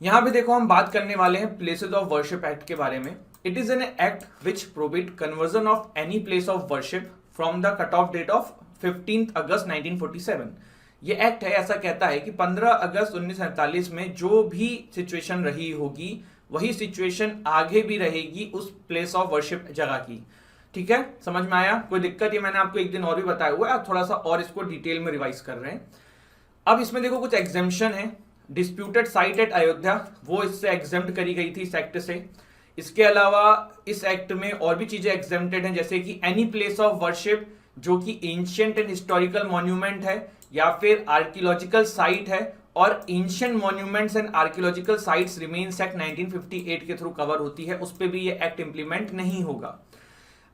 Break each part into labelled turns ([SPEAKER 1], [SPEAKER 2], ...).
[SPEAKER 1] यहाँ पे देखो हम बात करने वाले हैं प्लेसेस ऑफ वर्शिप एक्ट के बारे में। It is an act which prohibit conversion of any place of worship from the cut off date of 15 August 1947। ये एक्ट है, ऐसा कहता है कि 15 अगस्त 1947 में जो भी सिचुएशन रही होगी वही सिचुएशन आगे भी रहेगी उस प्लेस ऑफ वर्शिप जगह की। ठीक है, समझ में आया? कोई दिक्कत? ये मैंने आपको एक दिन और भी बताया हुआ है, आप थोड़ा सा और इसको डिटेल में रिवाइज कर रहे हैं। अब इसमें देखो कुछ एग्जेम्पशन है। डिस्प्यूटेड साइट एट अयोध्या, वो इससे एग्जेम्प्ट करी गई थी इस एक्ट से। इसके अलावा इस एक्ट में और भी चीजें एग्जेम्प्टेड हैं, जैसे कि एनी प्लेस ऑफ वर्शिप जो कि एंशिएंट एंड हिस्टोरिकल मॉन्यूमेंट है या फिर आर्कियोलॉजिकल साइट है, और ancient monuments and archaeological sites remains act 1958 के थ्रू कवर होती है, उस पर भी ये एक्ट इंप्लीमेंट नहीं होगा।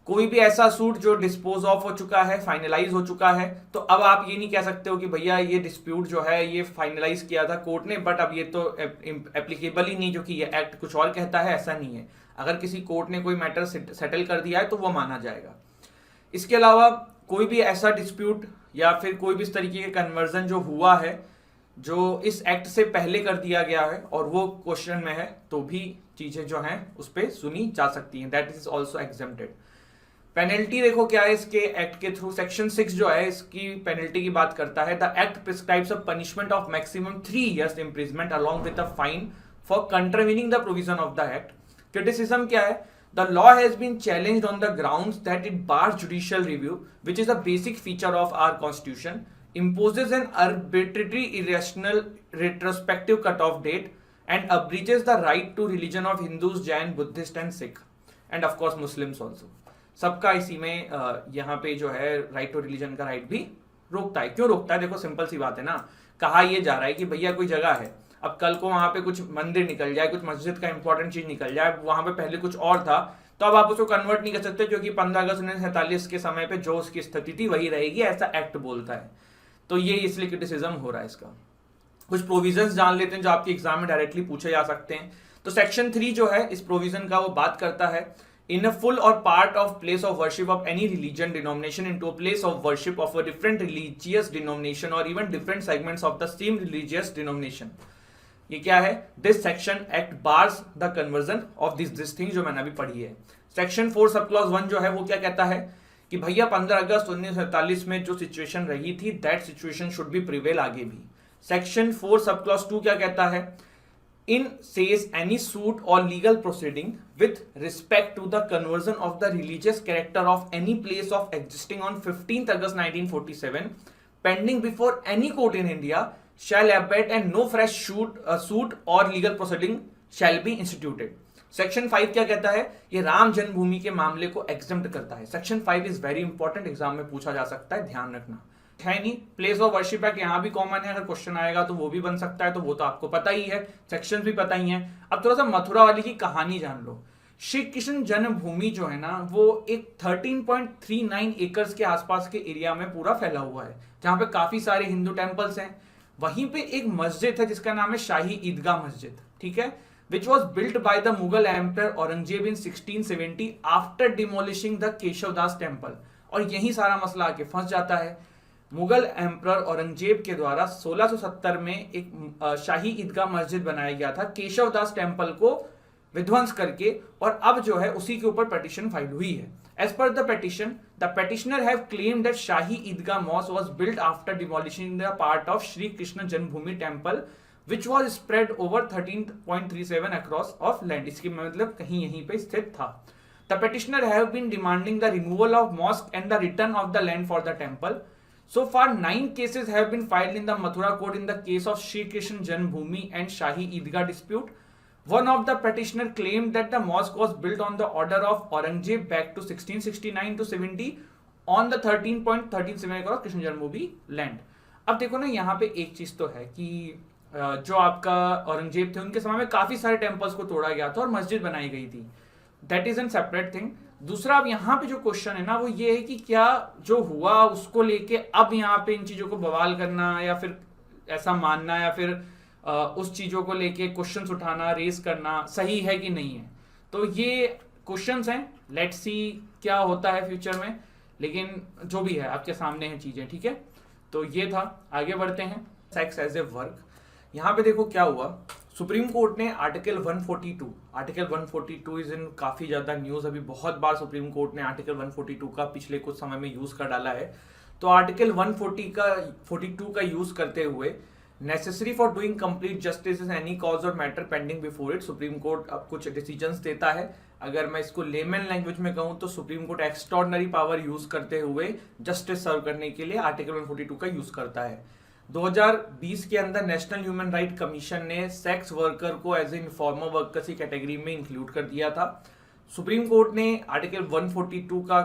[SPEAKER 1] कोई भी ऐसा सूट जो डिस्पोज ऑफ हो चुका है, फाइनलाइज हो चुका है, तो अब आप ये नहीं कह सकते हो कि भैया ये डिस्प्यूट जो है ये फाइनलाइज किया था कोर्ट ने, बट अब ये तो एप्लीकेबल ही नहीं, जो कि ये एक्ट कुछ और कहता है, ऐसा नहीं है। अगर किसी कोर्ट ने कोई मैटर सेटल कर दिया है तो वो माना जाएगा। इसके अलावा कोई भी ऐसा डिस्प्यूट या फिर कोई भी इस तरीके के कन्वर्जन जो हुआ है जो इस एक्ट से पहले कर दिया गया है और वो क्वेश्चन में है, तो भी चीजें जो हैं उस पर सुनी जा सकती हैं। That is also exempted. Penalty देखो क्या है इसके एक्ट के थ्रू। सेक्शन 6 जो है इसकी पेनल्टी की बात करता है। The act prescribes a punishment of maximum 3 years imprisonment along with a fine for contravening the provision of the act. Criticism क्या है? The law has been challenged on the grounds that it bars judicial review, which is a basic feature of our constitution, imposes an arbitrary, irrational, retrospective cutoff date, and abridges the right to religion of Hindus, Jain, Buddhist, and Sikh, and of course Muslims also. सबका इसी में यहाँ पे जो है right to religion का right भी रोकता है। क्यों रोकता है? देखो सिंपल सी बात है ना। कहा यह जा रहा है कि भैया कोई जगह है, अब कल को वहां पे कुछ मंदिर निकल जाए, कुछ मस्जिद का इंपॉर्टेंट चीज निकल जाए, वहां पे पहले कुछ और था, तो अब आप उसको कन्वर्ट नहीं कर सकते, क्योंकि 15 अगस्त 1947 के समय पे जो उसकी स्थिति थी वही रहेगी, ऐसा एक्ट बोलता है। तो ये इसलिए क्रिटिसिज्म हो रहा है इसका। कुछ प्रोविजंस जान लेते हैं जो आपके एग्जाम में डायरेक्टली पूछे जा सकते हैं। तो सेक्शन 3 जो है इस प्रोविजन का वो बात करता है, in a full or part of place of worship of any religion denomination into a place of worship of a different religious denomination or even different segments of the same religious denomination। ये क्या है? This section act bars the conversion of this thing जो मैंने अभी पढ़ी है। Section 4 sub clause 1 जो है वो क्या कहता है कि भैया 15 अगस्त 1947 में जो सिचुएशन रही थी that situation should be prevail आगे भी। सेक्शन 4 सब क्लॉज 2 क्या कहता है? In says any suit or legal proceeding with respect to the conversion of the religious character of any place of existing on 15th August 1947 pending before any court in India shall abate and no fresh suit or legal proceeding shall be instituted। Section 5 क्या कहता है? ये राम जन्मभूमि के मामले को exempt करता है। Section 5 is very important, exam में पूछा जा सकता है, ध्यान रखना। है नहीं, प्लेस ऑफ वर्शिप एक्ट यहाँ भी कॉमन है, अगर क्वेश्चन आएगा तो वो भी बन सकता है, तो वो तो आपको पता ही है, सेक्शंस भी पता ही हैं। अब थोड़ा सा मथुरा वाली की कहानी जान लो। श्री कृष्ण जन्मभूमि जो है ना वो एक 13.39 एकर्स के आसपास के एरिया में पूरा फैला हुआ है, जहां पे काफी सारे हिंदू टेम्पल्स हैं। वहीं पे एक मस्जिद है जिसका नाम है शाही ईदगाह मस्जिद, ठीक है, which was built by the Mughal Emperor Aurangzeb in 1670 after demolishing the Keshavdas temple. और यही सारा मसला आके फंस जाता है। मुगल एम्परर औरंगजेब के द्वारा 1670 में एक शाही ईदगाह मस्जिद बनाया गया था केशवदास टेम्पल को विध्वंस करके, और अब जो है उसी के ऊपर पिटीशन फाइल हुई है। As per the petition, the petitioner have claimed that Shahi Idgah mosque was built after demolishing the part of Shri Krishna Janmabhoomi temple which was spread over 13.37 across of land। इसकी मतलब कहीं यहीं पे स्थित था। The petitioner have been demanding the removal of mosque and the return of the land for the temple। So far 9 cases have been filed in the Mathura court in the case of Shri Krishna Janmabhoomi and Shahi Eidgah dispute। One of the petitioner claimed that the mosque was built on the order of Aurangzeb back to 1669 to 70 on the 13.37 across Krishna Janmabhoomi land। अब देखो ना, यहाँ पे एक चीज तो है कि जो आपका औरंगजेब थे उनके समय में काफी सारे टेम्पल्स को तोड़ा गया था और मस्जिद बनाई गई थी, that is an separate thing. दूसरा, अब यहाँ पे जो क्वेश्चन है ना वो ये है कि क्या जो हुआ उसको लेके अब यहाँ पे इन चीजों को बवाल करना या फिर ऐसा मानना या फिर उस चीजों को लेके क्वेश्चंस उठाना, रेस करना सही है कि नहीं है। तो ये क्वेश्चंस हैं, लेट्स सी क्या होता है फ्यूचर में, लेकिन जो भी है आपके सामने है चीजें, ठीक है। तो ये था, आगे बढ़ते हैं। Sex as a work. यहाँ पे देखो क्या हुआ, सुप्रीम कोर्ट ने आर्टिकल 142 इज इन काफी ज्यादा न्यूज, अभी बहुत बार सुप्रीम कोर्ट ने आर्टिकल 142 का पिछले कुछ समय में यूज कर डाला है। तो आर्टिकल 142 का यूज करते हुए necessary for doing complete justice in any cause or matter pending before it, supreme court अब कुछ डिसीजंस देता है। अगर मैं इसको लेमन लैंग्वेज में कहूं तो supreme court extraordinary power use करते हुए जस्टिस सर्व करने के लिए आर्टिकल 142 का यूज करता है। 2020 के अंदर नेशनल ह्यूमन राइट कमीशन ने सेक्स वर्कर को एज ए इन्फॉर्मर वर्कर्स की कैटेगरी में इंक्लूड कर दिया था। सुप्रीम कोर्ट ने आर्टिकल 142 का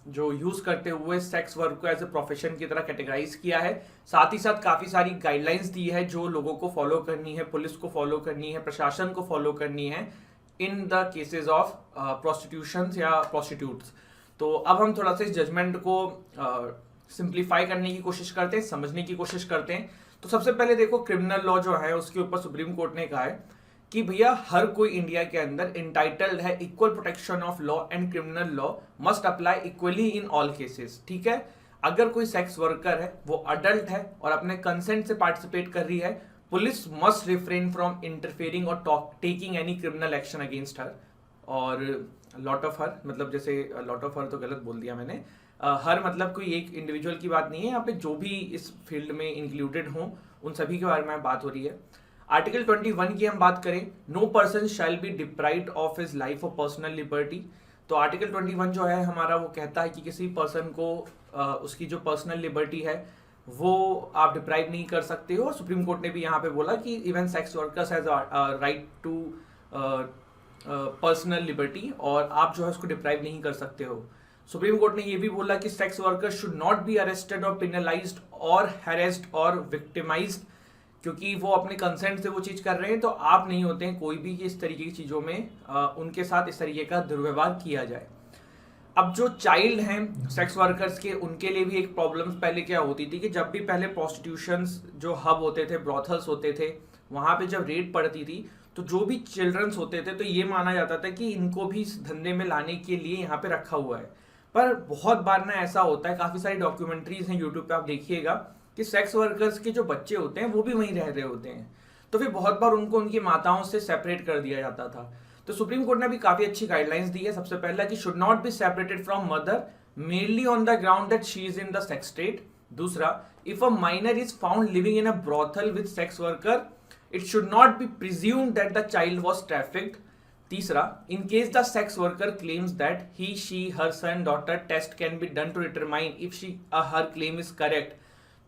[SPEAKER 1] जो यूज करते हुए सेक्स वर्क को एज ए प्रोफेशन की तरह कैटेगराइज किया है। साथ ही साथ काफी सारी गाइडलाइंस दी है जो लोगों को फॉलो करनी है, पुलिस को फॉलो करनी है, प्रशासन को फॉलो करनी है in the cases of prostitution या प्रोस्टिट्यूट्स। तो अब हम थोड़ा सा इस जजमेंट को सिंप्लीफाई करने की कोशिश करते हैं, समझने की कोशिश करते हैं। तो सबसे पहले देखो, क्रिमिनल लॉ जो है उसके ऊपर सुप्रीम कोर्ट ने कहा है कि भैया हर कोई इंडिया के अंदर इंटाइटल्ड है equal protection of law and criminal law must apply equally in all cases. ठीक है, अगर कोई सेक्स वर्कर है, वो अडल्ट है और अपने कंसेंट से पार्टिसिपेट कर रही है, police must refrain from interfering or taking any criminal action against her. और लॉट ऑफ हर मतलब, जैसे लॉट ऑफ हर तो गलत बोल दिया मैंने, हर मतलब कोई एक इंडिविजुअल की बात नहीं है, यहाँ पे जो भी इस फील्ड में इंक्लूडेड हों उन सभी के बारे में बात हो रही है। आर्टिकल 21 की हम बात करें, no person shall be deprived of his life और पर्सनल लिबर्टी। तो आर्टिकल 21 जो है हमारा, वो कहता है कि किसी पर्सन को उसकी जो पर्सनल लिबर्टी है वो आप डिप्राइव नहीं कर सकते हो। और सुप्रीम कोर्ट ने भी यहाँ पे बोला कि even sex workers has right to personal liberty, और आप जो है उसको डिप्राइव नहीं कर सकते हो। सुप्रीम कोर्ट ने ये भी बोला कि sex workers should not be arrested और पेनलाइज्ड और हैरेस्ड और विक्टिमाइज्ड, क्योंकि वो अपने कंसेंट से वो चीज कर रहे हैं, तो आप नहीं होते हैं कोई भी कि इस तरीके की चीजों में उनके साथ इस तरीके का दुर्व्यवहार किया जाए। अब जो चाइल्ड हैं सेक्स वर्कर्स के, उनके लिए भी एक प्रॉब्लम पहले क्या होती थी कि जब भी पहले प्रोस्टिट्यूशंस जो हब होते थे, ब्रॉथल्स होते थे, वहां पे जब रेड पड़ती थी तो जो भी चिल्ड्रंस होते थे तो ये माना जाता था कि इनको भी इस धंधे में लाने के लिए यहाँ पे रखा हुआ है। पर बहुत बार ना ऐसा होता है, काफी सारी डॉक्यूमेंट्रीज हैं यूट्यूब पे, आप देखिएगा कि सेक्स वर्कर्स के जो बच्चे होते हैं वो भी वहीं रह रहे होते हैं, तो फिर बहुत बार उनको उनकी माताओं से सेपरेट कर दिया जाता था। तो सुप्रीम कोर्ट ने भी काफी अच्छी गाइडलाइंस दी है। सबसे पहला कि should not be separated from mother mainly on the ground that she is in the sex state. दूसरा, if a minor is found living in a brothel with sex worker, it should not be presumed that the child was trafficked. तीसरा, in case the sex worker claims that he she her son daughter test can be done to determine if she her claim is correct,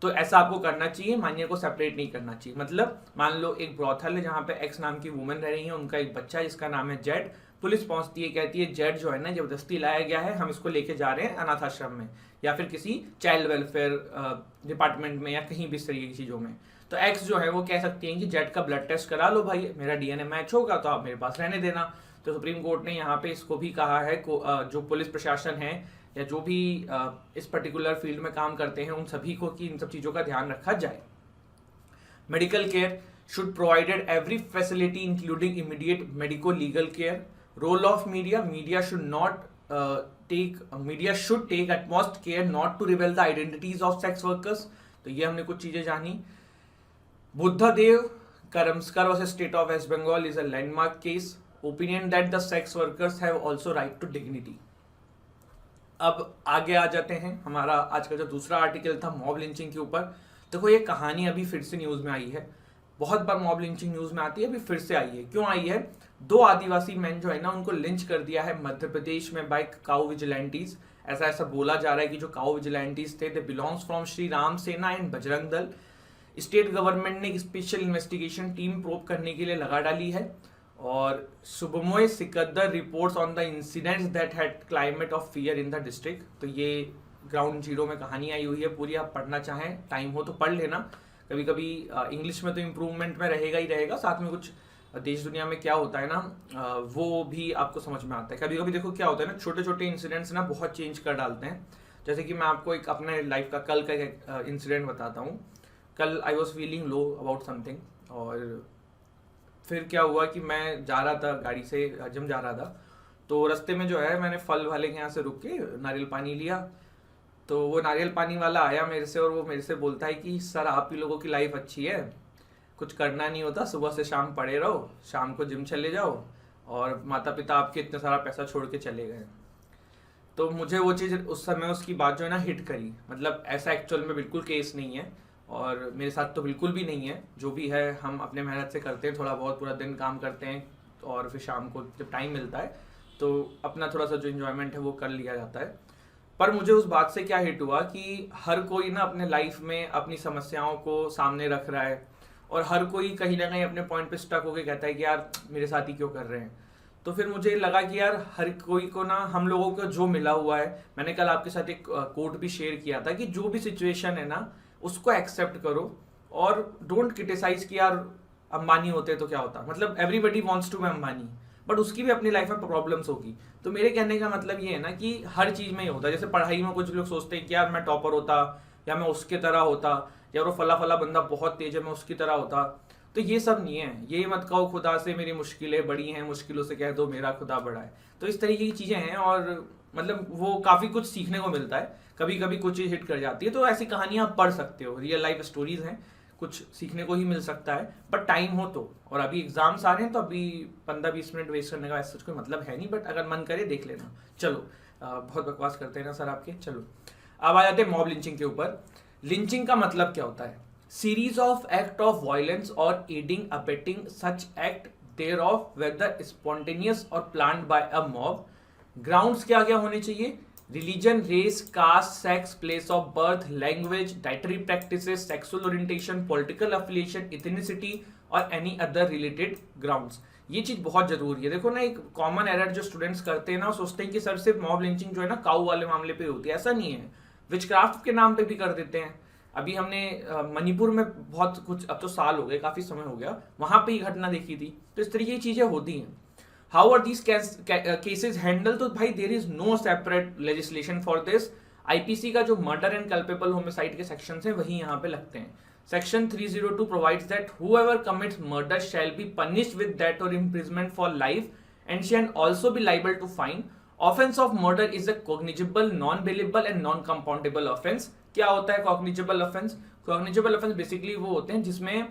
[SPEAKER 1] तो ऐसा आपको करना चाहिए, minor को separate नहीं करना चाहिए। मतलब मान लो एक ब्रॉथल है जहां पे एक्स नाम की वुमन रह रही है, उनका एक बच्चा है जिसका नाम है जेड, पुलिस पहुंचती है, कहती है जेड जो है ना जबरदस्ती लाया गया है, हम इसको लेके जा रहे हैं अनाथ आश्रम में या फिर किसी चाइल्ड वेलफेयर डिपार्टमेंट में या कहीं भी इस तरीके की चीजों में। तो एक्स जो है वो कह सकती है कि जेड का ब्लड टेस्ट करा लो भाई, मेरा डीएनए मैच होगा तो आप मेरे पास रहने देना। तो सुप्रीम कोर्ट ने यहाँ पे इसको भी कहा है, जो पुलिस प्रशासन है या जो भी इस पर्टिकुलर फील्ड में काम करते हैं उन सभी को कि इन सब चीजों का ध्यान रखा जाए। Medical care should provided every facility including immediate medico legal care. Role of media, media should take utmost care not to reveal the identities of sex workers. तो ये हमने कुछ चीजें जानी। Buddhadev Karmaskar versus state of West Bengal is a landmark case. Opinion that the sex workers have also right to dignity. अब आगे आ जाते हैं, हमारा आज का जो दूसरा आर्टिकल था मॉब लिंचिंग के ऊपर। देखो ये कहानी अभी फिर से न्यूज में आई है, बहुत बार मॉब लिंचिंग न्यूज में आती है, अभी फिर से आई है। क्यों आई है? 2 आदिवासी मैन जो है ना उनको लिंच कर दिया है मध्य प्रदेश में बाय काउ विजिलेंटीज। ऐसा बोला जा रहा है कि जो काउ विजिलेंटीज थे दे बिलोंग्स फ्रॉम श्री राम सेना and Bajrang Dal. State government ने एक स्पेशल इन्वेस्टिगेशन टीम प्रोब करने के लिए लगा डाली है। और Shubhomoy Sikdar reports on the incidents that had climate of fear in the district. तो ये ग्राउंड जीरो में कहानी आई हुई है पूरी, आप पढ़ना चाहें टाइम हो तो पढ़ लेना। कभी कभी इंग्लिश में तो इम्प्रूवमेंट में रहेगा ही रहेगा, साथ में कुछ देश दुनिया में क्या होता है ना वो भी आपको समझ में आता है। कभी कभी देखो क्या होता है ना, छोटे छोटे इंसिडेंट्स ना बहुत चेंज कर डालते हैं। जैसे कि मैं आपको एक अपने लाइफ का कल का इंसिडेंट बताता हूँ। कल I was feeling low about something, और फिर क्या हुआ कि मैं जा रहा था गाड़ी से जिम जा रहा था, तो रास्ते में जो है मैंने फल वाले के यहाँ से रुक के नारियल पानी लिया। तो वो नारियल पानी वाला आया मेरे से और वो मेरे से बोलता है कि सर आप ही लोगों की लाइफ अच्छी है, कुछ करना नहीं होता, सुबह से शाम पड़े रहो, शाम को जिम चले जाओ और माता पिता आपके इतना सारा पैसा छोड़ के चले गए। तो मुझे वो चीज़ उस समय उसकी बात जो है ना हिट करी। मतलब ऐसा एक्चुअल में बिल्कुल केस नहीं है और मेरे साथ तो बिल्कुल भी नहीं है। जो भी है हम अपने मेहनत से करते हैं, थोड़ा बहुत पूरा दिन काम करते हैं और फिर शाम को जब टाइम मिलता है तो अपना थोड़ा सा जो इन्जॉयमेंट है वो कर लिया जाता है। पर मुझे उस बात से क्या हिट हुआ कि हर कोई ना अपने लाइफ में अपनी समस्याओं को सामने रख रहा है और हर कोई कहीं ना कहीं अपने पॉइंट पे स्टक होकर कहता है कि यार मेरे साथ ही क्यों कर रहे हैं। तो फिर मुझे लगा कि यार हर कोई को ना हम लोगों को जो मिला हुआ है, मैंने कल आपके साथ एक कोट भी शेयर किया था कि जो भी सिचुएशन है ना उसको एक्सेप्ट करो और डोंट क्रिटिसाइज कि यार अंबानी होते तो क्या होता। मतलब everybody wants to be Ambani, but उसकी भी अपनी लाइफ में प्रॉब्लम्स होगी। तो मेरे कहने का मतलब ये है ना कि हर चीज़ में ही होता है। जैसे पढ़ाई में कुछ लोग सोचते हैं कि यार मैं टॉपर होता या मैं उसके तरह होता, या वो फला फला बंदा बहुत तेज है मैं उसकी तरह होता। तो ये सब नहीं है। ये मत कहो खुदा से मेरी मुश्किलें बड़ी हैं, मुश्किलों से कह दो मेरा खुदा बड़ा है। तो इस तरीके की चीज़ें हैं और मतलब वो काफ़ी कुछ सीखने को मिलता है। कभी कभी कुछ चीज़ हिट कर जाती है, तो ऐसी कहानियाँ आप पढ़ सकते हो, रियल लाइफ स्टोरीज हैं, कुछ सीखने को ही मिल सकता है। बट टाइम हो तो, और अभी एग्जाम्स आ रहे हैं तो अभी 15-20 मिनट वेस्ट करने का ऐसा कोई मतलब है नहीं, बट अगर मन करे देख लेना। चलो बहुत बकवास करते हैं ना सर आपके। चलो अब आ जाते हैं मॉब लिंचिंग के ऊपर। लिंचिंग का मतलब क्या होता है? Series of act of violence और aiding abetting such act thereof whether spontaneous और planned by a mob. Grounds क्या क्या होने चाहिए? Religion, race, caste, sex, place of birth, language, dietary practices, sexual orientation, political affiliation, ethnicity और any other related grounds. ये चीज बहुत जरूरी है। देखो ना, एक कॉमन एरर जो स्टूडेंट्स करते हैं ना, वो सोचते हैं कि सर सिर्फ मॉब लिंचिंग जो है ना काऊ वाले मामले पे होती है। ऐसा नहीं है, विचक्राफ्ट के नाम पे भी कर देते हैं। अभी हमने मणिपुर में बहुत कुछ, अब तो साल हो गए, काफी समय हो गया, वहां पे ही घटना देखी थी। तो इस तरीके की चीजें होती हैं। How are these cases handle? तो भाई there is no separate legislation for this. IPC का जो मर्डर एंड कल्पेबल होमिसाइड के सेक्शन है वही यहाँ पे लगते हैं। Section 302 provides that whoever commits murder shall be punished with death or imprisonment for life and shall also be liable to fine. Offense of murder is a cognizable, non-bailable and non-compoundable offense. क्या होता है cognizable offence? Cognizable offence basically वो होते हैं जिसमें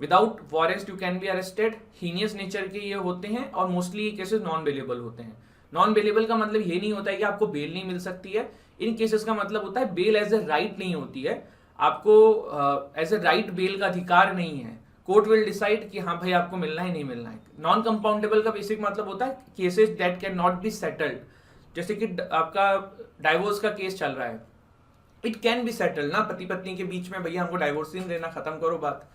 [SPEAKER 1] without warrant you can be arrested, heinous nature के ये होते हैं और मोस्टली ये केसेस नॉन बेलेबल होते हैं। नॉन बेलेबल का मतलब ये नहीं होता है कि आपको बेल नहीं मिल सकती है। इन केसेस का मतलब होता है बेल एज ए राइट नहीं होती है, आपको एज ए राइट बेल का अधिकार नहीं है। कोर्ट विल डिसाइड कि हाँ भाई आपको मिलना है नहीं मिलना है। नॉन कंपाउंडेबल का बेसिक मतलब होता है cases that can not be settled. जैसे कि आपका डाइवोर्स का केस चल रहा है, इट कैन बी सेटल्ड ना, पति पत्नी के बीच में, भैया हमको डाइवोर्स नहीं देना, खत्म करो बात।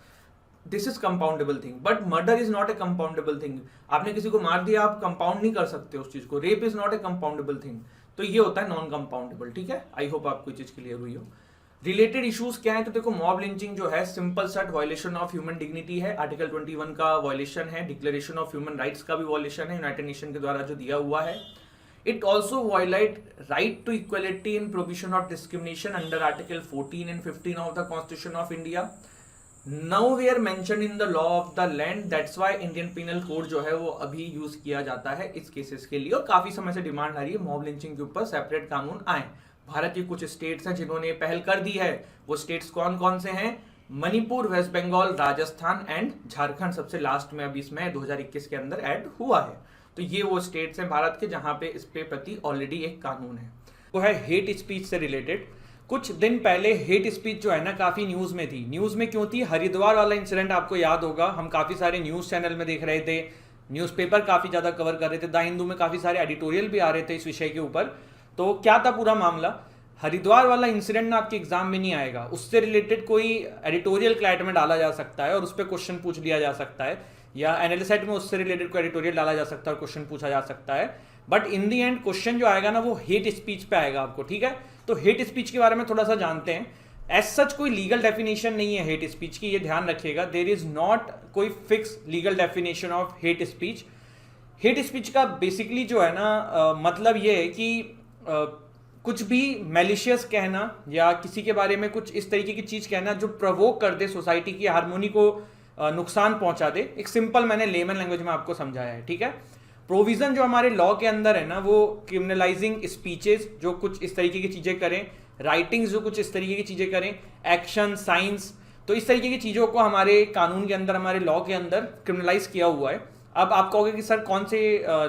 [SPEAKER 1] This is compoundable thing, but murder is not a compoundable thing. आपने किसी को मार दिया, आप कंपाउंड नहीं कर सकते उस चीज को। Rape is not a compoundable thing. तो ये होता है नॉन कंपाउंडेबल। ठीक है, आई होप आपको ये चीज क्लियर हुई हो। रिलेटेड इश्यूज क्या है? तो देखो, मॉब लिंचिंग जो है सिंपल सट वायलेशन ऑफ ह्यूमन डिग्निटी है, आर्टिकल 21 का वायलेशन है, डिक्लेरेशन ऑफ ह्यूमन राइट्स का भी वायलेशन है यूनाइटेड नेशन के द्वारा जो दिया हुआ है। It also violate right to equality in provision of discrimination under Article 14 and 15 of the Constitution of India. Nowhere mentioned in the law of the land. That's why Indian Penal Code जो है वो अभी use किया जाता है इस cases के लिए। और काफी समय से डिमांड आ रही है मॉब लिंचिंग के ऊपर सेपरेट कानून आए। भारत के कुछ स्टेट्स हैं जिन्होंने पहल कर दी है। वो स्टेट्स कौन कौन से हैं? मणिपुर, वेस्ट बंगाल, राजस्थान एंड झारखंड सबसे लास्ट में अभी इसमें 2021 के अंदर ऐड हुआ है। तो ये वो स्टेट्स हैं भारत के जहां पे इस पे प्रति ऑलरेडी एक कानून है। वो है हेट स्पीच से रिलेटेड। कुछ दिन पहले हेट स्पीच जो है ना काफी न्यूज में थी। न्यूज में क्यों थी? हरिद्वार वाला इंसिडेंट आपको याद होगा, हम काफी सारे न्यूज चैनल में देख रहे थे, न्यूज़पेपर काफी ज्यादा कवर कर रहे थे, द हिंदू में काफी सारे एडिटोरियल भी आ रहे थे इस विषय के ऊपर। तो क्या था पूरा मामला? हरिद्वार वाला इंसिडेंट ना आपके एग्जाम में नहीं आएगा, उससे रिलेटेड कोई एडिटोरियल क्लैट में डाला जा सकता है और उस पर क्वेश्चन पूछ लिया जा सकता है, या एनालिसेट में उससे रिलेटेड कोई एडिटोरियल डाला जा सकता है और क्वेश्चन पूछा जा सकता है। But in the and question जो आएगा ना वो हेट स्पीच पे आएगा आपको। ठीक है, तो हेट स्पीच के बारे में थोड़ा सा जानते हैं। एज सच कोई लीगल डेफिनेशन नहीं है हेट स्पीच की, ये ध्यान रखिएगा। देयर इज नॉट कोई fix legal definition of hate speech. Hate speech का बेसिकली जो है ना मतलब ये है कि कुछ भी मैलिशियस कहना या किसी के बारे में कुछ इस तरीके की चीज कहना जो प्रवोक कर दे, सोसाइटी की हार्मोनी को नुकसान पहुंचा दे। एक सिंपल मैंने लेमन लैंग्वेज में आपको समझाया है। ठीक है, प्रोविजन जो हमारे लॉ के अंदर है ना वो क्रिमिनलाइजिंग स्पीचेस जो कुछ इस तरीके की चीजें करें, राइटिंग्स जो कुछ इस तरीके की चीजें करें, एक्शन, साइंस, तो इस तरीके की चीज़ों को हमारे कानून के अंदर, हमारे लॉ के अंदर क्रिमिनलाइज किया हुआ है। अब आप कहोगे कि सर कौन से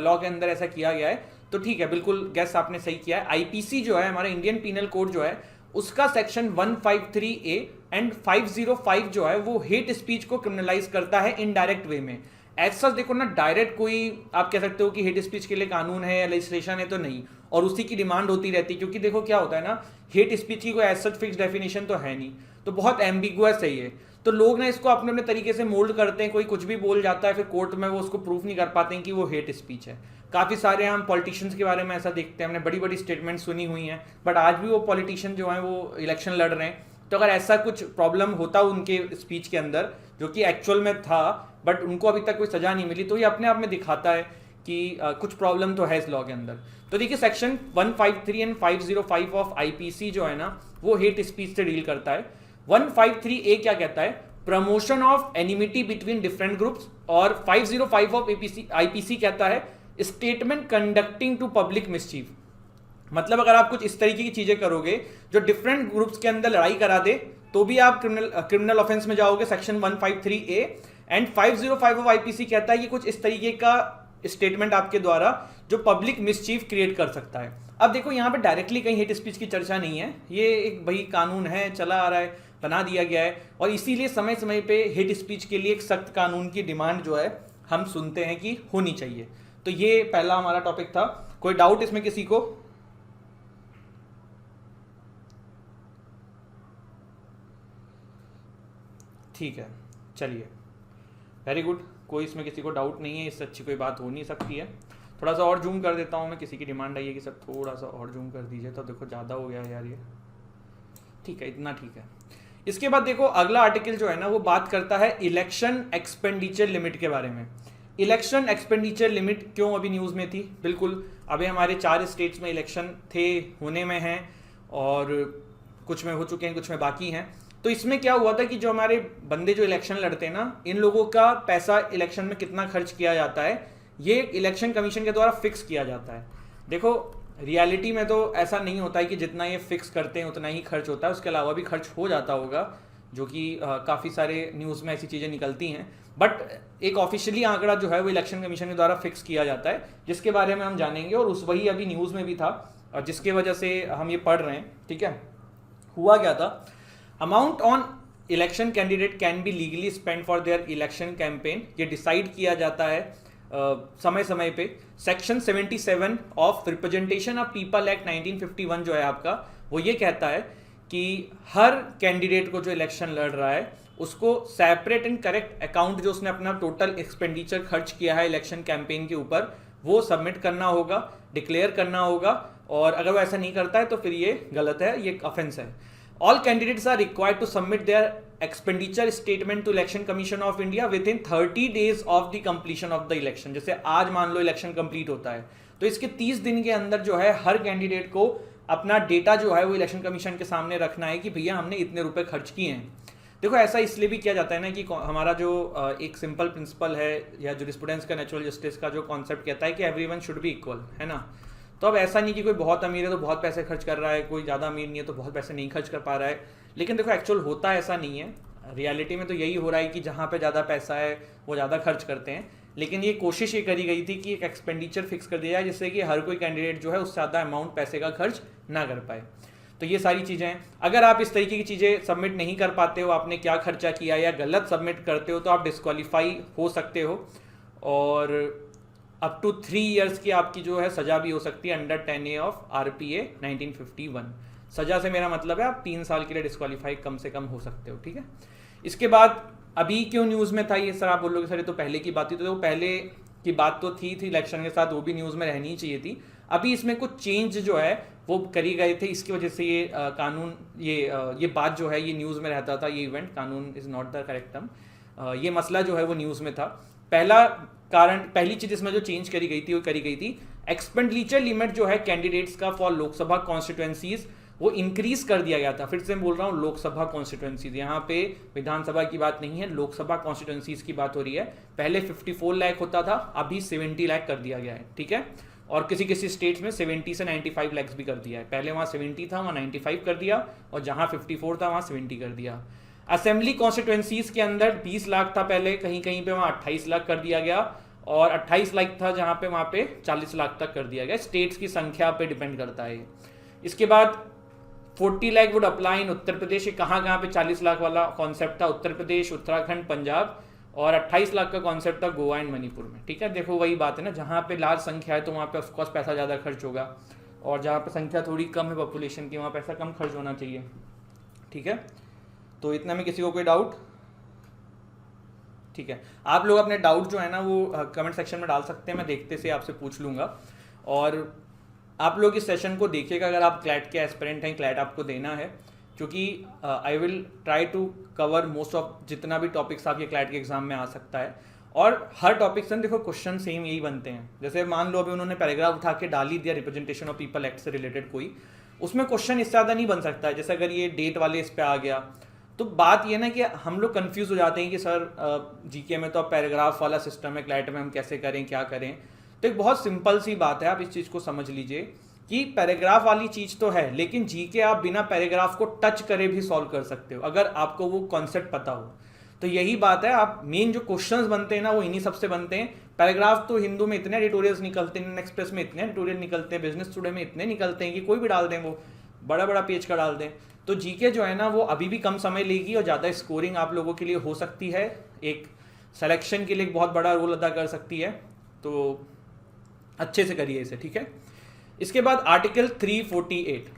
[SPEAKER 1] लॉ के अंदर ऐसा किया गया है, तो ठीक है, बिल्कुल गैस आपने सही किया है। आईपीसी जो है, हमारा इंडियन पीनल कोड जो है, उसका सेक्शन 153A एंड 505 जो है वो हेट स्पीच को क्रिमिनलाइज करता है इनडायरेक्ट वे में। ऐसा देखो ना, डायरेक्ट कोई आप कह सकते हो कि हेट स्पीच के लिए कानून है या लेजिस्लेशन है तो नहीं, और उसी की डिमांड होती रहती है, क्योंकि देखो क्या होता है ना, हेट स्पीच की कोई एज सच फिक्स डेफिनेशन तो है नहीं, तो बहुत एम्बिगुअस है ये। तो लोग ना इसको अपने अपने तरीके से मोल्ड करते हैं, कोई कुछ भी बोल जाता है, फिर कोर्ट में वो उसको प्रूफ नहीं कर पाते हैं कि वो हेट स्पीच है। काफ़ी सारे हम पॉलिटिशियंस के बारे में ऐसा देखते हैं, हमने बड़ी बड़ी स्टेटमेंट सुनी हुई हैं, बट आज भी वो पॉलिटिशियन जो हैं वो इलेक्शन लड़ रहे हैं। तो अगर ऐसा कुछ प्रॉब्लम होता उनके स्पीच के अंदर जो कि एक्चुअल में था, बट उनको अभी तक कोई सजा नहीं मिली, तो ये अपने आप में दिखाता है कि कुछ प्रॉब्लम तो है इस लॉ के अंदर। तो देखिए सेक्शन 153 एंड 505 ऑफ आईपीसी जो है ना, वो हेट स्पीच से डील करता है। 153A क्या कहता है, promotion of enmity between different groups, और 505 ऑफ आईपीसी कहता है statement conducting to public mischief. मतलब अगर आप कुछ इस तरीके की चीजें करोगे जो डिफरेंट ग्रुप्स के अंदर लड़ाई करा दे, तो भी आप क्रिमिनल ऑफेंस में जाओगे, section 153A। And 505 of IPC कहता है कि कुछ इस तरीके का स्टेटमेंट आपके द्वारा जो पब्लिक मिसचीफ क्रिएट कर सकता है। अब देखो यहाँ पे डायरेक्टली कहीं हेट स्पीच की चर्चा नहीं है, ये एक भाई कानून है, चला आ रहा है, बना दिया गया है, और इसीलिए समय समय पे हेट स्पीच के लिए एक सख्त कानून की डिमांड जो है हम सुनते हैं कि होनी चाहिए। तो ये पहला हमारा टॉपिक था। कोई डाउट इसमें किसी को? ठीक है, चलिए, वेरी गुड। कोई इसमें किसी को डाउट नहीं है, इससे अच्छी कोई बात हो नहीं सकती है। थोड़ा सा और जूम कर देता हूँ मैं, किसी की डिमांड आई है कि सर थोड़ा सा और जूम कर दीजिए, तो देखो ज़्यादा हो गया यार ये। ठीक है, इतना ठीक है। इसके बाद देखो अगला आर्टिकल जो है ना, वो बात करता है इलेक्शन एक्सपेंडिचर लिमिट के बारे में। इलेक्शन एक्सपेंडिचर लिमिट क्यों अभी न्यूज़ में थी? बिल्कुल, अभी हमारे 4 स्टेट्स में इलेक्शन थे, होने में हैं, और कुछ में हो चुके हैं, कुछ में बाकी हैं। तो इसमें क्या हुआ था कि जो हमारे बंदे जो इलेक्शन लड़ते हैं ना, इन लोगों का पैसा इलेक्शन में कितना खर्च किया जाता है, ये इलेक्शन कमीशन के द्वारा फिक्स किया जाता है। देखो रियलिटी में तो ऐसा नहीं होता है कि जितना ये फिक्स करते हैं उतना ही खर्च होता है, उसके अलावा भी खर्च हो जाता होगा, जो कि काफ़ी सारे न्यूज़ में ऐसी चीज़ें निकलती हैं। बट एक ऑफिशियली आंकड़ा जो है वो इलेक्शन कमीशन के द्वारा फिक्स किया जाता है, जिसके बारे में हम जानेंगे, और उस वही अभी न्यूज़ में भी था, और जिसके वजह से हम ये पढ़ रहे हैं। ठीक है, हुआ क्या था, amount on election candidate can be legally spend for their election campaign, ये डिसाइड किया जाता है समय समय पे। Section 77 of representation of people act 1951 जो है आपका, वो ये कहता है कि हर कैंडिडेट को जो इलेक्शन लड़ रहा है उसको सेपरेट एंड करेक्ट अकाउंट, जो उसने अपना टोटल एक्सपेंडिचर खर्च किया है इलेक्शन कैंपेन के ऊपर, वो सबमिट करना होगा, डिक्लेयर करना होगा, और अगर वो ऐसा नहीं करता है तो फिर ये गलत है, ये ऑफेंस है। All candidates are required to submit their expenditure statement to Election Commission of India within 30 days of the completion of the election। जैसे आज मान लो इलेक्शन कंप्लीट होता है, तो इसके 30 दिन के अंदर जो है हर कैंडिडेट को अपना डेटा जो है वो इलेक्शन कमीशन के सामने रखना है कि भैया हमने इतने रुपए खर्च किए हैं। देखो ऐसा इसलिए भी किया जाता है ना कि हमारा जो एक सिंपल प्रिंसिपल है, या जूरिस्प्रूडेंस का नेचुरल जस्टिस का जो कॉन्सेप्ट कहता है कि एवरीवन शुड बी इक्वल, है ना। तो अब ऐसा नहीं कि कोई बहुत अमीर है तो बहुत पैसे खर्च कर रहा है, कोई ज़्यादा अमीर नहीं है तो बहुत पैसे नहीं खर्च कर पा रहा है। लेकिन देखो एक्चुअल होता ऐसा नहीं है, रियलिटी में तो यही हो रहा है कि जहाँ पे ज़्यादा पैसा है वो ज़्यादा खर्च करते हैं। लेकिन ये कोशिश ये करी गई थी कि एक एक्सपेंडिचर फिक्स कर दिया जाए, जिससे कि हर कोई कैंडिडेट जो है उससे ज़्यादा अमाउंट पैसे का खर्च ना कर पाए। तो ये सारी चीज़ें हैं। अगर आप इस तरीके की चीज़ें सबमिट नहीं कर पाते हो, आपने क्या खर्चा किया या गलत सबमिट करते हो, तो आप डिस्क्वालीफाई हो सकते हो, और अप टू 3 ईयर्स की आपकी जो है सजा भी हो सकती है अंडर 10A ऑफ RPA 1951। सजा से मेरा मतलब है आप 3 साल के लिए डिस्क्वालीफाई कम से कम हो सकते हो। ठीक है, इसके बाद अभी क्यों न्यूज़ में था ये सर? आप बोलोगे सर ये तो पहले की बात थी, तो पहले की बात तो थी इलेक्शन के साथ, वो भी न्यूज़ में रहनी ही चाहिए थी। अभी इसमें कुछ चेंज जो है वो करी गए थे, इसकी वजह से ये कानून, ये बात जो है ये न्यूज़ में रहता था। ये इवेंट, कानून is not the correct term, ये मसला जो है वो न्यूज़ में था। पहली चीज इसमें जो चेंज करी गई थी वो करी गई थी एक्सपेंडिचर लिमिट जो है कैंडिडेट्स का फॉर लोकसभा कॉन्स्टिट्यूएंसीज, वो इंक्रीज कर दिया गया था। फिर से मैं बोल रहा हूँ लोकसभा कॉन्स्टिट्यूएंसीज, यहाँ पे विधानसभा की बात नहीं है, लोकसभा कॉन्स्टिट्यूएंसीज की बात हो रही है। पहले 54 लाख होता था, अभी 70 लाख कर दिया गया है। ठीक है, और किसी किसी स्टेट्स में 70 से 95 लाख भी कर दिया है। पहले वहाँ 70 था, वहाँ 95 कर दिया, और जहाँ 54 था वहाँ 70 कर दिया। असेंबली कॉन्स्टिट्यूएंसीज के अंदर 20 लाख था पहले, कहीं कहीं पे वहाँ 28 लाख कर दिया गया, और 28 लाख था जहाँ पे, वहाँ पे 40 लाख तक कर दिया गया। स्टेट्स की संख्या पे डिपेंड करता है। इसके बाद 40 lakh would apply in Uttar Pradesh. कहाँ कहाँ पे 40 लाख वाला कॉन्सेप्ट था? उत्तर प्रदेश, उत्तराखंड, पंजाब, और 28 लाख का कॉन्सेप्ट था गोवा एंड मणिपुर में। ठीक है, देखो वही बात है ना, जहाँ पे लार्ज संख्या है तो वहाँ पे ऑफकोर्स पैसा ज़्यादा खर्च होगा, और जहाँ पे संख्या थोड़ी कम है पॉपुलेशन की, वहाँ पैसा कम खर्च होना चाहिए। ठीक है, तो इतना में किसी को कोई डाउट? ठीक है, आप लोग अपने डाउट जो है ना वो कमेंट सेक्शन में डाल सकते हैं, मैं देखते से आपसे पूछ लूँगा। और आप लोग इस सेशन को देखिएगा अगर आप क्लैट के एस्पिरेंट हैं, क्लैट आपको देना है, क्योंकि I will try to cover most of जितना भी टॉपिक्स आपके क्लैट के एग्जाम में आ सकता है। और हर टॉपिक से देखो क्वेश्चन सेम यही बनते हैं। जैसे मान लो अभी उन्होंने पैराग्राफ उठा के डाल ही दिया रिप्रेजेंटेशन ऑफ पीपल एक्ट से रिलेटेड कोई, उसमें क्वेश्चन इससे ज़्यादा नहीं बन सकता है। जैसे अगर ये डेट वाले इस पे आ गया तो बात ये ना कि हम लोग कंफ्यूज हो जाते हैं कि सर जीके में तो अब पैराग्राफ वाला सिस्टम है, क्लैट में हम कैसे करें, क्या करें। तो एक बहुत सिंपल सी बात है, आप इस चीज़ को समझ लीजिए कि पैराग्राफ वाली चीज़ तो है, लेकिन जीके आप बिना पैराग्राफ को टच करे भी सॉल्व कर सकते हो अगर आपको वो कॉन्सेप्ट पता हो। तो यही बात है, आप मेन जो क्वेश्चंस बनते हैं ना वो इन्हीं सबसे बनते हैं। पैराग्राफ तो हिंदू में इतने एडिटोरियल्स निकलते हैं, इंडियन एक्सप्रेस में इतने एडिटोरियल निकलते हैं, बिजनेस टुडे में इतने निकलते हैं कि कोई भी डाल दें, वो बड़ा बड़ा पेज का डाल दें। तो जीके जो है ना वो अभी भी कम समय लेगी और ज़्यादा स्कोरिंग आप लोगों के लिए हो सकती है, एक सिलेक्शन के लिए एक बहुत बड़ा रोल अदा कर सकती है। तो अच्छे से करिए इसे, ठीक है। इसके बाद article 348,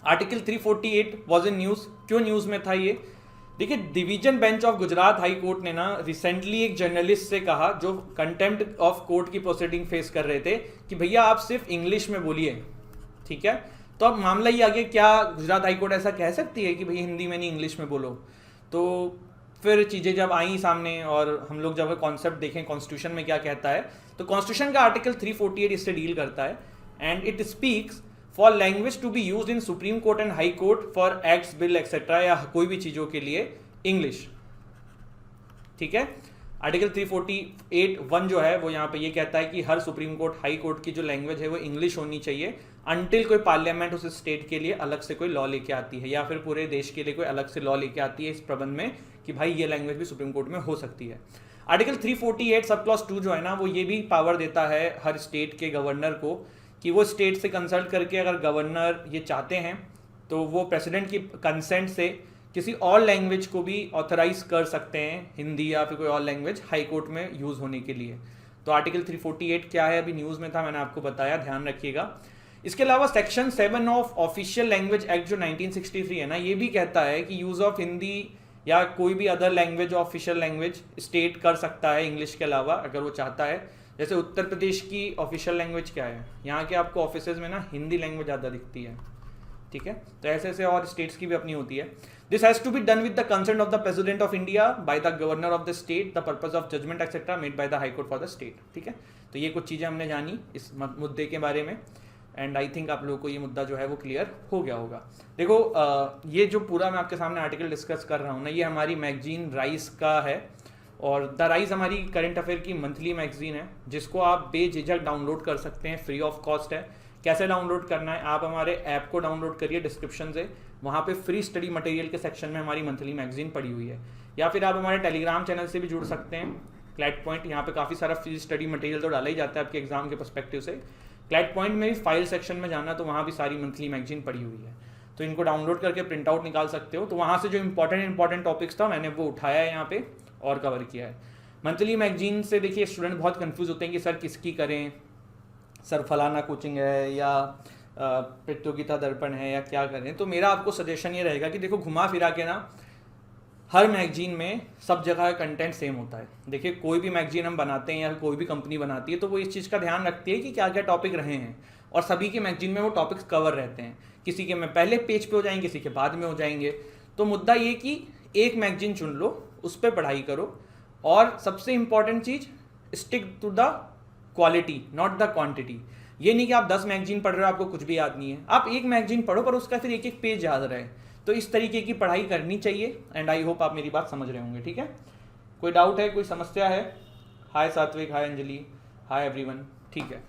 [SPEAKER 1] article 348 was in news. क्यों न्यूज़ में था ये? देखिए, division bench of Gujarat high court ने ना रिसेंटली एक जर्नलिस्ट से कहा जो कंटेम्प्ट ऑफ कोर्ट की प्रोसीडिंग फेस कर रहे थे कि भैया आप सिर्फ इंग्लिश में बोलिए। ठीक है, तो अब मामला ये आगे, क्या गुजरात हाई कोर्ट ऐसा कह सकती है कि भैया हिंदी में नहीं इंग्लिश में बोलो? तो फिर चीज़ें जब आई सामने और हम लोग जब कॉन्सेप्ट देखें कॉन्स्टिट्यूशन में क्या कहता है, तो कॉन्स्टिट्यूशन का आर्टिकल 348 इससे डील करता है। And it speaks for language to be use in supreme court and high court for acts, bill etcetera, या कोई भी चीज़ों के लिए इंग्लिश। ठीक है, आर्टिकल 348(1) जो है वो यहाँ पे ये कहता है कि हर सुप्रीम कोर्ट, हाई कोर्ट की जो लैंग्वेज है वो इंग्लिश होनी चाहिए अनटिल कोई पार्लियामेंट उस स्टेट के लिए अलग से कोई लॉ लेके आती है, या फिर पूरे देश के लिए कोई अलग से लॉ लेके आती है इस प्रबंध में कि भाई ये लैंग्वेज भी सुप्रीम कोर्ट में हो सकती है। आर्टिकल 348 सब क्लॉज 2 जो है ना वो ये भी पावर देता है हर स्टेट के गवर्नर को कि वो स्टेट से कंसल्ट करके अगर गवर्नर ये चाहते हैं तो वो प्रेसिडेंट की कंसेंट से किसी और लैंग्वेज को भी ऑथराइज कर सकते हैं, हिंदी या फिर कोई और लैंग्वेज हाई कोर्ट में यूज़ होने के लिए। तो आर्टिकल 348 क्या है, अभी न्यूज़ में था, मैंने आपको बताया, ध्यान रखिएगा। इसके अलावा section 7 of official language act जो 1963 है ना, ये भी कहता है कि यूज़ ऑफ हिंदी या कोई भी other language official language state कर सकता है इंग्लिश के अलावा अगर वो चाहता है। जैसे उत्तर प्रदेश की ऑफिशियल लैंग्वेज क्या है, यहाँ के आपको ऑफिसेज में ना हिंदी लैंग्वेज ज़्यादा दिखती है। ठीक है, तो ऐसे ऐसे और स्टेट्स की भी अपनी होती है। This has to be done with the consent of the president of India by the governor of the state, the purpose of judgement etcetera made by the high court for the state. ठीक है, तो ये कुछ चीज़ें हमने जानी इस मुद्दे के बारे में, एंड आई थिंक आप लोगों को ये मुद्दा जो है वो क्लियर हो गया होगा। देखो ये जो पूरा मैं आपके सामने आर्टिकल डिस्कस कर रहा हूँ ना, ये हमारी मैगजीन राइज का है, और द राइज हमारी करंट अफेयर की मंथली मैगजीन है जिसको आप बेझिझक डाउनलोड कर सकते हैं, फ्री ऑफ कॉस्ट है। कैसे डाउनलोड करना है, आप हमारे ऐप को डाउनलोड करिए डिस्क्रिप्शन से, वहाँ पे फ्री स्टडी मटेरियल के सेक्शन में हमारी मंथली मैगजीन पड़ी हुई है, या फिर आप हमारे टेलीग्राम चैनल से भी जुड़ सकते हैं, क्लैट पॉइंट। यहाँ पे काफ़ी सारा फ्री स्टडी मटेरियल तो डाला ही जाता है आपके एग्जाम के पर्सपेक्टिव से। क्लैट पॉइंट में भी फाइल सेक्शन में जाना तो वहाँ भी सारी मंथली मैगजीन पड़ी हुई है, तो इनको डाउनलोड करके प्रिंट आउट निकाल सकते हो। तो वहाँ से जो इंपॉर्टेंट टॉपिक्स था मैंने वो उठाया है यहाँ पे और कवर किया है। मंथली मैगजीन से देखिए स्टूडेंट बहुत कंफ्यूज होते हैं कि सर किसकी करें, सर फलाना कोचिंग है या प्रतियोगिता दर्पण है या क्या करें। तो मेरा आपको सजेशन ये रहेगा कि देखो घुमा फिरा के ना हर मैगजीन में सब जगह का कंटेंट सेम होता है। देखिए कोई भी मैगजीन हम बनाते हैं या कोई भी कंपनी बनाती है तो वो इस चीज़ का ध्यान रखती है कि क्या क्या टॉपिक रहे हैं, और सभी के मैगजीन में वो टॉपिक्स कवर रहते हैं। किसी के में पहले पेज पे हो जाएंगे, किसी के बाद में हो जाएंगे। तो मुद्दा ये कि एक मैगजीन चुन लो, उस पर पढ़ाई करो, और सबसे इंपॉर्टेंट चीज़ stick to the quality not the quantity. ये नहीं कि आप 10 मैगजीन पढ़ रहे हो आपको कुछ भी याद नहीं है, आप एक मैगजीन पढ़ो पर उसका फिर एक एक पेज याद रहे। तो इस तरीके की पढ़ाई करनी चाहिए, एंड आई होप आप मेरी बात समझ रहे होंगे। ठीक है, कोई डाउट है, कोई समस्या है? हाय सात्विक, हाय अंजलि, हाय एवरीवन। ठीक है,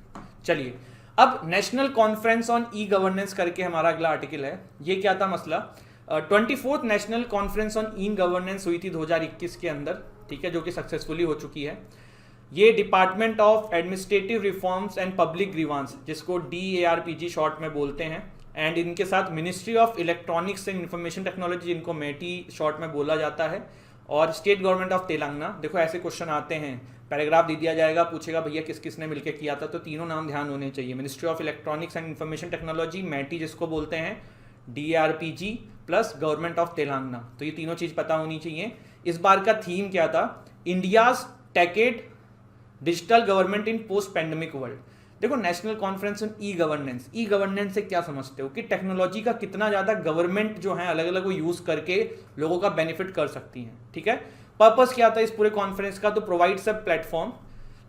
[SPEAKER 1] चलिए अब national conference on e governance करके हमारा अगला आर्टिकल है। ये क्या था मसला? 24th national conference on e governance हुई थी 2021 के अंदर, ठीक है, जो कि सक्सेसफुली हो चुकी है। ये department of administrative reforms and public grievance, जिसको DARPG शॉर्ट में बोलते हैं, एंड इनके साथ ministry of electronics and information technology, जिनको METI शॉर्ट में बोला जाता है, और स्टेट गवर्नमेंट ऑफ तेलंगाना। देखो ऐसे क्वेश्चन आते हैं, पैराग्राफ दे दिया जाएगा, पूछेगा भैया किस किस ने मिलकर किया था, तो तीनों नाम ध्यान होने चाहिए, ministry of electronics and information technology, METI जिसको बोलते हैं, DARPG plus government of Telangana. तो ये तीनों चीज़ पता होनी चाहिए। इस बार का थीम क्या था? India's techade digital government in post pandemic world. देखो national conference on e governance, e governance से क्या समझते हो कि टेक्नोलॉजी का कितना ज़्यादा गवर्नमेंट जो है अलग अलग वो यूज़ करके लोगों का बेनिफिट कर सकती हैं, ठीक है। पर्पस क्या था इस पूरे कॉन्फ्रेंस का? तो प्रोवाइड सब प्लेटफॉर्म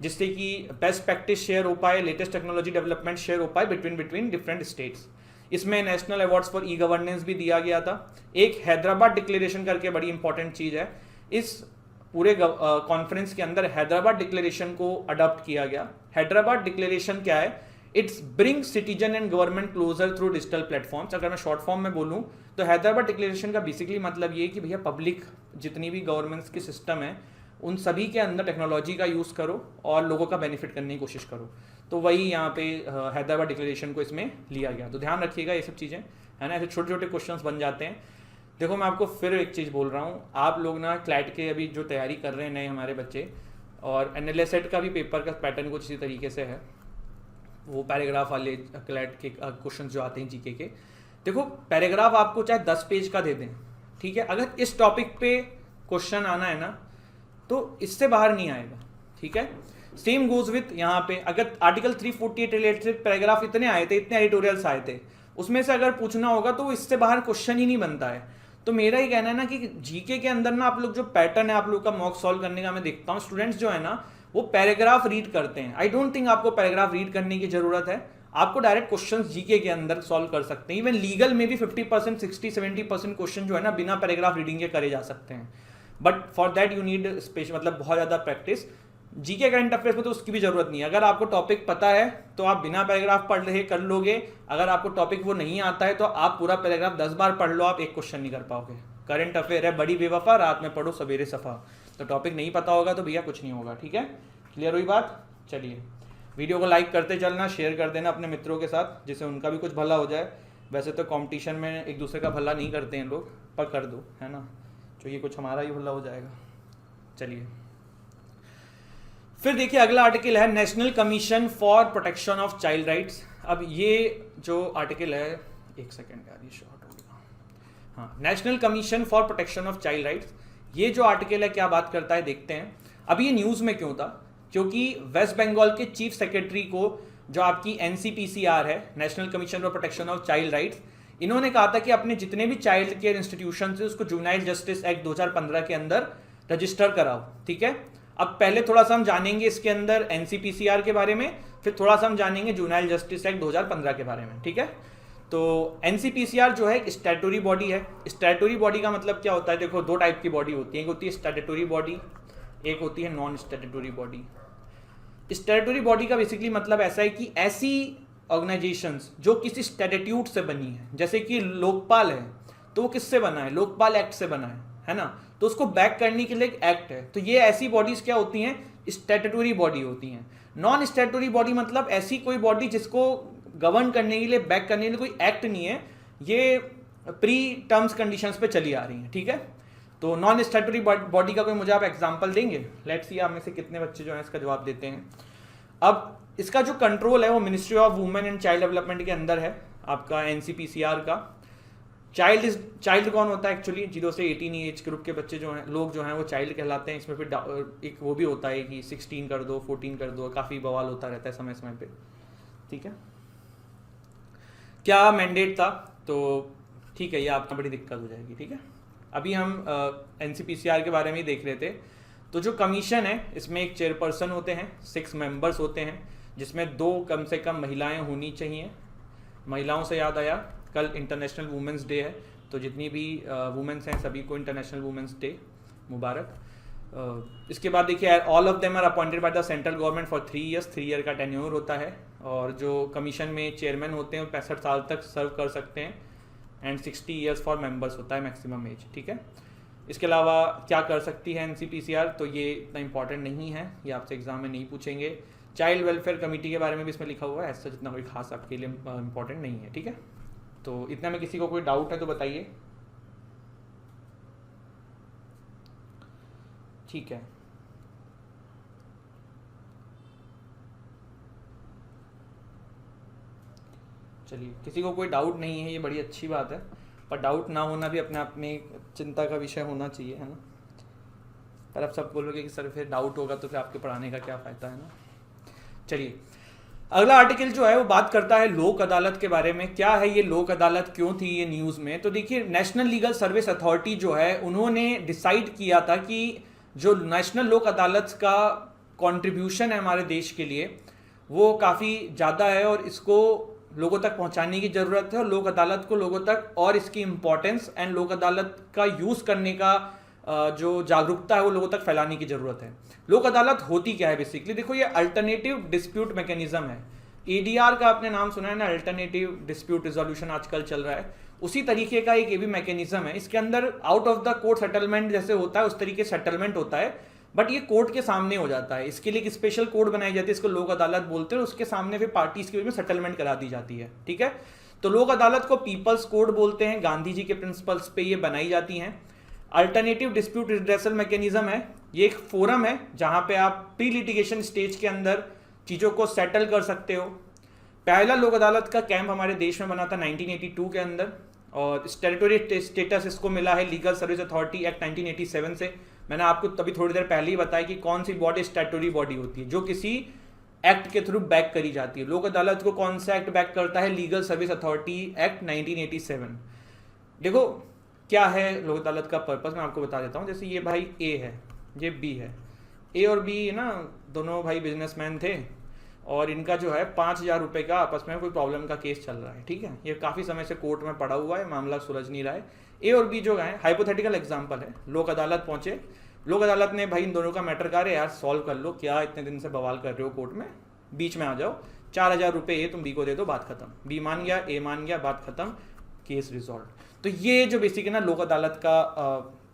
[SPEAKER 1] जिससे कि बेस्ट प्रैक्टिस शेयर हो पाए, लेटेस्ट टेक्नोलॉजी डेवलपमेंट शेयर हो पाए बिटवीन डिफरेंट स्टेट्स। इसमें national awards for e governance भी दिया गया था। एक हैदराबाद डिक्लेरेशन करके बड़ी इंपॉर्टेंट चीज़ है, इस पूरे कॉन्फ्रेंस के अंदर हैदराबाद डिक्लेरेशन को अडॉप्ट किया गया। हैदराबाद डिक्लेरेशन क्या है? It's bring citizen and government closer through digital platforms. अगर मैं शॉर्ट फॉर्म में बोलूँ तो हैदराबाद डिक्लेरेशन का बेसिकली मतलब ये कि भैया पब्लिक जितनी भी गवर्नमेंट्स की सिस्टम है उन सभी के अंदर टेक्नोलॉजी का यूज़ करो और लोगों का बेनिफिट करने की कोशिश करो। तो वही यहाँ पे हैदराबाद डिक्लेरेशन को इसमें लिया गया। तो ध्यान रखिएगा ये सब चीज़ें, है ना, ऐसे छोटे छोटे क्वेश्चंस बन जाते हैं। देखो मैं आपको फिर एक चीज़ बोल रहा हूँ, आप लोग ना क्लैट के अभी जो तैयारी कर रहे हैं नए हमारे बच्चे, और NLSET का भी पेपर का पैटर्न कुछ इसी तरीके से है, वो पैराग्राफ वाले क्लैट के क्वेश्चन जो आते हैं GK के। देखो पैराग्राफ आपको चाहे 10 पेज का दे दें, ठीक है, अगर इस टॉपिक पे क्वेश्चन आना है ना तो इससे बाहर नहीं आएगा, ठीक है। सेम गोज विथ यहाँ पे, अगर आर्टिकल 348 रिलेटेड पैराग्राफ इतने आए थे, इतने एडिटोरियल्स आए थे, उसमें से अगर पूछना होगा तो इससे बाहर क्वेश्चन ही नहीं बनता है। तो मेरा ही कहना है ना कि GK के अंदर ना आप लोग जो पैटर्न है आप लोग का मॉक सॉल्व करने का, मैं देखता हूँ स्टूडेंट्स जो है ना वो पैराग्राफ रीड करते हैं। आई डोंट थिंक आपको पैराग्राफ रीड करने की जरूरत है, आपको डायरेक्ट क्वेश्चंस GK के अंदर सॉल्व कर सकते हैं। इवन लीगल में भी 50%, 60-70% क्वेश्चन जो है ना बिना पैराग्राफ रीडिंग के करे जा सकते हैं, but for that you need special, मतलब बहुत ज़्यादा प्रैक्टिस। GK करंट अफेयर्स में तो उसकी भी जरूरत नहीं है। अगर आपको टॉपिक पता है तो आप बिना पैराग्राफ पढ़ रहे कर लोगे, अगर आपको टॉपिक वो नहीं आता है तो आप पूरा पैराग्राफ 10 बार पढ़ लो, आप एक क्वेश्चन नहीं कर पाओगे। करंट अफेयर है बड़ी बेवफा, रात में पढ़ो सवेरे सफा। तो टॉपिक नहीं पता होगा तो भैया कुछ नहीं होगा, ठीक है। क्लियर हुई बात? चलिए वीडियो को लाइक करते चलना, शेयर कर देना अपने मित्रों के साथ जिससे उनका भी कुछ भला हो जाए। वैसे तो कंपटीशन में एक दूसरे का भला नहीं करते हैं लोग, पर कर दो, है ना, तो ये कुछ हमारा ही भला हो जाएगा। चलिए फिर देखिए अगला आर्टिकल है national commission for protection of child rights. अब ये जो आर्टिकल है, एक सेकेंड यार ये शॉर्ट हो गया, हाँ, national commission for protection of child rights, ये जो आर्टिकल है क्या बात करता है देखते हैं। अब ये न्यूज़ में क्यों था? क्योंकि वेस्ट बंगाल के चीफ सेक्रेटरी को, जो आपकी NCPCR है, national commission for protection of child rights, इन्होंने कहा था कि अपने जितने भी चाइल्ड केयर इंस्टीट्यूशन है उसको जुवेनाइल जस्टिस एक्ट 2015 के अंदर रजिस्टर कराओ, ठीक है। अब पहले थोड़ा सा हम जानेंगे इसके अंदर NCPCR के बारे में, फिर थोड़ा सा हम जानेंगे जुवेनाइल जस्टिस एक्ट 2015 के बारे में, ठीक है। तो NCPCR जो है स्टैट्यूटरी बॉडी है। स्टैट्यूटरी बॉडी का मतलब क्या होता है? देखो दो टाइप की बॉडी होती है, एक होती है स्टैट्यूटरी बॉडी, एक होती है non statutory body. Statutory body का बेसिकली मतलब ऐसा है कि ऐसी ऑर्गेनाइजेशंस जो किसी स्टैट्यूट से बनी है, जैसे कि लोकपाल है तो वो किससे बना है? लोकपाल एक्ट से बना है ना, तो उसको बैक करने के लिए एक एक्ट है। तो ये ऐसी बॉडीज क्या होती हैं? स्टैट्यूटरी बॉडी होती हैं। नॉन स्टैट्यूटरी बॉडी मतलब ऐसी कोई बॉडी जिसको गवर्न करने के लिए, बैक करने के लिए कोई एक्ट नहीं है, ये प्री टर्म्स कंडीशंस पे चली आ रही है, ठीक है। तो नॉन स्टैट्यूटरी बॉडी का कोई मुझे आप एग्जांपल देंगे? लेट्स सी आप में से कितने बच्चे जो हैं इसका जवाब देते हैं। अब इसका जो कंट्रोल है वो ministry of women and child development के अंदर है, आपका NCPCR का। चाइल्ड कौन होता है एक्चुअली? 0 से 18 एज ग्रुप के बच्चे जो हैं, लोग जो हैं वो चाइल्ड कहलाते हैं। इसमें फिर एक वो भी होता है कि 16 कर दो, 14 कर दो, काफ़ी बवाल होता रहता है समय समय पे, ठीक है। क्या मैंडेट था? तो ठीक है, ये आपको बड़ी दिक्कत हो जाएगी, ठीक है। अभी हम NCPCR के बारे में ही देख रहे थे। तो जो कमीशन है इसमें एक चेयरपर्सन होते हैं, 6 मेंबर्स होते हैं, जिसमें 2 कम से कम महिलाएं होनी चाहिए। महिलाओं से याद आया, कल इंटरनेशनल वुमेंस डे है, तो जितनी भी वुमेंस हैं सभी को इंटरनेशनल वुमेंस डे मुबारक। इसके बाद देखिए all of them are appointed by the central government for 3 years, 3 year का टेन्योर होता है। और जो कमीशन में चेयरमैन होते हैं 65 साल तक सर्व कर सकते हैं। एंड 60 ईयर्स फॉर मेंबर्स होता है मैक्सिमम एज, ठीक है। इसके अलावा क्या कर सकती है NCPCR, तो ये इतना इंपॉर्टेंट नहीं है, ये आपसे एग्जाम में नहीं पूछेंगे। चाइल्ड वेलफेयर कमेटी के बारे में भी इसमें लिखा हुआ है, ऐसा जितना कोई खास आपके लिए इंपॉर्टेंट नहीं है, ठीक है। तो इतना में किसी को कोई डाउट है तो बताइए। ठीक है, चलिए, किसी को कोई डाउट नहीं है, ये बड़ी अच्छी बात है, पर डाउट ना होना भी अपने आप में चिंता का विषय होना चाहिए, है ना। पर अब सब बोलोगे कि सर फिर डाउट होगा तो फिर आपके पढ़ाने का क्या फ़ायदा, है ना। चलिए, अगला आर्टिकल जो है वो बात करता है लोक अदालत के बारे में। क्या है ये लोक अदालत, क्यों थी ये न्यूज़ में? तो देखिए, नेशनल लीगल सर्विस अथॉरिटी जो है उन्होंने डिसाइड किया था कि जो नेशनल लोक अदालत का कंट्रीब्यूशन है हमारे देश के लिए वो काफ़ी ज़्यादा है और इसको लोगों तक पहुंचाने की ज़रूरत है, और लोक अदालत को लोगों तक और इसकी इम्पोर्टेंस एंड लोक अदालत का यूज़ करने का जो जागरूकता है वो लोगों तक फैलाने की ज़रूरत है। लोक अदालत होती क्या है बेसिकली? देखो, ये अल्टरनेटिव डिस्प्यूट मैकेनिज्म है। ADR का आपने नाम सुना है ना, अल्टरनेटिव डिस्प्यूट रिजोल्यूशन आजकल चल रहा है, उसी तरीके का एक ये भी मैकेनिज्म है। इसके अंदर out of the court settlement जैसे होता है उस तरीके सेटलमेंट होता है, बट ये कोर्ट के सामने हो जाता है। इसके लिए एक स्पेशल कोड बनाई जाती है, इसको लोक अदालत बोलते हैं, और उसके सामने फिर पार्टीज के बीच में सेटलमेंट करा दी जाती है, ठीक है। तो लोक अदालत को पीपल्स कोड बोलते हैं, गांधी जी के प्रिंसिपल्स पे ये बनाई जाती हैं। अल्टरनेटिव डिस्प्यूट रिड्रेसल मैकेनिज्म है, ये एक फोरम है जहां पे आप प्री लिटिगेशन स्टेज के अंदर चीज़ों को सेटल कर सकते हो। पहला लोक अदालत का कैंप हमारे देश में बना था 1982 के अंदर, और स्टेटूटरी स्टेटस इसको मिला है लीगल सर्विस अथॉरिटी एक्ट 1987 से। मैंने आपको तभी थोड़ी देर पहले ही बताया कि कौन सी बॉडी स्टैट्यूटरी बॉडी होती है जो किसी एक्ट के थ्रू बैक करी जाती है। लोक अदालत को कौन सा एक्ट बैक करता है? Legal service authority act 1987। देखो क्या है लोक अदालत का पर्पस, मैं आपको बता देता हूँ। जैसे ये भाई ए है, ये बी है, ए और बी ना दोनों भाई बिजनेसमैन थे, और इनका जो है 5,000 रुपये का आपस में कोई प्रॉब्लम का केस चल रहा है, ठीक है। ये काफ़ी समय से कोर्ट में पड़ा हुआ है, मामला सुलझ नहीं रहा है। ए और बी जो है हाइपोथेटिकल एग्जांपल है, लोक अदालत पहुंचे, लोक अदालत ने भाई इन दोनों का मैटर कहा, यार सॉल्व कर लो, क्या इतने दिन से बवाल कर रहे हो कोर्ट में, बीच में आ जाओ, 4,000 रुपये ए तुम बी को दे दो, बात खत्म। बी मान गया, ए मान गया, बात खत्म, केस रिजॉल्व। तो ये जो बेसिक है ना लोक अदालत का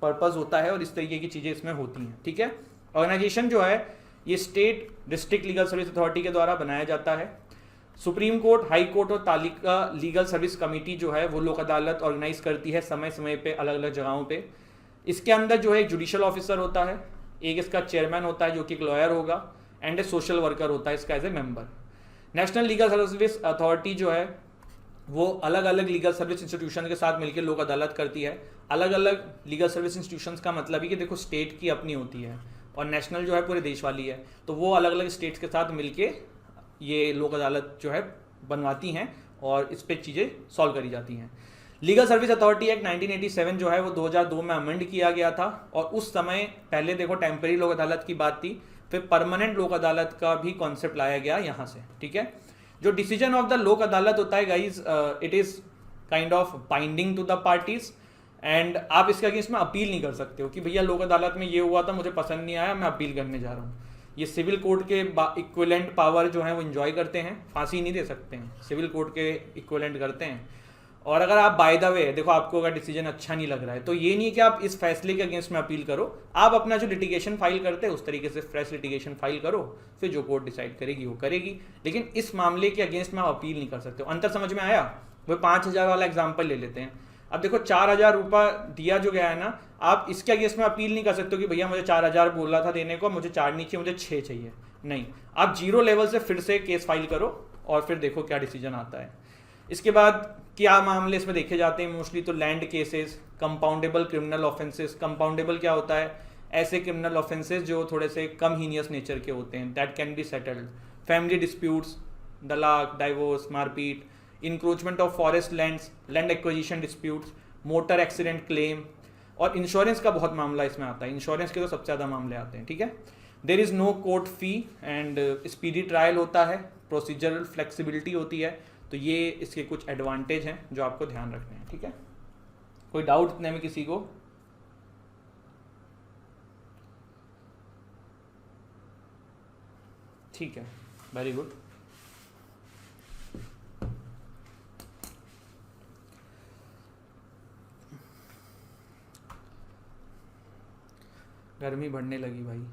[SPEAKER 1] पर्पज़ होता है, और इस तरीके की चीज़ें इसमें होती हैं, ठीक है। ऑर्गेनाइजेशन जो है ये state district legal service authority के द्वारा बनाया जाता है। सुप्रीम कोर्ट, हाई कोर्ट और तालिका लीगल सर्विस कमेटी जो है वो लोक अदालत ऑर्गेनाइज करती है समय समय पे अलग अलग जगहों पे। इसके अंदर जो है एक जुडिशियल ऑफिसर होता है, एक इसका चेयरमैन होता है जो कि एक लॉयर होगा, एंड ए सोशल वर्कर होता है इसका as a member. National legal service authority जो है वो अलग अलग लीगल सर्विस इंस्टीट्यूशन के साथ मिलकर लोक अदालत करती है। अलग अलग लीगल सर्विस इंस्टीट्यूशंस का मतलब ही कि देखो स्टेट की अपनी होती है और नेशनल जो है पूरे देश वाली है, तो वो अलग अलग स्टेट्स के साथ मिलके ये लोक अदालत जो है बनवाती हैं और इस पे चीज़ें सॉल्व करी जाती हैं। लीगल सर्विस अथॉरिटी एक्ट 1987 जो है वो 2002 में अमेंड किया गया था, और उस समय पहले देखो टेम्परेरी लोक अदालत की बात थी, फिर परमानेंट लोक अदालत का भी कॉन्सेप्ट लाया गया यहाँ से, ठीक है। जो डिसीजन ऑफ द लोक अदालत होता है guys, it is kind of binding to the parties, and आप इसके अगेंस्ट में अपील नहीं कर सकते हो कि भैया लोक अदालत में ये हुआ था, मुझे पसंद नहीं आया, मैं अपील करने जा रहा हूँ। ये सिविल कोर्ट के इक्विवेलेंट पावर जो है वो एंजॉय करते हैं, फांसी नहीं दे सकते हैं, सिविल कोर्ट के इक्विवेलेंट करते हैं। और अगर आप बाय द वे देखो, आपको अगर डिसीजन अच्छा नहीं लग रहा है तो ये नहीं कि आप इस फैसले के अगेंस्ट में अपील करो, आप अपना जो लिटिगेशन फाइल करते हैं उस तरीके से फ्रेश लिटिगेशन फाइल करो, फिर जो कोर्ट डिसाइड करेगी वो करेगी, लेकिन इस मामले के अगेंस्ट में आप अपील नहीं कर सकते हो। अंतर समझ में आया? वो 5,000 वाला एग्जाम्पल ले लेते हैं। अब देखो 4,000 रुपये दिया जो गया है ना, आप इसके अगेंस्ट में अपील नहीं कर सकते हो कि भैया मुझे 4,000 बोला था देने को, मुझे 4 नहीं चाहिए, मुझे 6 चाहिए। नहीं, आप 0 लेवल से फिर से केस फाइल करो और फिर देखो क्या डिसीजन आता है। इसके बाद क्या मामले इसमें देखे जाते हैं मोस्टली, तो land cases, compoundable criminal offences. Compoundable क्या होता है? ऐसे क्रिमिनल ऑफेंसेस जो थोड़े से कम हीनियस नेचर के होते हैं, that can be settled. Family disputes, तलाक, डाइवोर्स, मारपीट, encroachment of forest lands, land acquisition disputes, motor accident claim, और इंश्योरेंस का बहुत मामला इसमें आता है। इंश्योरेंस के तो सबसे ज़्यादा मामले आते हैं, ठीक है। There is no court fee and speedy trial होता है, प्रोसीजरल फ्लेक्सिबिलिटी होती है। तो ये इसके कुछ एडवांटेज हैं जो आपको ध्यान रखने हैं, ठीक है। कोई डाउट इतने में किसी को? ठीक है, वेरी गुड। गर्मी बढ़ने लगी भाई,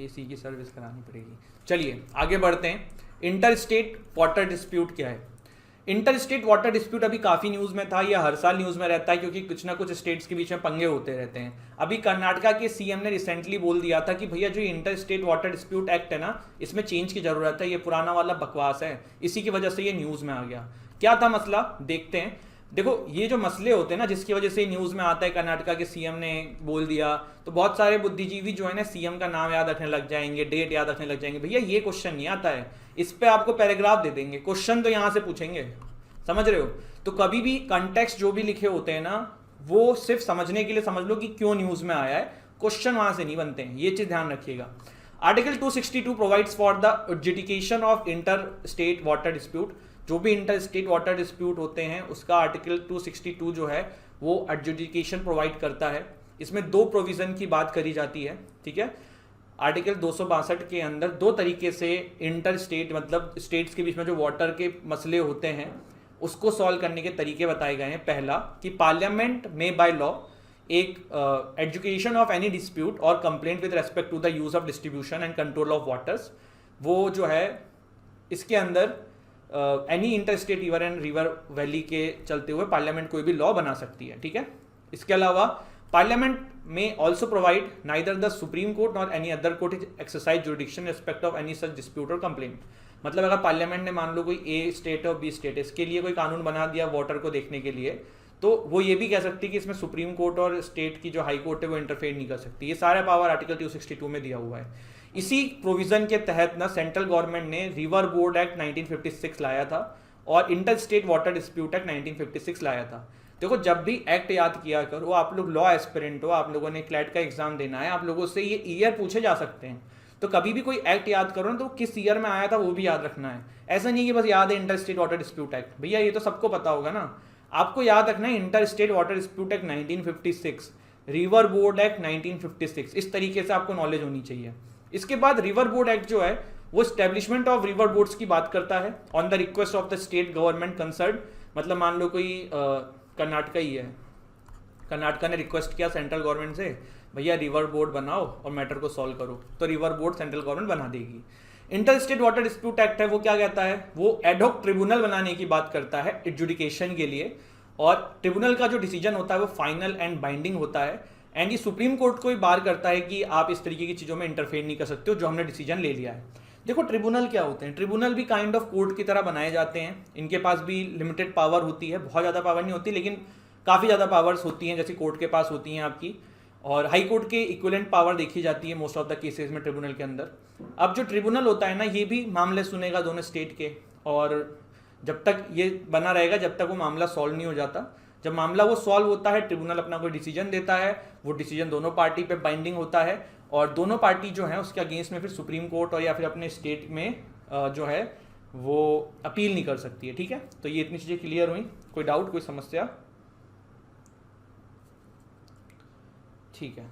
[SPEAKER 1] एसी की सर्विस करानी पड़ेगी। चलिए आगे बढ़ते हैं। इंटर स्टेट वाटर डिस्प्यूट क्या है? इंटर स्टेट वाटर डिस्प्यूट अभी काफ़ी न्यूज़ में था, यह हर साल न्यूज़ में रहता है क्योंकि कुछ ना कुछ स्टेट्स के बीच में पंगे होते रहते हैं। अभी कर्नाटका के सीएम ने रिसेंटली बोल दिया था कि भैया जो inter state water dispute act है ना, इसमें चेंज की ज़रूरत है, ये पुराना वाला बकवास है। इसी की वजह से ये न्यूज़ में आ गया। क्या था मसला, देखते हैं। देखो ये जो मसले होते हैं ना जिसकी वजह से न्यूज़ में आता है कर्नाटका के सीएम ने बोल दिया, तो बहुत सारे बुद्धिजीवी जो है ना सीएम का नाम याद रखने लग जाएंगे, डेट याद रखने लग जाएंगे। भैया ये क्वेश्चन नहीं आता है, इस पे आपको पैराग्राफ दे देंगे, क्वेश्चन तो यहाँ से पूछेंगे, समझ रहे हो? तो कभी भी कंटेक्स्ट जो भी लिखे होते हैं ना वो सिर्फ समझने के लिए समझ लो कि क्यों न्यूज़ में आया है, क्वेश्चन वहां से नहीं बनते हैं, ये चीज़ ध्यान रखिएगा। Article 262 provides for the adjudication of inter state water dispute. जो भी इंटर स्टेट वाटर डिस्प्यूट होते हैं उसका आर्टिकल 262 जो है वो एडजुडिकेशन प्रोवाइड करता है। इसमें दो प्रोविजन की बात करी जाती है, ठीक है। आर्टिकल 262 के अंदर दो तरीके से इंटर स्टेट मतलब स्टेट्स के बीच में जो वाटर के मसले होते हैं उसको सॉल्व करने के तरीके बताए गए हैं। पहला कि पार्लियामेंट में बाय लॉ एक एजुकेशन ऑफ एनी डिस्प्यूट और complaint with respect to the use of distribution and control of waters, वो जो है इसके अंदर any inter state river and river valley के चलते हुए पार्लियामेंट कोई भी लॉ बना सकती है, ठीक है। इसके अलावा पार्लियामेंट में also provide neither the supreme court nor any other court is exercise जुडिक्शन respect of any such dispute और कंप्लेंट। मतलब अगर पार्लियामेंट ने मान लो कोई ए स्टेट और बी स्टेट इसके लिए कोई कानून बना दिया वाटर को देखने के लिए, तो वो ये भी कह सकती है कि इसमें सुप्रीम कोर्ट और स्टेट की जो हाई कोर्ट है वो इंटरफेयर नहीं कर सकती। ये सारा पावर आर्टिकल 262 में दिया हुआ है। इसी प्रोविजन के तहत ना सेंट्रल गवर्नमेंट ने रिवर बोर्ड एक्ट 1956 लाया था और inter state water dispute act 1956 लाया था। देखो जब भी एक्ट याद किया करो, आप लोग लॉ एस्पिरेंट हो, आप लोगों ने क्लैट का एग्जाम देना है, आप लोगों से ये ईयर पूछे जा सकते हैं। तो कभी भी कोई एक्ट याद करो ना तो किस ईयर में आया था वो भी याद रखना है। ऐसा नहीं कि बस याद है inter state water dispute act, भैया ये तो सबको पता होगा ना। आपको याद रखना है inter state water dispute act 1956, river board act 1956, इस तरीके से आपको नॉलेज होनी चाहिए। इसके बाद रिवर बोर्ड एक्ट जो है वो स्टैब्लिशमेंट ऑफ रिवर बोर्ड्स की बात करता है on the request of the state government concern. मतलब मान लो कोई कर्नाटका ही है, कर्नाटका ने रिक्वेस्ट किया सेंट्रल गवर्नमेंट से भैया रिवर बोर्ड बनाओ और मैटर को सॉल्व करो, तो रिवर बोर्ड सेंट्रल गवर्नमेंट बना देगी। Inter state water dispute act है वो क्या कहता है, वो एडहॉक ट्रिब्यूनल बनाने की बात करता है एडजुडिकेशन के लिए, और ट्रिब्यूनल का जो डिसीजन होता है वो फाइनल एंड बाइंडिंग होता है। एंड ये सुप्रीम कोर्ट को भी बार करता है कि आप इस तरीके की चीज़ों में इंटरफेयर नहीं कर सकते हो जो हमने डिसीजन ले लिया है। देखो ट्रिब्यूनल क्या होते हैं, ट्रिब्यूनल भी काइंड ऑफ कोर्ट की तरह बनाए जाते हैं। इनके पास भी लिमिटेड पावर होती है, बहुत ज़्यादा पावर नहीं होती लेकिन काफ़ी ज़्यादा पावर्स होती हैं जैसे कोर्ट के पास होती हैं आपकी, और हाई कोर्ट के इक्विवेलेंट पावर देखी जाती है मोस्ट ऑफ द केसेस में ट्रिब्यूनल के अंदर। अब जो ट्रिब्यूनल होता है ना ये भी मामले सुनेगा दोनों स्टेट के, और जब तक ये बना रहेगा जब तक वो मामला सॉल्व नहीं हो जाता। जब मामला वो सॉल्व होता है ट्रिब्यूनल अपना कोई डिसीजन देता है, वो डिसीजन दोनों पार्टी पे बाइंडिंग होता है और दोनों पार्टी जो है उसके अगेंस्ट में फिर सुप्रीम कोर्ट और या फिर अपने स्टेट में जो है वो अपील नहीं कर सकती है, ठीक है। तो ये इतनी चीज़ें क्लियर हुई, कोई डाउट कोई समस्या? ठीक है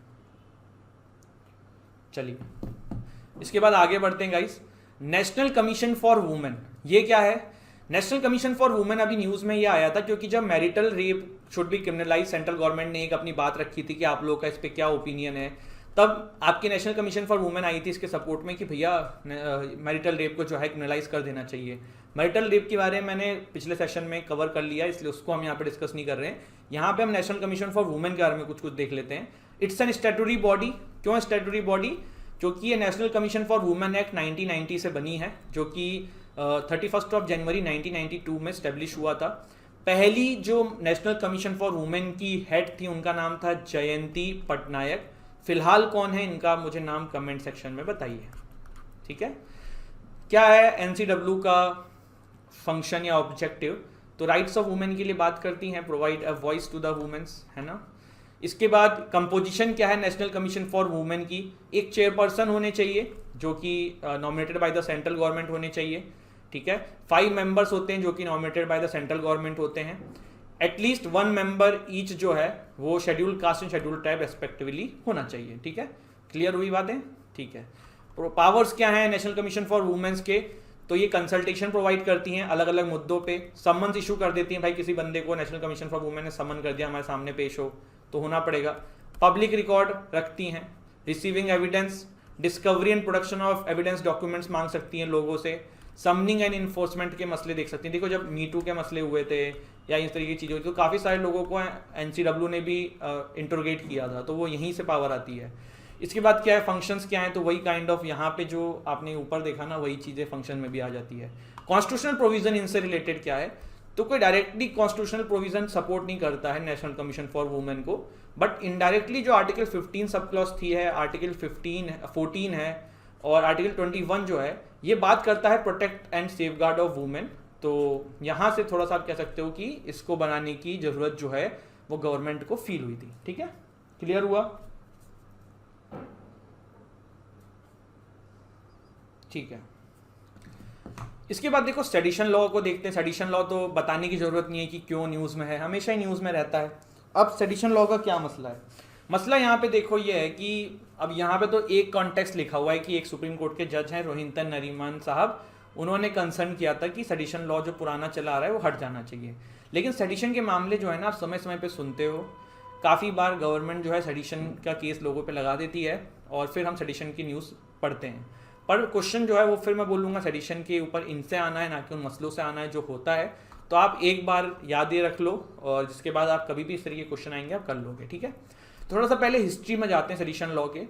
[SPEAKER 1] चलिए इसके बाद आगे बढ़ते हैं guys. National commission for women, ये क्या है? नेशनल कमीशन फॉर वुमेन अभी न्यूज़ में ये आया था क्योंकि जब marital rape should be criminalise central government ने एक अपनी बात रखी थी कि आप लोगों का इस पर क्या ओपिनियन है, तब आपकी national commission for women I थी इसके सपोर्ट में कि भैया मैरिटल रेप को जो है क्रिमिनलाइज कर देना चाहिए। मैरिटल रेप के बारे में मैंने पिछले सेशन में कवर कर लिया इसलिए उसको हम यहाँ पे डिस्कस नहीं कर रहे हैं। यहाँ पे हम नेशनल कमीशन फॉर वुमेन के बारे में कुछ देख लेते हैं। It's an statutory body. क्यों स्टैट्यूटरी बॉडी? क्योंकि ये national commission for women act 1990 से बनी है जो कि 31 ऑफ जनवरी 1992 में स्टैब्लिश हुआ था। पहली जो नेशनल कमीशन फॉर वुमेन की हेड थी उनका नाम था जयंती पटनायक। फिलहाल कौन है इनका मुझे नाम कमेंट सेक्शन में बताइए, ठीक है। क्या है एनसीडब्ल्यू का फंक्शन या ऑब्जेक्टिव? तो राइट्स ऑफ वुमेन के लिए बात करती हैं, provide a voice to the womens, है ना। इसके बाद कंपोजिशन क्या है नेशनल कमीशन फॉर वुमेन की? एक चेयरपर्सन होने चाहिए जो कि nominated by the central government होने चाहिए, ठीक है। 5 मेंबर्स होते हैं जो कि nominated by the central government होते हैं। एटलीस्ट 1 मेंबर ईच जो है वो schedule caste and schedule tribe respectively होना चाहिए, ठीक है। क्लियर हुई बातें? ठीक है। पावर्स क्या है नेशनल कमीशन फॉर वुमेन्स के? तो ये कंसल्टेशन प्रोवाइड करती हैं अलग अलग मुद्दों पे, समन्स इशू कर देती हैं, भाई किसी बंदे को नेशनल कमीशन फॉर वुमेन ने समन कर दिया हमारे सामने पेश हो तो होना पड़ेगा। पब्लिक रिकॉर्ड रखती हैं, receiving evidence, discovery and production of evidence documents मांग सकती हैं लोगों से, समनिंग एंड इन्फोर्समेंट के मसले देख सकती हैं। देखो जब मीटू के मसले हुए थे या इस तरीके की चीज़ें हुई तो काफ़ी सारे लोगों को NCW ने भी इंटरोगेट किया था, तो वो यहीं से पावर आती है। इसके बाद क्या है, फंक्शंस क्या हैं, तो वही काइंड ऑफ यहाँ पे जो आपने ऊपर देखा ना वही चीज़ें फंक्शन में भी आ जाती है। कॉन्स्टिट्यूशनल प्रोविजन इनसे रिलेटेड क्या है, तो कोई डायरेक्टली कॉन्स्टिट्यूशनल प्रोविजन सपोर्ट नहीं करता है नेशनल कमीशन फॉर वुमेन को, बट इनडायरेक्टली जो आर्टिकल 15 सब क्लॉज 3 है, आर्टिकल 14 है और आर्टिकल 21 जो है ये बात करता है protect and safeguard of women. तो यहाँ से थोड़ा सा आप कह सकते हो कि इसको बनाने की जरूरत जो है वो गवर्नमेंट को फील हुई थी। ठीक है, क्लियर हुआ? ठीक है, इसके बाद देखो सेडिशन लॉ को देखते हैं। सेडिशन लॉ तो बताने की जरूरत नहीं है कि क्यों न्यूज़ में है, हमेशा ही न्यूज़ में रहता है। अब सेडिशन लॉ का क्या मसला है? मसला यहाँ पे देखो ये है कि अब यहाँ पे तो एक कॉन्टेक्स्ट लिखा हुआ है कि एक सुप्रीम कोर्ट के जज हैं रोहिंटन नरीमन साहब, उन्होंने कंसर्न किया था कि सेडिशन लॉ जो पुराना चला आ रहा है वो हट जाना चाहिए। लेकिन सेडिशन के मामले जो है ना आप समय समय पे सुनते हो, काफ़ी बार गवर्नमेंट जो है सेडिशन का केस लोगों पे लगा देती है और फिर हम सेडिशन की न्यूज़ पढ़ते हैं। पर क्वेश्चन जो है वो फिर मैं बोलूँगा सेडिशन के ऊपर इनसे आना है ना कि उन मसलों से आना है जो होता है। तो आप एक बार याद ये रख लो और जिसके बाद आप कभी भी इस तरीके के क्वेश्चन आएंगे आप कर लोगे। ठीक है, थोड़ा सा पहले हिस्ट्री में जाते हैं सेडिशन लॉ के।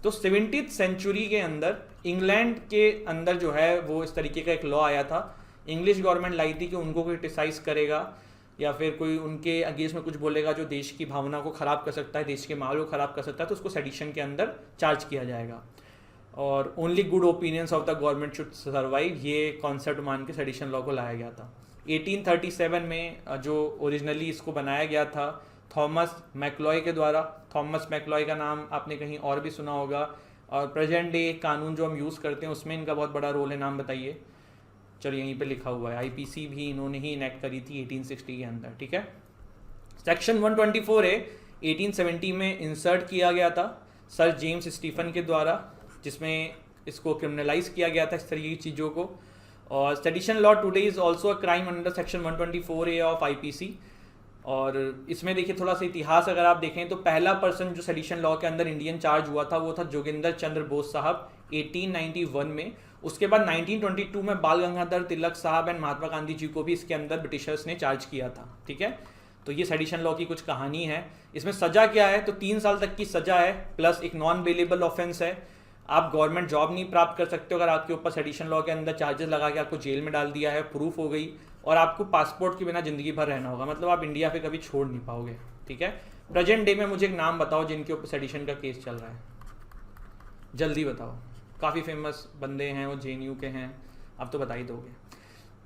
[SPEAKER 1] तो 70th सेंचुरी के अंदर इंग्लैंड के अंदर जो है वो इस तरीके का एक लॉ आया था, इंग्लिश गवर्नमेंट लाई थी कि उनको क्रिटिसाइज करेगा या फिर कोई उनके अगेंस्ट में कुछ बोलेगा जो देश की भावना को ख़राब कर सकता है, देश के माहौल को ख़राब कर सकता है, तो उसको सेडिशन के अंदर चार्ज किया जाएगा। और only good opinions of the government should survive, ये कॉन्सेप्ट मान के सेडिशन लॉ को लाया गया था। 1837 में जो ओरिजिनली इसको बनाया गया था थॉमस मैकलॉय के द्वारा। थॉमस मैकलॉय का नाम आपने कहीं और भी सुना होगा, और प्रेजेंट डे कानून जो हम यूज़ करते हैं उसमें इनका बहुत बड़ा रोल है। नाम बताइए? चलिए यहीं पे लिखा हुआ है, IPC भी इन्होंने ही इनेक्ट करी थी 1860 के अंदर। ठीक है, सेक्शन 124A 1870 में इंसर्ट किया गया था सर जेम्स स्टीफन के द्वारा, जिसमें इसको क्रिमिनलाइज किया गया था इस तरीके की चीज़ों को। और sedition law today is also a crime under section 124A of IPC। और इसमें देखिए थोड़ा सा इतिहास अगर आप देखें तो पहला पर्सन जो सेडिशन लॉ के अंदर इंडियन चार्ज हुआ था वो था जोगिंदर चंद्र बोस साहब 1891 में। उसके बाद 1922 में बाल गंगाधर तिलक साहब एंड महात्मा गांधी जी को भी इसके अंदर ब्रिटिशर्स ने चार्ज किया था। ठीक है, तो ये सेडिशन लॉ की कुछ कहानी है। इसमें सज़ा क्या है, तो 3 साल तक की सज़ा है प्लस एक नॉन बेलेबल ऑफेंस है। आप गवर्नमेंट जॉब नहीं प्राप्त कर सकते हो अगर आपके ऊपर सेडिशन लॉ के अंदर चार्जेस लगा के आपको जेल में डाल दिया है, प्रूफ हो गई, और आपको पासपोर्ट के बिना ज़िंदगी भर रहना होगा, मतलब आप इंडिया पे कभी छोड़ नहीं पाओगे। ठीक है, प्रेजेंट डे में मुझे एक नाम बताओ जिनके ऊपर सेडिशन का केस चल रहा है, जल्दी बताओ। काफ़ी फेमस बंदे हैं वो, JNU के हैं, आप तो बता ही दोगे।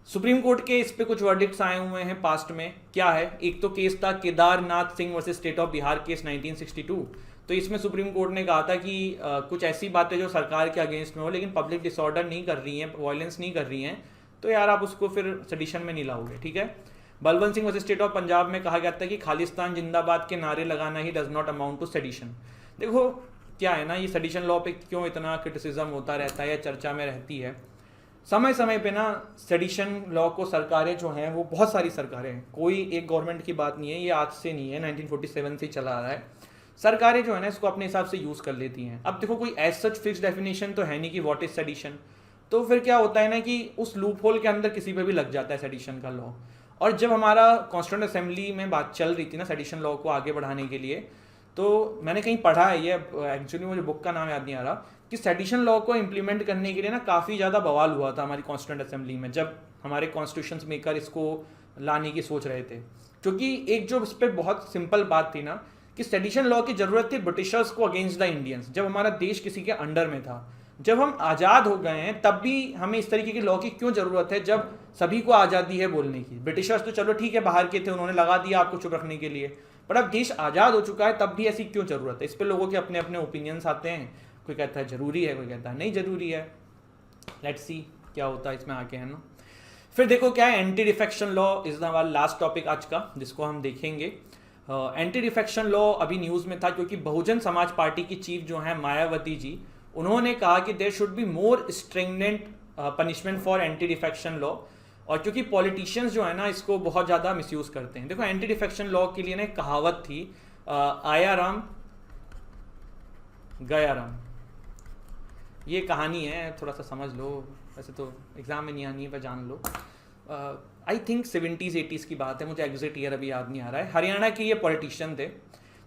[SPEAKER 1] सुप्रीम कोर्ट के इस पे कुछ वर्डिक्ट्स आए हुए हैं पास्ट में। क्या है, एक तो केस था Kedarnath Singh versus state of Bihar case 1962। तो इसमें सुप्रीम कोर्ट ने कहा था कि कुछ ऐसी बातें जो सरकार के अगेंस्ट में हो लेकिन पब्लिक डिसऑर्डर नहीं कर रही हैं, वायलेंस नहीं कर रही हैं, तो यार आप उसको फिर सेडिशन में नहीं लाओगे। ठीक है, Balwant Singh versus state of Punjab में कहा गया था कि खालिस्तान जिंदाबाद के नारे लगाना ही does not amount to sedition. देखो क्या है ना, ये सेडिशन लॉ पे क्यों इतना क्रिटिसिज्म होता रहता है या चर्चा में रहती है, समय समय पे ना सेडिशन लॉ को सरकारें जो हैं वो बहुत सारी सरकारें हैं, कोई एक गवर्नमेंट की बात नहीं है, ये आज से नहीं है, 1947 से ही चला आ रहा है। सरकारें जो है ना इसको अपने हिसाब से यूज़ कर लेती हैं। अब देखो कोई एज सच फिक्स डेफिनेशन तो है नहीं कि व्हाट इज सेडिशन, तो फिर क्या होता है ना कि उस लूप होल के अंदर किसी पे भी लग जाता है सेडिशन का लॉ। और जब हमारा कॉन्स्टिट्यूएंट असेंबली में बात चल रही थी ना सेडिशन लॉ को आगे बढ़ाने के लिए, तो मैंने कहीं पढ़ा है, ये एक्चुअली मुझे बुक का नाम याद नहीं आ रहा, कि सेडिशन लॉ को इम्प्लीमेंट करने के लिए ना काफ़ी ज़्यादा बवाल हुआ था हमारी कॉन्स्टिट्यूएंट असेंबली में, जब हमारे कॉन्स्टिट्यूशंस मेकर इसको लाने की सोच रहे थे। क्योंकि एक जो इस पर बहुत सिंपल बात थी ना कि सेडिशन लॉ की ज़रूरत थी ब्रिटिशर्स को अगेंस्ट द इंडियंस, जब हमारा देश किसी के अंडर में था। जब हम आज़ाद हो गए हैं तब भी हमें इस तरीके की लॉ की क्यों ज़रूरत है, जब सभी को आज़ादी है बोलने की। ब्रिटिशर्स तो चलो ठीक है बाहर के थे, उन्होंने लगा दिया आपको चुप रखने के लिए, पर अब देश आज़ाद हो चुका है तब भी ऐसी क्यों ज़रूरत है। इस पर लोगों के अपने अपने ओपिनियंस आते हैं, कोई कहता है ज़रूरी है, कोई कहता है नहीं ज़रूरी है। लेट्स सी क्या होता है इसमें आके, है ना। फिर देखो क्या है, एंटी डिफेक्शन लॉ इज़ हमारा लास्ट टॉपिक आज का जिसको हम देखेंगे। एंटी डिफेक्शन लॉ अभी न्यूज़ में था क्योंकि बहुजन समाज पार्टी की चीफ जो है मायावती जी, उन्होंने कहा कि there should be more stringent punishment for anti defection law. और क्योंकि पॉलिटिशियंस जो है ना इसको बहुत ज़्यादा मिसयूज़ करते हैं। देखो एंटी डिफेक्शन लॉ के लिए ना एक कहावत थी, आया राम गयाराम, ये कहानी है, थोड़ा सा समझ लो, वैसे तो एग्जाम में नहीं आनी है पर जान लो। आई थिंक 70s 80s की बात है, मुझे एग्जैक्ट ईयर अभी याद नहीं आ रहा है। हरियाणा के ये पॉलिटिशियन थे,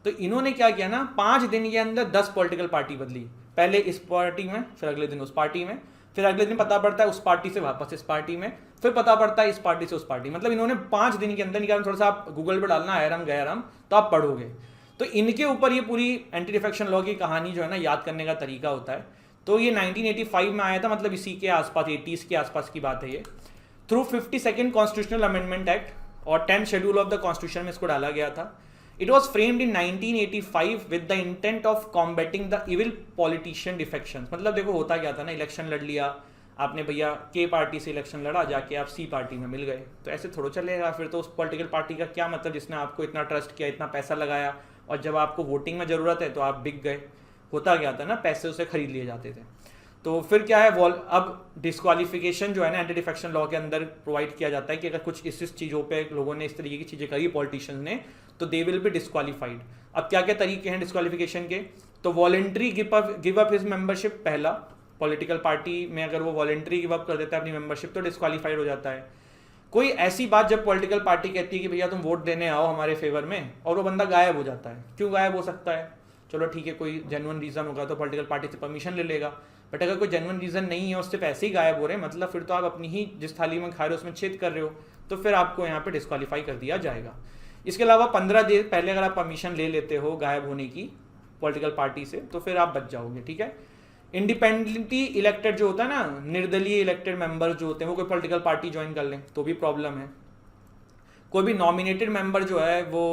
[SPEAKER 1] तो इन्होंने क्या किया ना, 5 दिन के अंदर 10 पॉलिटिकल पार्टी बदली। पहले इस पार्टी में, फिर अगले दिन उस पार्टी में, फिर अगले दिन पता पड़ता है उस पार्टी से वापस इस पार्टी में, फिर पता पड़ता है इस पार्टी से उस पार्टी। मतलब इन्होंने 5 दिन के अंदर निकाला। थोड़ा सा आप गूगल पर डालना आयराम गयाराम तो आप पढ़ोगे। तो इनके ऊपर ये पूरी एंटी डिफेक्शन लॉ की कहानी जो है ना, याद करने का तरीका होता है। तो ये 1985 में आया था, मतलब इसी के आसपास, 80s के आसपास की बात है ये। Through 52nd constitutional amendment act और 10th schedule of the constitution में इसको डाला गया था। It was framed in 1985 with the intent of combating the evil politician defection. मतलब देखो होता क्या था ना, इलेक्शन लड़ लिया आपने भैया, के पार्टी से इलेक्शन लड़ा, जाके आप सी पार्टी में मिल गए, तो ऐसे थोड़ा चलेगा। फिर तो उस पॉलिटिकल पार्टी का क्या मतलब जिसने आपको इतना ट्रस्ट किया, इतना पैसा लगाया, और जब आपको वोटिंग में ज़रूरत है तो आप बिक गए। होता क्या था ना, पैसे उसे खरीद लिए जाते थे। तो फिर क्या है, अब डिस्क्वालिफिकेशन जो है ना एंटी डिफेक्शन लॉ के अंदर प्रोवाइड किया जाता है कि अगर कुछ इस चीज़ों पे लोगों ने इस तरीके की चीज़ें करी पॉलिटिशियंस ने, तो दे विल बी डिस्क्वालीफाइड। अब क्या क्या तरीके हैं डिस्क्वालिफिकेशन के, तो voluntary give up his membership, पहला पॉलिटिकल पार्टी में अगर वो वॉलेंट्री गिव अप कर देता है अपनी मेंबरशिप तो डिस्क्वालीफाइड हो जाता है। कोई ऐसी बात जब पॉलिटिकल पार्टी कहती है कि भैया तुम वोट देने आओ हमारे फेवर में, और वो बंदा गायब हो जाता है। क्यों गायब हो सकता है, चलो ठीक है, कोई जेन्युइन रीज़न होगा तो पॉलिटिकल पार्टी से परमिशन ले लेगा, बट अगर कोई जेन्युइन रीज़न नहीं है, उससे पैसे ही गायब हो रहे हैं, मतलब फिर तो आप अपनी ही जिस थाली में खा रहे हो उसमें छेद कर रहे हो, तो फिर आपको यहाँ पे डिस्क्वालीफाई कर दिया जाएगा। इसके अलावा 15 दिन पहले अगर आप परमिशन ले लेते हो गायब होने की पॉलिटिकल पार्टी से, तो फिर आप बच जाओगे, ठीक है। इंडिपेंडेंटली इलेक्टेड जो होता है ना, निर्दलीय इलेक्टेड मेंबर जो होते हैं, वो कोई पॉलिटिकल पार्टी ज्वाइन कर लें तो भी प्रॉब्लम है। कोई भी नॉमिनेटेड मेंबर जो है वो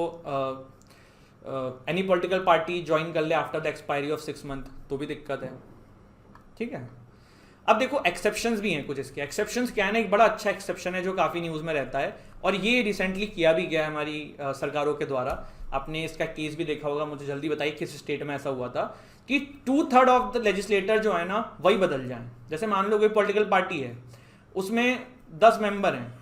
[SPEAKER 1] एनी पॉलिटिकल पार्टी ज्वाइन कर ले after the expiry of 6 month तो भी दिक्कत है, ठीक है। अब देखो एक्सेप्शंस भी हैं कुछ इसके। एक्सेप्शंस क्या है ना, एक बड़ा अच्छा एक्सेप्शन है जो काफ़ी न्यूज़ में रहता है, और ये रिसेंटली किया भी गया है हमारी सरकारों के द्वारा। आपने इसका केस भी देखा होगा, मुझे जल्दी बताइए किस स्टेट में ऐसा हुआ था कि 2/3 ऑफ द लेजिस्लेटर जो है ना वही बदल जाएं। जैसे मान लो कोई पॉलिटिकल पार्टी है, उसमें 10 मेंबर हैं,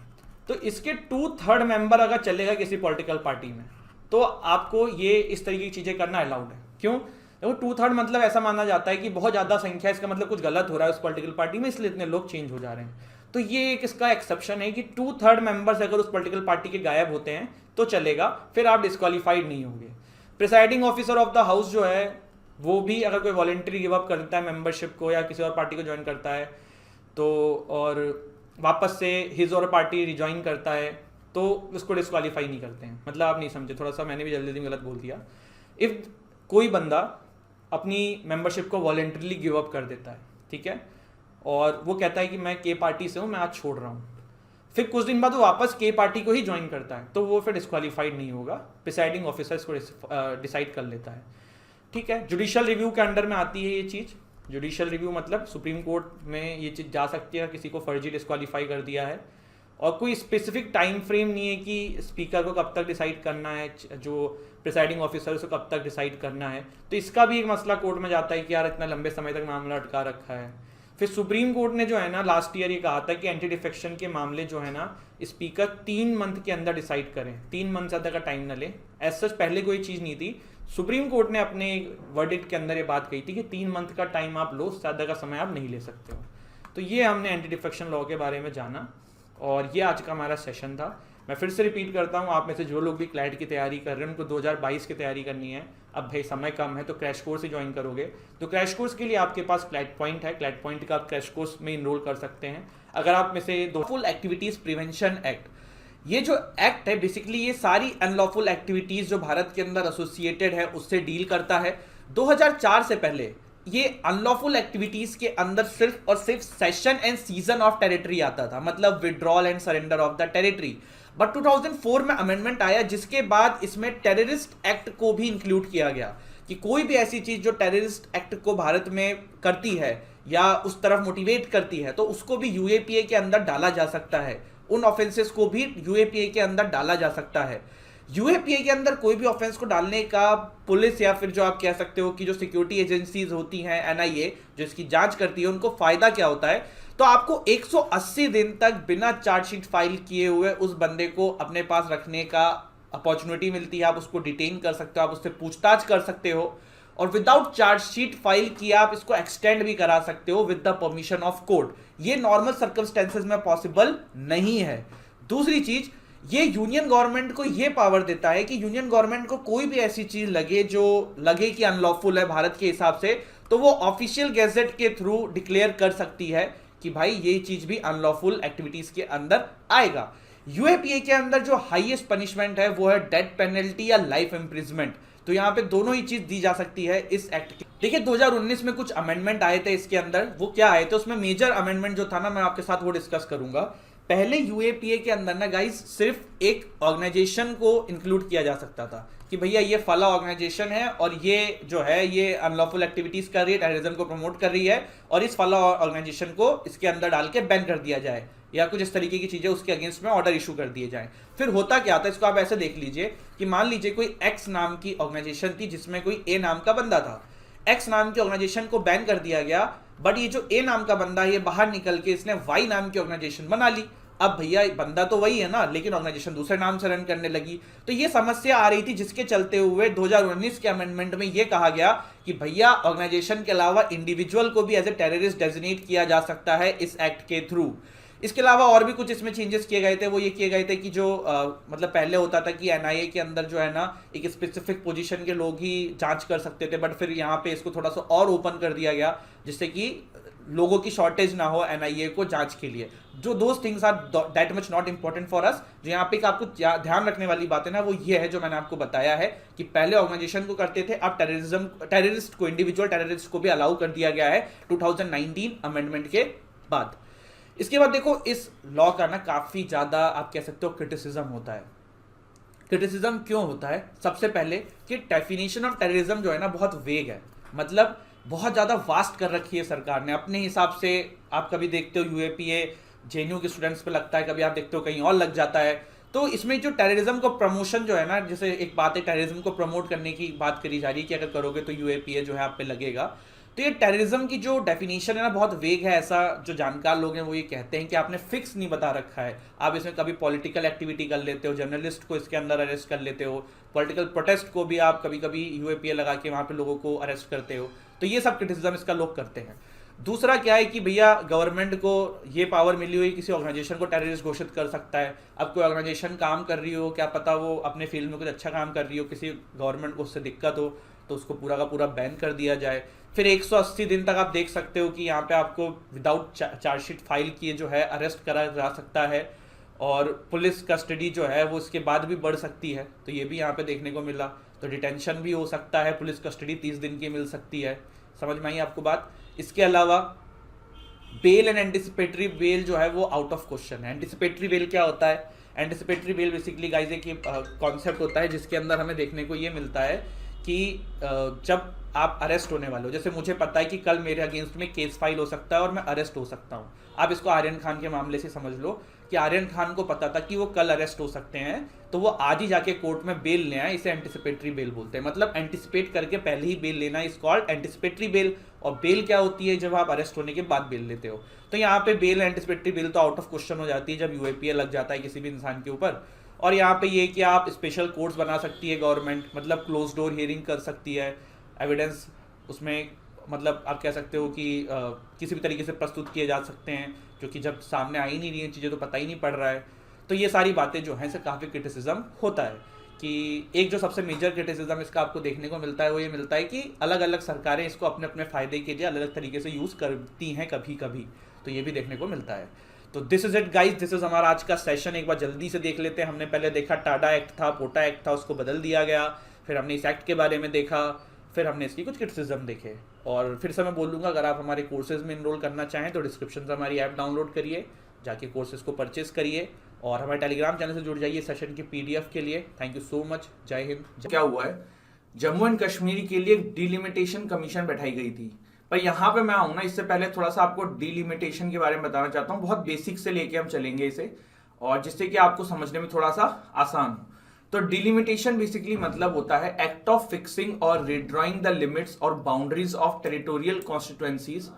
[SPEAKER 1] तो इसके 2/3 मेंबर अगर चलेगा किसी पॉलिटिकल पार्टी में, तो आपको ये इस तरीके की चीज़ें करना अलाउड है। क्यों? देखो 2/3 मतलब ऐसा माना जाता है कि बहुत ज़्यादा संख्या, इसका मतलब कुछ गलत हो रहा है उस पॉलिटिकल पार्टी में, इसलिए इतने लोग चेंज हो जा रहे हैं। तो ये एक इसका एक्सेप्शन है कि 2/3 मेंबर्स अगर उस पॉलिटिकल पार्टी के गायब होते हैं तो चलेगा, फिर आप डिस्क्वालीफाइड नहीं होंगे। Presiding officer of the house जो है वो भी अगर कोई वॉलेंट्री गिव अप कर देता है मेंबरशिप को या किसी और पार्टी को ज्वाइन करता है तो, और वापस से हिज और पार्टी रिज्वाइन करता है, तो उसको डिस्क्वालीफाई नहीं करते हैं। मतलब आप नहीं समझे, थोड़ा सा मैंने भी जल्दी गलत बोल दिया। इफ़ कोई बंदा अपनी मेंबरशिप को वॉलेंटरीली गिव अप कर देता है, ठीक है, और वो कहता है कि मैं के पार्टी से हूँ, मैं आज छोड़ रहा हूँ, फिर कुछ दिन बाद वो वापस के पार्टी को ही ज्वाइन करता है, तो वो फिर डिस्क्वालीफाइड नहीं होगा, प्रिसाइडिंग ऑफिसर इसको डिसाइड कर लेता है, ठीक है। जुडिशियल रिव्यू के अंडर में आती है ये चीज़। जुडिशियल रिव्यू मतलब सुप्रीम कोर्ट में ये चीज़ जा सकती है, किसी को फर्जी डिस्क्वालीफाई कर दिया है, और कोई स्पेसिफिक टाइम फ्रेम नहीं है कि स्पीकर को कब तक डिसाइड करना है, जो प्रिसाइडिंग ऑफिसर को कब तक डिसाइड करना है। तो इसका भी एक मसला कोर्ट में जाता है कि यार इतना लंबे समय तक मामला अटका रखा है। फिर सुप्रीम कोर्ट ने जो है ना लास्ट ईयर ये कहा था कि एंटी डिफेक्शन के मामले जो है ना स्पीकर 3 मंथ के अंदर डिसाइड करें, 3 मंथ से ज़्यादा का टाइम न ले। एज सच पहले कोई चीज़ नहीं थी, सुप्रीम कोर्ट ने अपने वर्डिक्ट के अंदर ये बात कही थी कि 3 मंथ का टाइम आप लो, ज़्यादा का समय आप नहीं ले सकते हो। तो ये हमने एंटी डिफेक्शन लॉ के बारे में जाना, और ये आज का हमारा सेशन था। मैं फिर से रिपीट करता हूँ, आप में से जो लोग भी क्लैट की तैयारी कर रहे हैं उनको 2022 की तैयारी करनी है, अब भाई समय कम है तो क्रैश कोर्स ही ज्वाइन करोगे। तो क्रैश कोर्स के लिए आपके पास क्लैट पॉइंट है, क्लैट पॉइंट का आप क्रैश कोर्स में इनरोल कर सकते हैं। अगर आप में से लॉफुल एक्टिविटीज़ प्रिवेंशन एक्ट, ये जो एक्ट है बेसिकली ये सारी अनलॉफुल एक्टिविटीज़ जो भारत के अंदर एसोसिएटेड है उससे डील करता है। 2004 से पहले ये अनलॉफुल एक्टिविटीज के अंदर सिर्फ और सिर्फ session and season of territory आता था, मतलब withdrawal and surrender of the territory. But 2004 में अमेंडमेंट आया जिसके बाद इसमें टेररिस्ट एक्ट को भी इंक्लूड किया गया कि कोई भी ऐसी चीज जो टेररिस्ट एक्ट को भारत में करती है या उस तरफ मोटिवेट करती है तो उसको भी यूएपीए के अंदर डाला जा सकता है, उन ऑफेंसेस को भी यूएपीए के अंदर डाला जा सकता है। यूएपीए के अंदर कोई भी ऑफेंस को डालने का पुलिस या फिर जो आप कह सकते हो कि जो सिक्योरिटी एजेंसीज होती हैं, एनआईए जो इसकी जांच करती है, उनको फायदा क्या होता है, तो आपको 180 दिन तक बिना चार्जशीट फाइल किए हुए उस बंदे को अपने पास रखने का अपॉर्चुनिटी मिलती है। आप उसको डिटेन कर सकते हो, आप उससे पूछताछ कर सकते हो, और विदाउट चार्जशीट फाइल किए आप इसको एक्सटेंड भी करा सकते हो with the permission of court. ये नॉर्मल सर्कमस्टेंसेस में पॉसिबल नहीं है। दूसरी चीज, ये यूनियन गवर्नमेंट को ये पावर देता है कि यूनियन गवर्नमेंट को कोई भी ऐसी चीज लगे जो लगे कि अनलॉफुल है भारत के हिसाब से, तो वो ऑफिशियल गैजेट के थ्रू डिक्लेयर कर सकती है कि भाई ये चीज भी अनलॉफुल एक्टिविटीज के अंदर आएगा। यूएपीए के अंदर जो हाईएस्ट पनिशमेंट है वो है डेथ पेनल्टी या लाइफ इंप्रिजमेंट। तो यहां पे दोनों ही चीज दी जा सकती है इस एक्ट की। देखिए 2019 में कुछ अमेंडमेंट आए थे इसके अंदर, वो क्या आए थे, उसमें मेजर अमेंडमेंट जो था ना, मैं आपके साथ वो डिस्कस करूंगा। पहले यूएपीए के अंदर ना गाइस सिर्फ एक ऑर्गेनाइजेशन को इंक्लूड किया जा सकता था कि भैया ये फला ऑर्गेनाइजेशन है और ये जो है ये अनलॉफुल एक्टिविटीज कर रही है, टेररिज्म को प्रमोट कर रही है, और इस फला ऑर्गेनाइजेशन को इसके अंदर डाल के बैन कर दिया जाए या कुछ इस तरीके की चीजें उसके अगेंस्ट में ऑर्डर इशू कर दिए जाएं। फिर होता क्या था, इसको आप ऐसे देख लीजिए कि मान लीजिए कोई एक्स नाम की ऑर्गेनाइजेशन थी जिसमें कोई ए नाम का बंदा था। एक्स नाम की ऑर्गेनाइजेशन को बैन कर दिया गया, बट ये जो ए नाम का बंदा है ये बाहर निकल के इसने वाई नाम की ऑर्गेनाइजेशन बना ली। अब भैया बंदा तो वही है ना, लेकिन ऑर्गेनाइजेशन दूसरे नाम से रन करने लगी। तो ये समस्या आ रही थी, जिसके चलते हुए 2019 के अमेंडमेंट में ये कहा गया कि भैया ऑर्गेनाइजेशन के अलावा इंडिविजुअल को भी एज ए टेररिस्ट डेजिग्नेट किया जा सकता है इस एक्ट के थ्रू। इसके अलावा और भी कुछ इसमें चेंजेस किए गए थे। वो ये किए गए थे कि जो मतलब पहले होता था कि एनआईए के अंदर जो है ना एक स्पेसिफिक पोजीशन के लोग ही जांच कर सकते थे, बट फिर यहाँ पे इसको थोड़ा सा और ओपन कर दिया गया जिससे कि लोगों की शॉर्टेज ना हो एनआईए को जांच के लिए। जो those things are that much not important for us, जो यहाँ पे आपको ध्यान रखने वाली बात है ना, वो ये है जो मैंने आपको बताया है कि पहले ऑर्गेनाइजेशन को करते थे, अब टेररिस्ट को, इंडिविजुअल टेररिस्ट को भी अलाउ कर दिया गया है 2019 अमेंडमेंट के बाद। इसके बाद देखो इस लॉ का ना काफी ज्यादा आप कह सकते हो क्रिटिसिज्म होता है। क्रिटिसिज्म क्यों होता है? सबसे पहले कि डेफिनेशन ऑफ टेररिज्म जो है ना बहुत वेग है, मतलब बहुत ज्यादा वास्ट कर रखी है सरकार ने अपने हिसाब से। आप कभी देखते हो यूएपीए जेएनयू के स्टूडेंट्स पे लगता है, कभी आप देखते हो कहीं और लग जाता है। तो इसमें जो टेररिज्म को प्रमोशन जो है ना, जैसे एक बात है टेररिज्म को प्रमोट करने की बात करी जा रही है कि अगर करोगे तो यूएपीए जो है आप पे लगेगा। तो ये टेररिज्म की जो डेफिनेशन है ना बहुत वेग है। ऐसा जो जानकार लोग हैं वो ये कहते हैं कि आपने फिक्स नहीं बता रखा है। आप इसमें कभी पॉलिटिकल एक्टिविटी कर लेते हो, जर्नलिस्ट को इसके अंदर अरेस्ट कर लेते हो, पॉलिटिकल प्रोटेस्ट को भी आप कभी कभी यूएपीए लगा के वहाँ पे लोगों को अरेस्ट करते हो। तो ये सब क्रिटिसिज्म इसका लोग करते हैं। दूसरा क्या है कि भैया गवर्नमेंट को ये पावर मिली हुई किसी ऑर्गेनाइजेशन को टेररिस्ट घोषित कर सकता है। अब कोई ऑर्गेनाइजेशन काम कर रही हो, क्या पता वो अपने फील्ड में कुछ अच्छा काम कर रही हो, किसी गवर्नमेंट को उससे दिक्कत हो तो उसको पूरा का पूरा बैन कर दिया जाए। फिर 180 दिन तक आप देख सकते हो कि यहाँ पे आपको विदाउट चार्जशीट फाइल किए जो है अरेस्ट करा जा सकता है, और पुलिस कस्टडी जो है वो इसके बाद भी बढ़ सकती है। तो ये भी यहाँ पे देखने को मिला। तो डिटेंशन भी हो सकता है, पुलिस कस्टडी 30 दिन की मिल सकती है। समझ में आई आपको बात? इसके अलावा बेल एंड एंटिसिपेटरी बेल जो है वो आउट ऑफ क्वेश्चन है। एंटिसिपेटरी बेल क्या होता है? एंटिसिपेटरी बेल बेसिकली गाइस एक कॉन्सेप्ट होता है जिसके अंदर हमें देखने को ये मिलता है कि जब आप अरेस्ट होने वाले हो, जैसे मुझे पता है कि कल मेरे अगेंस्ट में केस फाइल हो सकता है और मैं अरेस्ट हो सकता हूँ। आप इसको आर्यन खान के मामले से समझ लो कि आर्यन खान को पता था कि वो कल अरेस्ट हो सकते हैं, तो वो आज ही जाके कोर्ट में बेल ले आए। इसे एंटिसिपेटरी बेल बोलते हैं, मतलब एंटिसिपेट करके पहले ही बेल लेना इज कॉल्ड एंटिसिपेटरी बेल। और बेल क्या होती है? जब आप अरेस्ट होने के बाद बेल लेते हो। तो यहाँ पे बेल एंटिसिपेटरी बेल तो आउट ऑफ क्वेश्चन हो जाती है जब यूएपीए लग जाता है किसी भी इंसान के ऊपर। और यहाँ पे ये कि आप स्पेशल कोर्ट्स बना सकती है गवर्नमेंट, मतलब क्लोज डोर हियरिंग कर सकती है, एविडेंस उसमें मतलब आप कह सकते हो कि किसी भी तरीके से प्रस्तुत किए जा सकते हैं, क्योंकि जब सामने आ ही नहीं रही है चीज़ें तो पता ही नहीं पड़ रहा है। तो ये सारी बातें जो हैं इससे काफ़ी क्रिटिसिज्म होता है। कि एक जो सबसे मेजर क्रिटिसिज्म इसका आपको देखने को मिलता है वो ये मिलता है कि अलग अलग सरकारें इसको अपने अपने फ़ायदे के लिए अलग अलग तरीके से यूज़ करती हैं कभी कभी, तो ये भी देखने को मिलता है। तो this is it guys, this is हमारा आज का सेशन। एक बार जल्दी से देख लेते हैं। हमने पहले देखा टाडा एक्ट था, पोटा एक्ट था, उसको बदल दिया गया। फिर हमने इस एक्ट के बारे में देखा, फिर हमने इसकी कुछ क्रिटिसिज्म देखे। और फिर से मैं बोलूँगा अगर आप हमारे कोर्सेज में इनरोल करना चाहें तो डिस्क्रिप्शन से हमारी ऐप डाउनलोड करिए, जाके कोर्सेज को परचेज करिए और हमारे टेलीग्राम चैनल से जुड़ जाइए सेशन के पीडीएफ के लिए। Thank you so much. जय हिंद। क्या हुआ है, जम्मू एंड कश्मीर के लिए डिलिमिटेशन कमीशन बैठाई गई थी, पर यहाँ पे मैं आऊँ ना इससे पहले थोड़ा सा आपको डिलिमिटेशन के बारे में बताना चाहता हूँ। बहुत बेसिक से लेके हम चलेंगे इसे, और जिससे कि आपको समझने में थोड़ा सा आसान हो। तो डिलिमिटेशन बेसिकली मतलब होता है एक्ट ऑफ फिक्सिंग और रिड्रॉइंग द लिमिट्स और boundaries of territorial constituencies,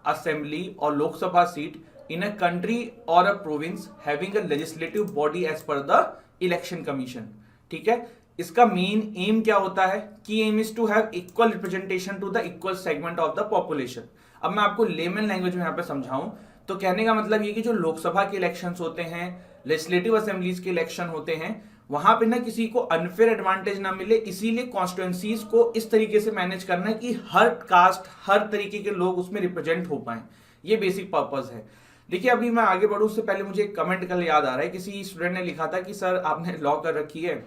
[SPEAKER 1] assembly और Lok Sabha seat in a country or a province having a legislative body as per the election commission। ठीक है, इसका मेन एम क्या होता है कि aim is to have equal representation to the equal segment of the population. अब मैं आपको लेमन लैंग्वेज में यहाँ पे समझाऊं तो कहने का मतलब ये कि जो लोकसभा के इलेक्शंस होते हैं, लेजिस्लेटिव असेंबलीज के इलेक्शन होते हैं, वहां पे ना किसी को अनफेयर एडवांटेज ना मिले, इसीलिए कॉन्स्टिट्यूएंसीज को इस तरीके से मैनेज करना है कि हर कास्ट, हर तरीके के लोग उसमें रिप्रेजेंट हो पाए। ये बेसिक पर्पस है। देखिए अभी मैं आगे बढ़ूं उससे पहले मुझे एक कमेंट कल याद आ रहा है, किसी स्टूडेंट ने लिखा था कि सर आपने लॉ कर रखी है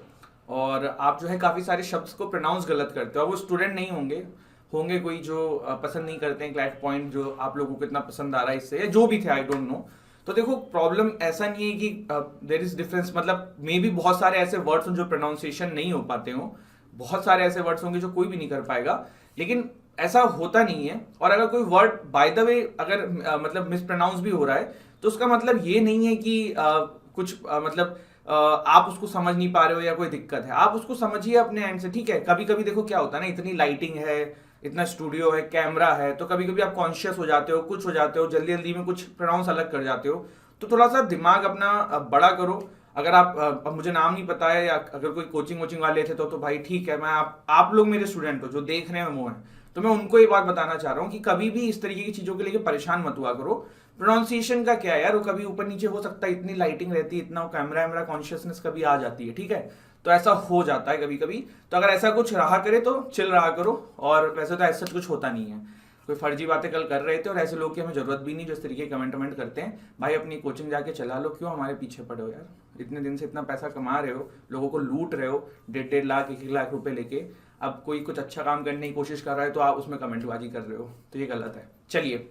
[SPEAKER 1] और आप जो है काफी सारे शब्द को प्रोनाउंस गलत करते हो। अब वो स्टूडेंट नहीं होंगे कोई जो पसंद नहीं करते हैं क्लैट पॉइंट, जो आप लोगों को इतना पसंद आ रहा है इससे, जो भी थे आई डोंट नो। तो देखो प्रॉब्लम ऐसा नहीं है कि देयर इज डिफरेंस, मतलब मे भी बहुत सारे ऐसे वर्ड्स जो प्रोनाउंसिएशन नहीं हो पाते हो, बहुत सारे ऐसे वर्ड्स होंगे जो कोई भी नहीं कर पाएगा, लेकिन ऐसा होता नहीं है। और अगर कोई वर्ड बाय द वे अगर मतलब मिसप्रोनाउंस भी हो रहा है तो उसका मतलब ये नहीं है कि कुछ मतलब आप उसको समझ नहीं पा रहे हो या कोई दिक्कत है, आप उसको समझिए अपने एंड से, ठीक है। कभी कभी देखो क्या होता है ना, इतनी लाइटिंग है, इतना स्टूडियो है, कैमरा है, तो कभी कभी आप कॉन्शियस हो जाते हो, कुछ हो जाते हो, जल्दी जल्दी में कुछ प्रोनाउंस अलग कर जाते हो। तो थोड़ा सा दिमाग अपना बड़ा करो। अगर आप मुझे नाम नहीं पता है या अगर कोई कोचिंग वोचिंग वाले थे तो भाई ठीक है, मैं आप लोग मेरे स्टूडेंट हो जो देख रहे हैं वो हैं, तो मैं उनको ये बात बताना चाह रहा हूँ कि कभी भी इस तरीके की चीजों के लिए परेशान मत हुआ करो। प्रोनाउंसिएशन का क्या है यार, वो कभी ऊपर नीचे हो सकता है, इतनी लाइटिंग रहती है, इतना कैमरा वैमरा कॉन्शियसनेस कभी आ जाती है, ठीक है। तो ऐसा हो जाता है कभी कभी। तो अगर ऐसा कुछ रहा करे तो चिल रहा करो, और वैसे तो ऐसा कुछ होता नहीं है। कोई फर्जी बातें कल कर रहे थे और ऐसे लोग की हमें जरूरत भी नहीं जो इस तरीके कमेंट करते हैं। भाई अपनी कोचिंग जाके चला लो, क्यों हमारे पीछे पड़े हो यार, इतने दिन से इतना पैसा कमा रहे हो, लोगों को लूट रहे हो 1.5 लाख 1 लाख रुपए लेके, अब कोई कुछ अच्छा काम करने की कोशिश कर रहा है तो आप उसमें कमेंटबाजी कर रहे हो, तो ये गलत है। चलिए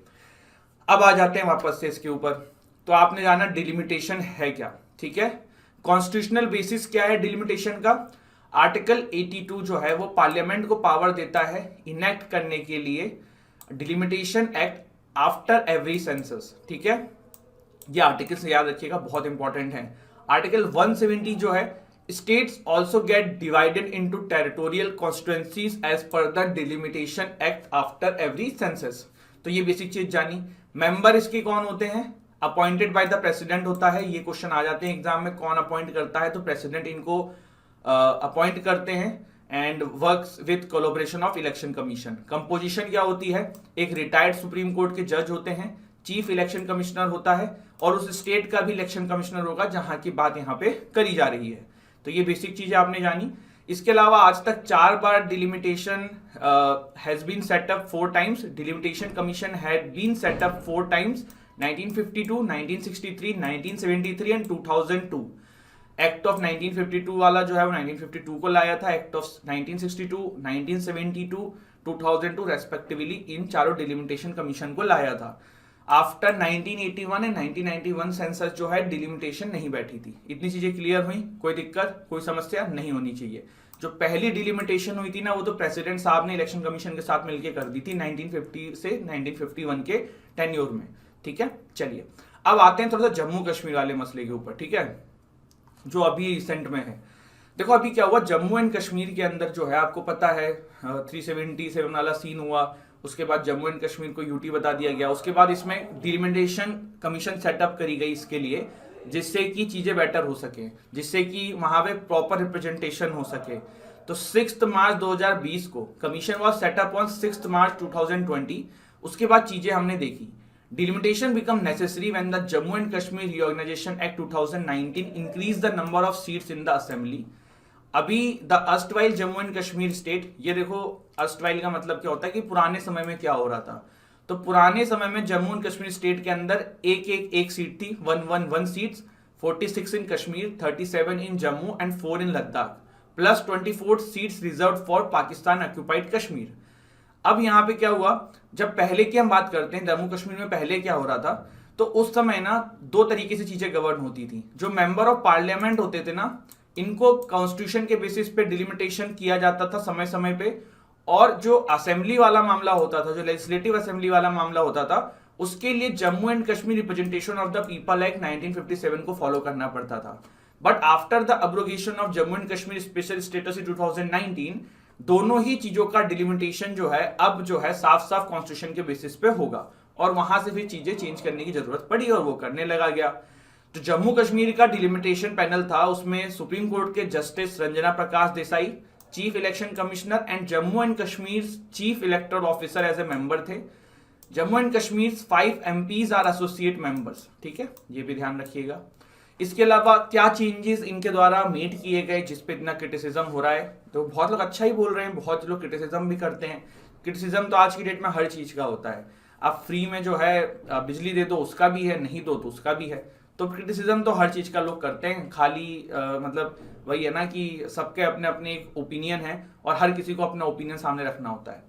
[SPEAKER 1] अब आ जाते हैं वापस से इसके ऊपर। तो आपने जाना डिलिमिटेशन है क्या, ठीक है। कॉन्स्टिट्यूशनल बेसिस क्या है डिलिमिटेशन का। आर्टिकल 82 जो है वो पार्लियामेंट को पावर देता है इनेक्ट करने के लिए delimitation act after every census, ठीक है। ये आर्टिकल से याद रखिएगा, बहुत इंपॉर्टेंट है। आर्टिकल 170 जो है, states also get divided into territorial constituencies as per the delimitation act after every census। तो ये बेसिक चीज जानी। मेंबर इसके कौन होते हैं, अपॉइंटेड बाय द प्रेसिडेंट होता है। ये क्वेश्चन आ जाते हैं एग्जाम में, कौन अपॉइंट करता है, तो प्रेसिडेंट इनको अपॉइंट करते हैं। And works with collaboration of election commission. Composition क्या होती है, एक रिटायर्ड सुप्रीम कोर्ट के जज होते हैं, चीफ इलेक्शन कमिश्नर होता है, और उस स्टेट का भी इलेक्शन कमिश्नर होगा जहां की बात यहां पे करी जा रही है। तो ये बेसिक चीजें आपने जानी। इसके अलावा आज तक 4 बार delimitation has been set up 4 times. Delimitation commission had been set up 4 times, 1952, 1963, 1973 and 2002। Act of 1952 वाला जो है वो 1952 को लाया था, एक्ट ऑफ 1962, 1972, 2002 रेस्पेक्टिवली इन चारों डिलिमिटेशन कमीशन को लाया था। आफ्टर 1981 एंड 1991 सेंसस जो है डिलिमिटेशन नहीं बैठी थी। इतनी चीजें क्लियर हुई, कोई दिक्कत कोई समस्या नहीं होनी चाहिए। जो पहली डिलिमिटेशन हुई थी ना, वो तो प्रेसिडेंट साहब ने इलेक्शन कमीशन के साथ मिलकर कर दी थी 1950 से 1951 के टेन्योर में, ठीक है। चलिए अब आते हैं थोड़ा सा जम्मू कश्मीर वाले मसले के ऊपर, ठीक है, जो अभी रिसेंट में है। देखो अभी क्या हुआ, जम्मू एंड कश्मीर के अंदर जो है आपको पता है 377 वाला सीन हुआ, उसके बाद जम्मू एंड कश्मीर को यूटी बता दिया गया। उसके बाद इसमें डिलिमिटेशन कमीशन सेटअप करी गई इसके लिए, जिससे कि चीजें बेटर हो सके, जिससे कि वहां पे प्रॉपर रिप्रेजेंटेशन हो सके। तो 6 मार्च 2020 को कमीशन वाज सेटअप ऑन 6 मार्च 2020। उसके बाद चीजें हमने देखी। Delimitation become necessary when the Jammu and Kashmir reorganisation act 2019 increase the number of seats in the assembly. अभी the erstwhile Jammu and Kashmir state, ये देखो अस्टवाइल का मतलब क्या होता है कि पुराने समय में क्या हो रहा था। तो पुराने समय में जम्मू एंड कश्मीर स्टेट के अंदर एक सीट थी, 111 seats, 46 in Kashmir, 37 in Jammu and 4 in Ladakh, plus 24 seats reserve for Pakistan occupied Kashmir. अब यहाँ पे क्या हुआ, जब पहले की हम बात करते हैं जम्मू कश्मीर में पहले क्या हो रहा था, तो उस समय ना 2 तरीके से चीजें गवर्न होती थी। जो मेंबर ऑफ पार्लियामेंट होते थे ना, इनको कॉन्स्टिट्यूशन के बेसिस पे डिलिमिटेशन किया जाता था समय समय पे, और जो असेंबली वाला मामला होता था, जो लेजिस्लेटिव असेंबली वाला मामला होता था, उसके लिए Jammu and Kashmir representation of the people act 1957 को फॉलो करना पड़ता था। But after the abrogation of Jammu and Kashmir special status in 2019, दोनों ही चीजों का डिलिमिटेशन जो है अब जो है साफ साफ कॉन्स्टिट्यूशन के बेसिस पे होगा, और वहां से फिर चीजें चेंज करने की जरूरत पड़ी और वो करने लगा गया। जो जम्मू कश्मीर का डिलिमिटेशन पैनल था उसमें सुप्रीम कोर्ट के justice Ranjana Prakash Desai, chief election commissioner and Jammu and Kashmir chief electoral officer as a member थे। Jammu and Kashmir 5 MPs are associate members, ठीक है, ये भी ध्यान रखिएगा। इसके अलावा क्या चेंजेस इनके द्वारा मेड किए गए जिस पे इतना क्रिटिसिज्म हो रहा है, तो बहुत लोग अच्छा ही बोल रहे हैं, बहुत लोग क्रिटिसिज्म भी करते हैं। क्रिटिसिज्म तो आज की डेट में हर चीज का होता है। आप फ्री में जो है बिजली दे दो उसका भी है, नहीं दो तो उसका भी है। तो क्रिटिसिज्म तो हर चीज का लोग करते हैं, खाली मतलब वही है ना कि सबके अपने अपने एक ओपिनियन है और हर किसी को अपना ओपिनियन सामने रखना होता है।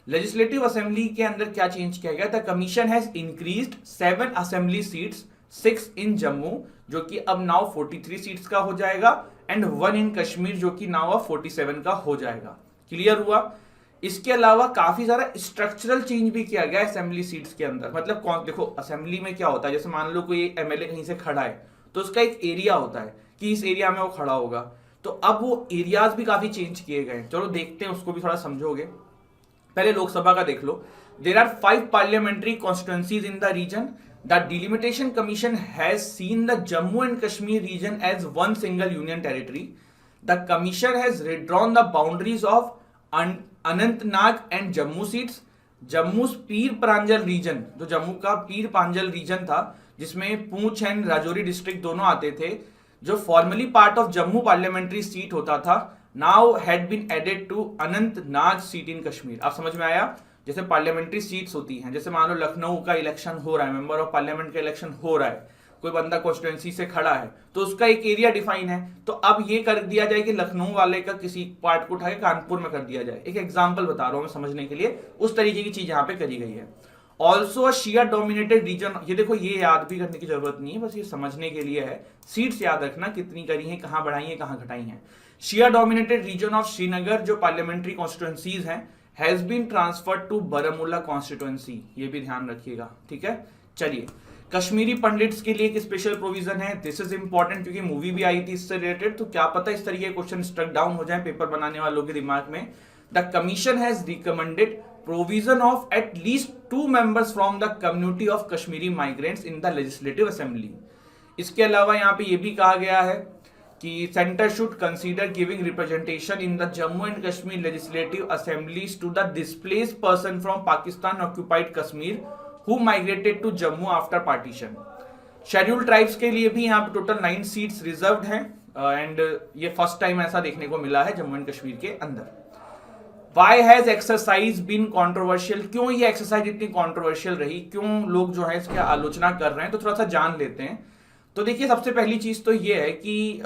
[SPEAKER 1] लेजिस्लेटिव असेंबली के अंदर क्या चेंज किया गया? The commission has increased 7 assembly seats, 6 इन जम्मू जो कि अब नाउ 43 सीट्स का हो जाएगा एंड 1 इन कश्मीर जो कि नाउ अब 47 का हो जाएगा। क्लियर हुआ? इसके अलावा काफी सारा स्ट्रक्चरल चेंज भी किया गया असेंबली सीट्स के अंदर। मतलब कौन, देखो असेंबली में क्या होता है, जैसे मान लो कोई एमएलए कहीं से खड़ा है तो उसका एक एरिया होता है कि इस एरिया में वो खड़ा होगा, तो अब वो एरियाज भी काफी चेंज किए गए। चलो देखते हैं, उसको भी थोड़ा समझोगे। पहले लोकसभा का देख लो। There are 5 parliamentary constituencies in the reason. The delimitation commission has seen the Jammu and Kashmir reason as one single union territory. The commission has रिड्रॉन the boundaries of Anantnag and Jammu seats. Jammu Pir Pranjal reason, जो जम्मू का पीर प्रांजल reason था जिसमें पूंछ and Rajouri district दोनों आते थे, जो formerly part of Jammu parliamentary seat होता था, now had been added to Anantnag seat in Kashmir. आप समझ में आया? जैसे पार्लियामेंट्री सीट्स होती हैं, जैसे मान लो लखनऊ का इलेक्शन हो रहा है, मेंबर ऑफ पार्लियामेंट का इलेक्शन हो रहा है, कोई बंदा कॉन्स्टिट्यूएंसी से खड़ा है तो उसका एक एरिया डिफाइन है, तो अब ये कर दिया जाए कि लखनऊ वाले का किसी पार्ट को उठा के कानपुर में कर दिया जाए। एक एग्जांपल बता रहा हूं मैं समझने के लिए, उस तरीके की चीज यहां पे करी गई है। ऑल्सो शिया डोमिनेटेड रीजन, ये देखो ये याद भी करने की जरूरत नहीं है, बस ये समझने के लिए है। सीट्स याद रखना कितनी करी है, कहां बढ़ाई है, कहां घटाई है। Shia dominated region of Srinagar जो पार्लियामेंट्री कॉन्स्टिट्यूएंसीज हैं has been transferred to Baramulla constituency, ये भी ध्यान रखिएगा, ठीक है। चलिए, कश्मीरी पंडिट्स के लिए एक स्पेशल प्रोविजन है। दिस इज इंपॉर्टेंट क्योंकि मूवी भी आई थी इससे रिलेटेड, तो क्या पता इस तरीके के क्वेश्चन स्ट्रक डाउन हो जाए पेपर बनाने वालों के दिमाग में। The commission has recommended provision of at least 2 members from the community of Kashmiri migrants in the legislative assembly. इसके अलावा यहाँ पे ये भी कहा गया है कि centre should consider giving representation in the Jammu and Kashmir legislative assemblies to the displaced person from Pakistan occupied Kashmir who migrated to Jammu after partition। Scheduled tribes के लिए भी यहाँ पे टोटल 9 सीट्स रिजर्व्ड हैं एंड ये फर्स्ट टाइम ऐसा देखने को मिला है जम्मू एंड कश्मीर के अंदर। Why has exercise been controversial? क्यों ये एक्सरसाइज इतनी कॉन्ट्रोवर्शियल रही, क्यों लोग जो है इसकी आलोचना कर रहे हैं, तो थोड़ा सा जान लेते हैं। तो देखिए, सबसे पहली चीज तो ये है कि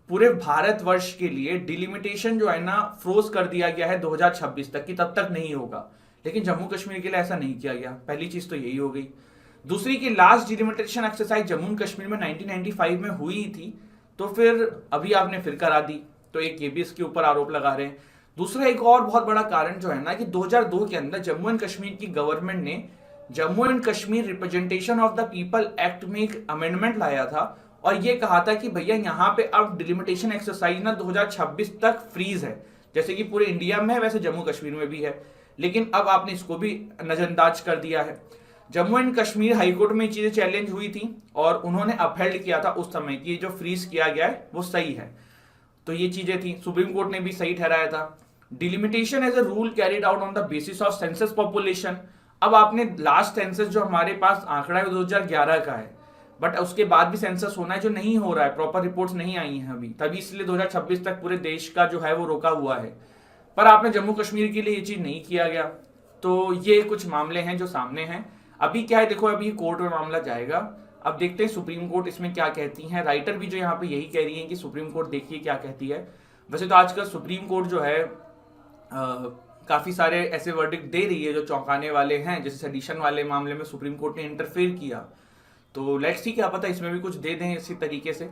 [SPEAKER 1] पूरे भारतवर्ष के लिए डिलिमिटेशन जो है ना फ्रोज कर दिया गया है 2026 तक, कि तब तक नहीं होगा, लेकिन जम्मू कश्मीर के लिए ऐसा नहीं किया गया। पहली चीज तो यही हो गई। दूसरी की last delimitation exercise Jammu Kashmir में 1995 में हुई थी, तो फिर अभी आपने फिर करा दी, तो एक ये भी इसके ऊपर आरोप लगा रहे हैं। दूसरा एक और बहुत बड़ा कारण जो है ना कि 2002 के अंदर जम्मू एंड कश्मीर की गवर्नमेंट ने Jammu and Kashmir representation of the people act में एक अमेंडमेंट लाया था और ये कहा था कि भैया यहाँ पे अब डिलिमिटेशन एक्सरसाइज ना 2026 तक फ्रीज है, जैसे कि पूरे इंडिया में है वैसे जम्मू कश्मीर में भी है, लेकिन अब आपने इसको भी नजरअंदाज कर दिया है। जम्मू एंड कश्मीर हाईकोर्ट में चीजें चैलेंज हुई थी और उन्होंने अपहेल्ड किया था उस समय कि जो फ्रीज किया गया है वो सही है, तो ये चीजें थी, सुप्रीम कोर्ट ने भी सही ठहराया था। Delimitation as a rule carried out on the basis of census population. अब आपने लास्ट सेंसस जो हमारे पास आंकड़ा है 2011 का है, बट उसके बाद भी सेंसस होना है जो नहीं हो रहा है, प्रॉपर रिपोर्ट्स नहीं आई हैं अभी, तभी इसलिए 2026 तक पूरे देश का जो है वो रोका हुआ है। पर आपने जम्मू कश्मीर के लिए ये चीज नहीं किया गया, तो ये कुछ मामले हैं जो सामने हैं। अभी क्या है, देखो अभी कोर्ट में मामला जाएगा, अब देखते हैं सुप्रीम कोर्ट इसमें क्या कहती है। राइटर भी जो यहाँ पे यही कह रही है कि सुप्रीम कोर्ट देखिए क्या कहती है। वैसे तो आजकल सुप्रीम कोर्ट जो है काफी सारे ऐसे वर्डिक्ट दे रही है जो चौंकाने वाले हैं, जैसे सेडिशन वाले मामले में सुप्रीम कोर्ट ने इंटरफेयर किया, तो लेट्स सी क्या पता इसमें भी कुछ दे दें इसी तरीके से।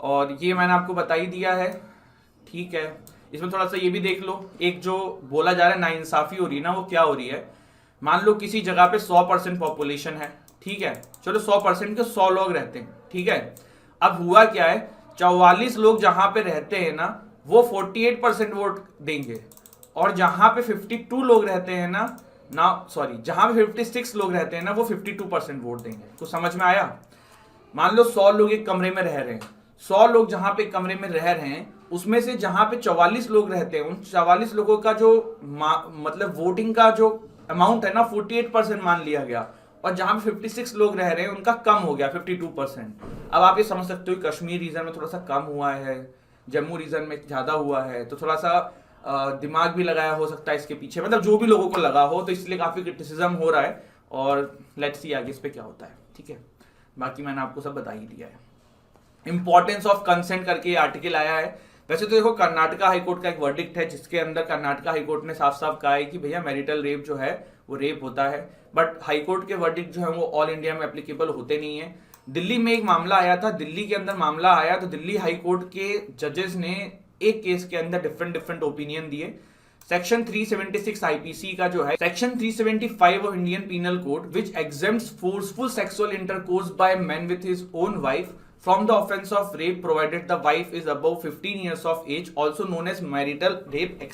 [SPEAKER 1] और ये मैंने आपको बता ही दिया है, ठीक है। इसमें थोड़ा सा ये भी देख लो, एक जो बोला जा रहा है नाइंसाफी हो रही है ना, वो क्या हो रही है। मान लो किसी जगह पे 100% पॉपुलेशन है, ठीक है, चलो 100% के 100 लोग रहते हैं, ठीक है। अब हुआ क्या है, 44 लोग जहां पे रहते हैं ना वो 48% वोट देंगे, और जहां पे 52 लोग रहते हैं जहां पे 56 लोग रहते हैं ना वो 52% वोट देंगे। तो समझ में आया। मान लो 100 लोग एक कमरे में रह रहे हैं, 100 लोग जहां पे कमरे में रह रहे हैं उसमें से जहां पे 44 लोग रहते हैं, उन 44 लोगों का जो मतलब वोटिंग का जो अमाउंट है ना 48% मान लिया गया, और जहां पे 56 लोग रह रहे हैं उनका कम हो गया 52%। अब आप ये समझ सकते हो कि कश्मीर रीजन में थोड़ा सा कम हुआ है, जम्मू रीजन में ज्यादा हुआ है, तो थोड़ा सा दिमाग भी लगाया हो सकता है इसके पीछे, मतलब जो भी लोगों को लगा हो, तो इसलिए काफी क्रिटिसिज्म हो रहा है, और लेट्स सी आगे इस पे क्या होता है। ठीक है, बाकी मैंने आपको सब बता ही दिया है। इंपॉर्टेंस ऑफ कंसेंट करके आर्टिकल आया है। वैसे तो देखो कर्नाटका हाईकोर्ट का एक वर्डिक्ट है जिसके अंदर कर्नाटका हाईकोर्ट ने साफ साफ कहा है कि भैया मैरिटल रेप जो है वो रेप होता है, बट हाईकोर्ट के वर्डिक्ट जो है वो ऑल इंडिया में एप्लीकेबल होते नहीं है। दिल्ली में एक मामला आया था, दिल्ली के अंदर मामला आया तो दिल्ली हाईकोर्ट के जजेस ने एक केस के अंदर डिफरेंट डिफरेंट ओपिनियन दिए। सेक्शन 376 आईपीसी का जो है, section 375 of Indian penal code which exempts forceful sexual intercourse by man with his own wife from the offense of rape provided the wife is above 15 years of age, also known as marital rape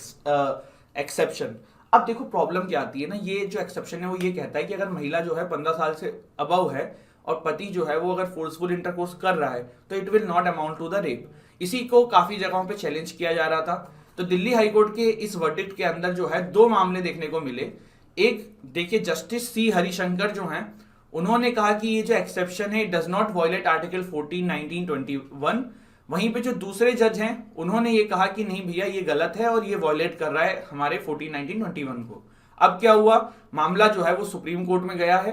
[SPEAKER 1] exception। अब देखो problem क्या आती है ना, ये जो exception है वो ये कहता है कि अगर महिला जो है 15 साल से अबव है और पति जो है वो अगर फोर्सफुल इंटरकोर्स कर रहा है तो it will not amount to the rape. इसी को काफी जगहों पे चैलेंज किया जा रहा था। तो दिल्ली हाईकोर्ट के इस वर्डिक्ट के अंदर जो है दो मामले देखने को मिले। एक देखिए, जस्टिस सी हरिशंकर जो हैं उन्होंने कहा कि ये जो एक्सेप्शन है डज नॉट वायलेट आर्टिकल 14, 19, 21। वहीं पे जो दूसरे जज हैं उन्होंने ये कहा कि नहीं भैया ये गलत है और ये वायलेट कर रहा है हमारे 14, 19, 21 को। अब क्या हुआ, मामला जो है वो सुप्रीम कोर्ट में गया है।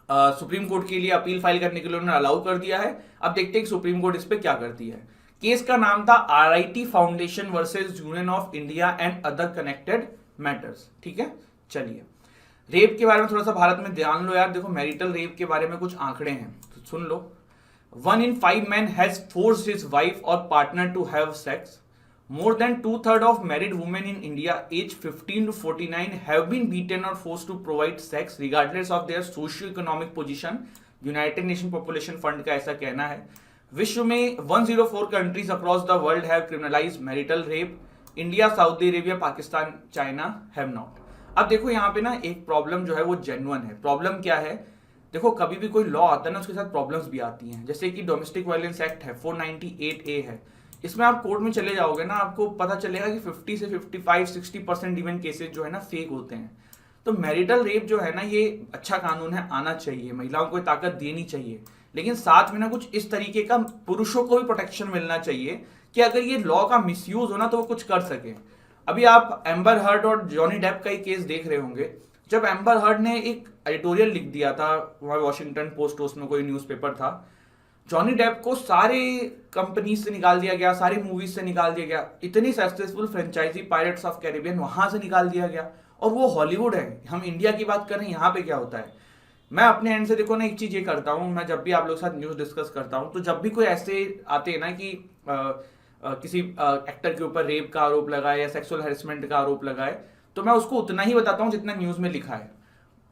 [SPEAKER 1] सुप्रीम कोर्ट के लिए अपील फाइल करने के लिए उन्होंने अलाउ कर दिया है। अब देखते हैं कि सुप्रीम कोर्ट इस पे क्या करती है। केस का नाम था RIT foundation versus Union of India and other connected matters. ठीक है, चलिए रेप के बारे में थोड़ा सा भारत में ध्यान लो यार। देखो मैरिटल रेप के बारे में कुछ आंकड़े हैं तो सुन लो। 1 in 5 men has forced his wife or partner to have sex. More than 2/3 of married women in India aged 15 to 49 have been beaten or forced to provide sex regardless of their socio-economic position। United nation population fund का ऐसा कहना है। विश्व में 104 countries across the world have criminalised marital rape. India, Saudi Arabia, Pakistan, China have not. अब देखो यहाँ पे ना एक प्रॉब्लम जो है वो जेन्युइन है। प्रॉब्लम क्या है, देखो कभी भी कोई लॉ आता है ना उसके साथ प्रॉब्लम्स भी आती हैं। जैसे कि डोमेस्टिक वायलेंस एक्ट है 498A है, इसमें आप कोर्ट में चले जाओगे ना आपको पता चलेगा कि 50 से 55-60% इवन केसेस जो है ना फेक होते हैं। तो मैरिटल रेप जो है ना ये अच्छा कानून है, आना चाहिए, महिलाओं को ताकत देनी चाहिए, लेकिन साथ में ना कुछ इस तरीके का पुरुषों को भी प्रोटेक्शन मिलना चाहिए कि अगर ये लॉ का मिसयूज हो ना तो वो कुछ कर सके। अभी आप एम्बर हर्ड और जॉनी डेप का ही केस देख रहे होंगे। जब एम्बर हर्ड ने एक एडिटोरियल लिख दिया था वहां वॉशिंगटन पोस्ट में कोई न्यूज़पेपर था, जॉनी डेप को सारे कंपनीज से निकाल दिया गया, सारी मूवीज से निकाल दिया गया। इतनी successful franchise Pirates of Caribbean वहां से निकाल दिया गया, और वो हॉलीवुड है। हम इंडिया की बात कर रहे हैं, यहाँ पे क्या होता है। मैं अपने एंड से देखो ना एक चीज ये करता हूँ, मैं जब भी आप लोग के साथ न्यूज डिस्कस करता हूँ तो जब भी कोई ऐसे आते हैं ना कि किसी एक्टर के ऊपर रेप का आरोप लगाए या सेक्सुअल हैरेसमेंट का आरोप लगाए, तो मैं उसको उतना ही बताता हूँ जितना न्यूज में लिखा है।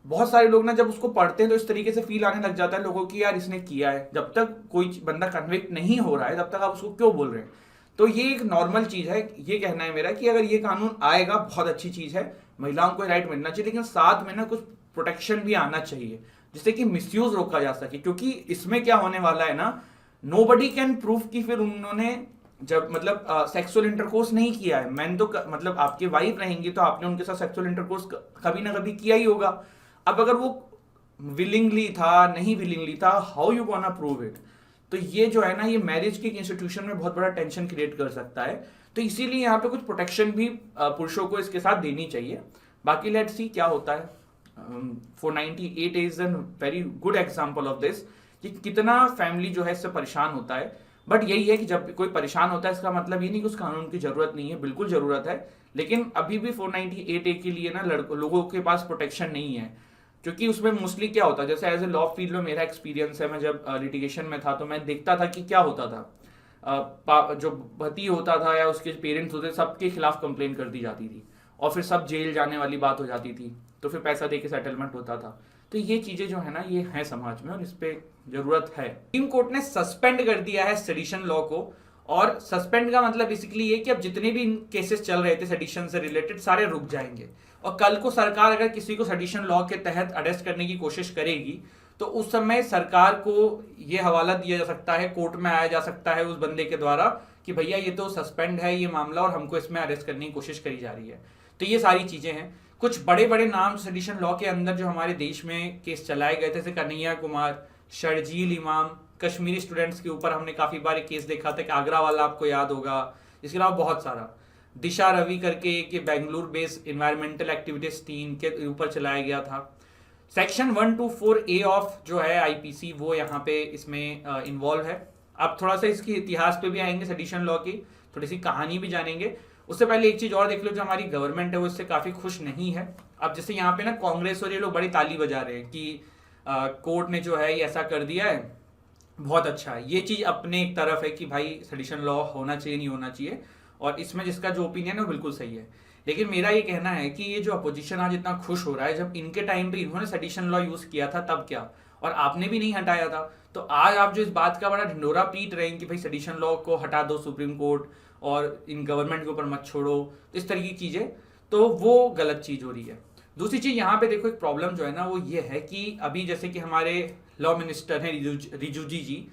[SPEAKER 1] बहुत सारे लोग ना जब उसको पढ़ते हैं तो इस तरीके से फील आने लग जाता है लोगों की, यार इसने किया है। जब तक कोई बंदा कन्विक्ट नहीं हो रहा है तब तक आप उसको क्यों बोल रहे हैं। तो ये एक नॉर्मल चीज है। ये कहना है मेरा कि अगर ये कानून आएगा बहुत अच्छी चीज है, महिलाओं को राइट मिलना चाहिए, लेकिन साथ में ना कुछ प्रोटेक्शन भी आना चाहिए जिससे कि मिसयूज रोका जा सके। क्योंकि इसमें क्या होने वाला है ना, नोबडी कैन प्रूव कि फिर उन्होंने जब मतलब सेक्सुअल इंटरकोर्स नहीं किया है। मैन तो मतलब आपके वाइफ रहेंगी तो आपने उनके साथ सेक्सुअल इंटरकोर्स कभी ना कभी किया ही होगा। अब अगर वो विलिंगली था नहीं विलिंगली था, how you gonna prove it. तो ये जो है ना ये मैरिज के इंस्टीट्यूशन में बहुत बड़ा टेंशन क्रिएट कर सकता है। तो इसीलिए यहाँ पे कुछ प्रोटेक्शन भी पुरुषों को इसके साथ देनी चाहिए। बाकी लेट्स सी क्या होता है। 498 is an very good example of this कि कितना फैमिली जो है इससे परेशान होता है। बट यही है कि जब कोई परेशान होता है इसका मतलब ये नहीं कि उस कानून की जरूरत नहीं है, बिल्कुल जरूरत है। लेकिन अभी भी 498A के लिए ना लोगों के पास प्रोटेक्शन नहीं है, क्योंकि उसमें मोस्टली क्या होता है, जैसे एज ए लॉ फील्ड में मेरा एक्सपीरियंस है, मैं जब लिटिगेशन में था तो मैं देखता था कि क्या होता था। जो पति होता था या उसके पेरेंट्स होते सबके खिलाफ कंप्लेन कर दी जाती थी और फिर सब जेल जाने वाली बात हो जाती थी, तो फिर पैसा दे के सेटलमेंट होता था। तो ये चीजें जो है ना ये है समाज में और इस पे जरूरत है। सुप्रीम कोर्ट ने सस्पेंड कर दिया है सेडिशन लॉ को, और सस्पेंड का मतलब बेसिकली ये कि अब जितने भी केसेस चल रहे थे सेडिशन से रिलेटेड सारे रुक जाएंगे। और कल को सरकार अगर किसी को सेडिशन लॉ के तहत अरेस्ट करने की कोशिश करेगी तो उस समय सरकार को ये हवाला दिया जा सकता है, कोर्ट में आया जा सकता है उस बंदे के द्वारा कि भैया ये तो सस्पेंड है ये मामला और हमको इसमें अरेस्ट करने की कोशिश करी जा रही है। तो ये सारी चीजें हैं। कुछ बड़े बड़े नाम सेडिशन लॉ के अंदर जो हमारे देश में केस चलाए गए थे, जैसे कन्हैया कुमार, शर्जील इमाम, कश्मीरी स्टूडेंट्स के ऊपर हमने काफी बार केस देखा था कि आगरा वाला आपको याद होगा। इसके अलावा बहुत सारा दिशा रवि करके कि बेंगलुरु बेस्ड इन्वायरमेंटल एक्टिविटीज 3 के ऊपर चलाया गया था। सेक्शन 124A ऑफ जो है आईपीसी वो यहाँ पे इसमें इन्वॉल्व है। अब थोड़ा सा इसकी इतिहास पे भी आएंगे, सेडिशन लॉ की थोड़ी सी कहानी भी जानेंगे। उससे पहले एक चीज और देख लो, जो हमारी गवर्नमेंट है वो इससे काफी खुश नहीं है। अब जैसे यहाँ पे ना कांग्रेस और ये लोग बड़ी ताली बजा रहे हैं कि कोर्ट ने जो है ये ऐसा कर दिया है, बहुत अच्छा है। ये चीज अपने एक तरफ है कि भाई सेडिशन लॉ होना चाहिए नहीं होना चाहिए, और इसमें जिसका जो ओपिनियन है वो बिल्कुल सही है। लेकिन मेरा ये कहना है कि ये जो अपोजिशन आज इतना खुश हो रहा है, जब इनके टाइम पे इन्होंने सेडिशन लॉ यूज किया था तब क्या, और आपने भी नहीं हटाया था, तो आज आप जो इस बात का बड़ा ढिंडोरा पीट रहे हैं कि भाई सेडिशन लॉ को हटा दो सुप्रीम कोर्ट और इन गवर्नमेंट के ऊपर मत छोड़ो, इस तरह की चीजें, तो वो गलत चीज हो रही है। दूसरी चीज यहाँ पे देखो, एक प्रॉब्लम जो है ना वो ये है कि अभी जैसे कि हमारे लॉ मिनिस्टर हैं रिजिजू जी,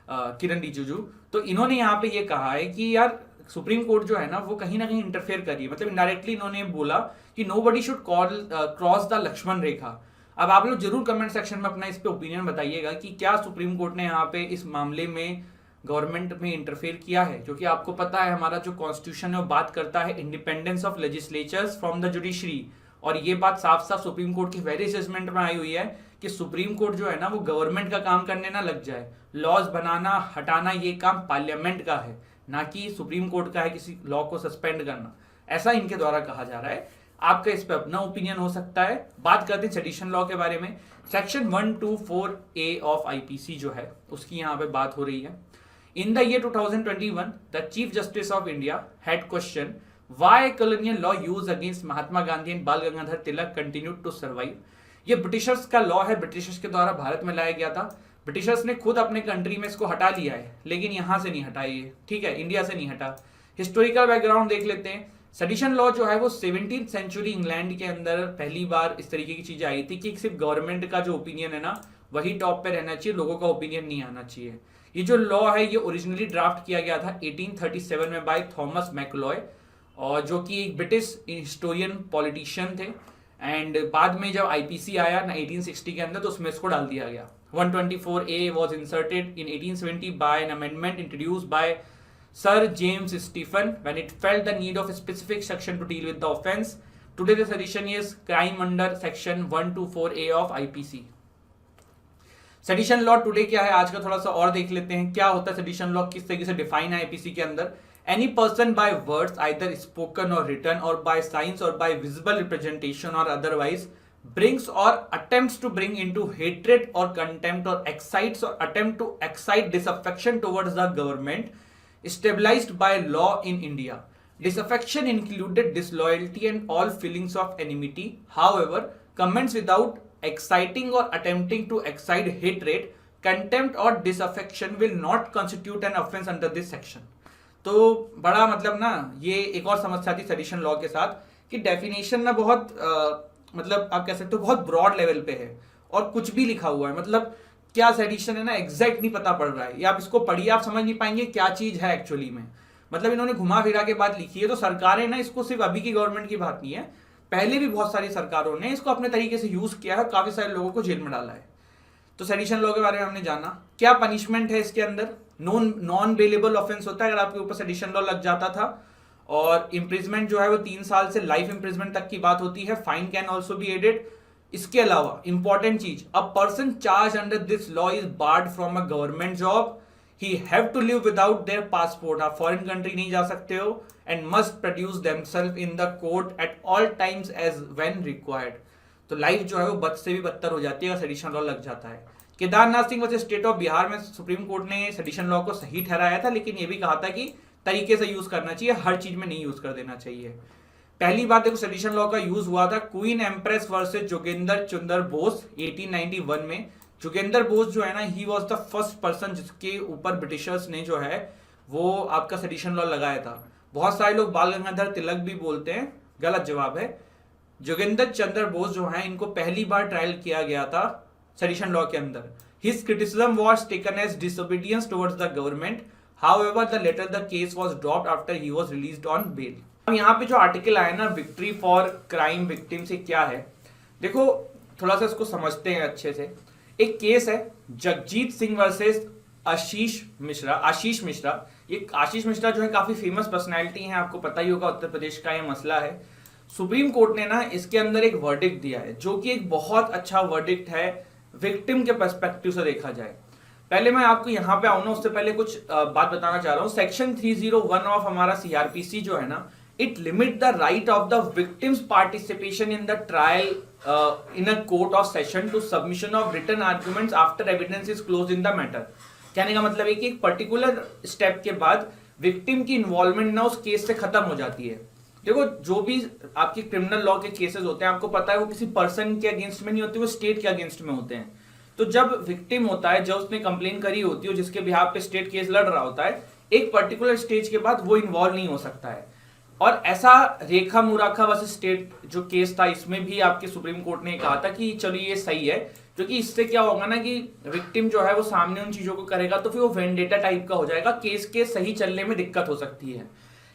[SPEAKER 1] किरण रिजिजू, तो इन्होंने यहाँ पे ये कहा है कि यार सुप्रीम कोर्ट जो है ना वो कहीं ना कहीं इंटरफेयर कर रही है। मतलब इनडायरेक्टली इन्होंने बोला कि nobody should cross the Lakshman Rekha. अब आप लोग जरूर कमेंट सेक्शन में अपना इस पे ओपिनियन बताइएगा कि क्या सुप्रीम कोर्ट ने यहाँ पे इस मामले में गवर्नमेंट में इंटरफेयर किया है, क्योंकि आपको पता है हमारा जो कॉन्स्टिट्यूशन है वो बात करता है independence of legislatures from the judiciary, और ये बात साफ साफ सुप्रीम कोर्ट की वेरियस जजमेंट में आई हुई है कि सुप्रीम कोर्ट जो है ना वो गवर्नमेंट का काम करने ना लग जाए। लॉज बनाना हटाना ये काम पार्लियामेंट का है, ना कि सुप्रीम कोर्ट का है किसी लॉ को सस्पेंड करना, ऐसा इनके द्वारा कहा जा रहा है। आपका इस पे अपना ओपिनियन हो सकता है। बात करते हैं सेडिशन लॉ के बारे में। सेक्शन 124A ऑफ आईपीसी जो है उसकी यहाँ पे बात हो रही है। In the year 2021 the chief justice of India had question why colonial law use against Mahatma Gandhi and बाल Gangadhar Tilak continued to survive. ये ब्रिटिशर्स का लॉ है, ब्रिटिशर्स के द्वारा भारत में लाया गया था। ब्रिटिशर्स ने खुद अपने कंट्री में इसको हटा लिया है, लेकिन यहां से नहीं हटा ये, ठीक है, इंडिया से नहीं हटा। हिस्टोरिकल बैकग्राउंड देख लेते हैं। सेडिशन लॉ जो है वो 17वीं सेंचुरी इंग्लैंड के अंदर पहली बार इस तरीके की चीजें आई थी कि सिर्फ गवर्नमेंट का जो ओपिनियन है ना वही टॉप पे रहना चाहिए, लोगों का ओपिनियन नहीं आना चाहिए। ये जो लॉ है ये ओरिजिनली ड्राफ्ट किया गया था 1837 में बाय थॉमस मैकलॉय, और जो कि एक ब्रिटिश हिस्टोरियन पॉलिटिशियन थे। एंड बाद में जब आईपीसी आया ना 1860 के अंदर, तो उसमें इसको डाल दिया गया। 124A was inserted in 1870 by an amendment introduced by Sir James Stephen when it felt the need of a specific section to deal with the offence. Today the sedition is crime under section 124A of IPC. Sedition law today क्या है आज का थोड़ा सा और देख लेते हैं। क्या होता है सेडिशन लॉ, किस तरीके से डिफाइन है आईपीसी के अंदर। Any person by words either spoken or written or by signs or by visible representation or otherwise brings or attempts to bring into hatred or contempt or excites or attempt to excite disaffection towards the government established by law in India. Disaffection included disloyalty and all feelings of enmity. However, comments without exciting or attempting to excite hatred, contempt or disaffection will not constitute an offence under this section. तो बड़ा मतलब ना ये एक और समस्या थी sedition law के साथ कि डेफिनेशन ना बहुत मतलब आप कह सकते हो बहुत ब्रॉड लेवल पे है और कुछ भी लिखा हुआ है। मतलब क्या सेडिशन है ना एग्जैक्ट नहीं पता पड़ रहा है, या आप इसको पढ़िए आप समझ नहीं पाएंगे क्या चीज है एक्चुअली में। मतलब इन्होंने घुमा फिरा के बात लिखी है। तो सरकारें ना इसको सिर्फ अभी की गवर्नमेंट की बात नहीं है, पहले भी बहुत सारी सरकारों ने इसको अपने तरीके से यूज किया है, काफी सारे लोगों को जेल में डाला है। तो सेडिशन लॉ के बारे में हमने जाना। क्या पनिशमेंट है इसके अंदर। नॉन बेलेबल ऑफेंस होता है अगर आपके ऊपर सेडिशन लॉ लग जाता था, और इम्प्रिजमेंट जो है वो 3 साल से लाइफ इम्प्रिजमेंट तक की बात होती है। Fine can also be added. इसके अलावा इंपॉर्टेंट चीज, a person charge under this law is barred from a government job, he have to live without their passport. आप फॉरेन कंट्री नहीं जा सकते हो, and must produce themselves in the court at all times as when required. तो life जो है वो बद से भी बदतर हो जाती है अगर सेडिशन लॉ लग जाता है। Kedarnath Singh versus state of Bihar में सुप्रीम कोर्ट ने सेडिशन लॉ को सही ठहराया था, लेकिन ये भी कहा था कि तरीके से यूज करना चाहिए, हर चीज में नहीं यूज कर देना चाहिए। पहली बात देखो सेडिशन लॉ का यूज हुआ था queen empress versus Jogendra Chandra Bose 1891 में। जोगेंद्र बोस जो है ना he was the first person जिसके ऊपर ब्रिटिशर्स ने जो है वो आपका सेडिशन लॉ लगाया था। बहुत सारे लोग बाल गंगाधर तिलक भी बोलते हैं, गलत जवाब है। जोगेंद्र चंद्र बोस जो है इनको पहली बार ट्रायल किया गया था सेडिशन लॉ के अंदर। His criticism was taken as disobedience towards the government, however the later the case was dropped after he was released on bail. अब यहाँ पे जो आर्टिकल आया ना विक्ट्री फॉर क्राइम विक्टिम से क्या है, देखो थोड़ा सा इसको समझते हैं अच्छे से। एक केस है जगजीत सिंह वर्सेस आशीष मिश्रा। ये आशीष मिश्रा जो है काफी फेमस पर्सनैलिटी है, आपको पता ही होगा, उत्तर प्रदेश का ये मसला है। सुप्रीम कोर्ट ने ना इसके अंदर एक वर्डिक्ट दिया है जो कि एक बहुत अच्छा वर्डिक्ट है विक्टिम के पर्सपेक्टिव से देखा जाए। पहले मैं आपको यहाँ पे आऊँ ना, उससे पहले कुछ बात बताना चाह रहा हूँ। सेक्शन 301 ऑफ हमारा सीआरपीसी जो है ना, it limit the right of the victims participation in the trial in a court of session to submission of written arguments after evidence is close in the matter. कहने का मतलब है कि एक पर्टिकुलर स्टेप के बाद विक्टिम की involvement ना उस केस से खत्म हो जाती है। देखो जो भी आपके क्रिमिनल लॉ के केसेस होते हैं, आपको पता है वो किसी पर्सन के अगेंस्ट में नहीं होते, वो स्टेट के अगेंस्ट में होते हैं। तो जब विक्टिम होता है, जब उसने कंप्लेन करी होती है, जिसके बिहाफ पे स्टेट केस लड़ रहा होता है, एक पर्टिकुलर स्टेज के बाद वो इन्वॉल्व नहीं हो सकता है। और ऐसा रेखा मुराखा वर्सेस स्टेट जो केस था, इसमें भी आपके सुप्रीम कोर्ट ने कहा था कि चलो ये सही है, क्योंकि इससे क्या होगा ना कि विक्टिम जो है वो सामने उन चीजों को करेगा तो फिर वो वेंडेटा टाइप का हो जाएगा, केस के सही चलने में दिक्कत हो सकती है।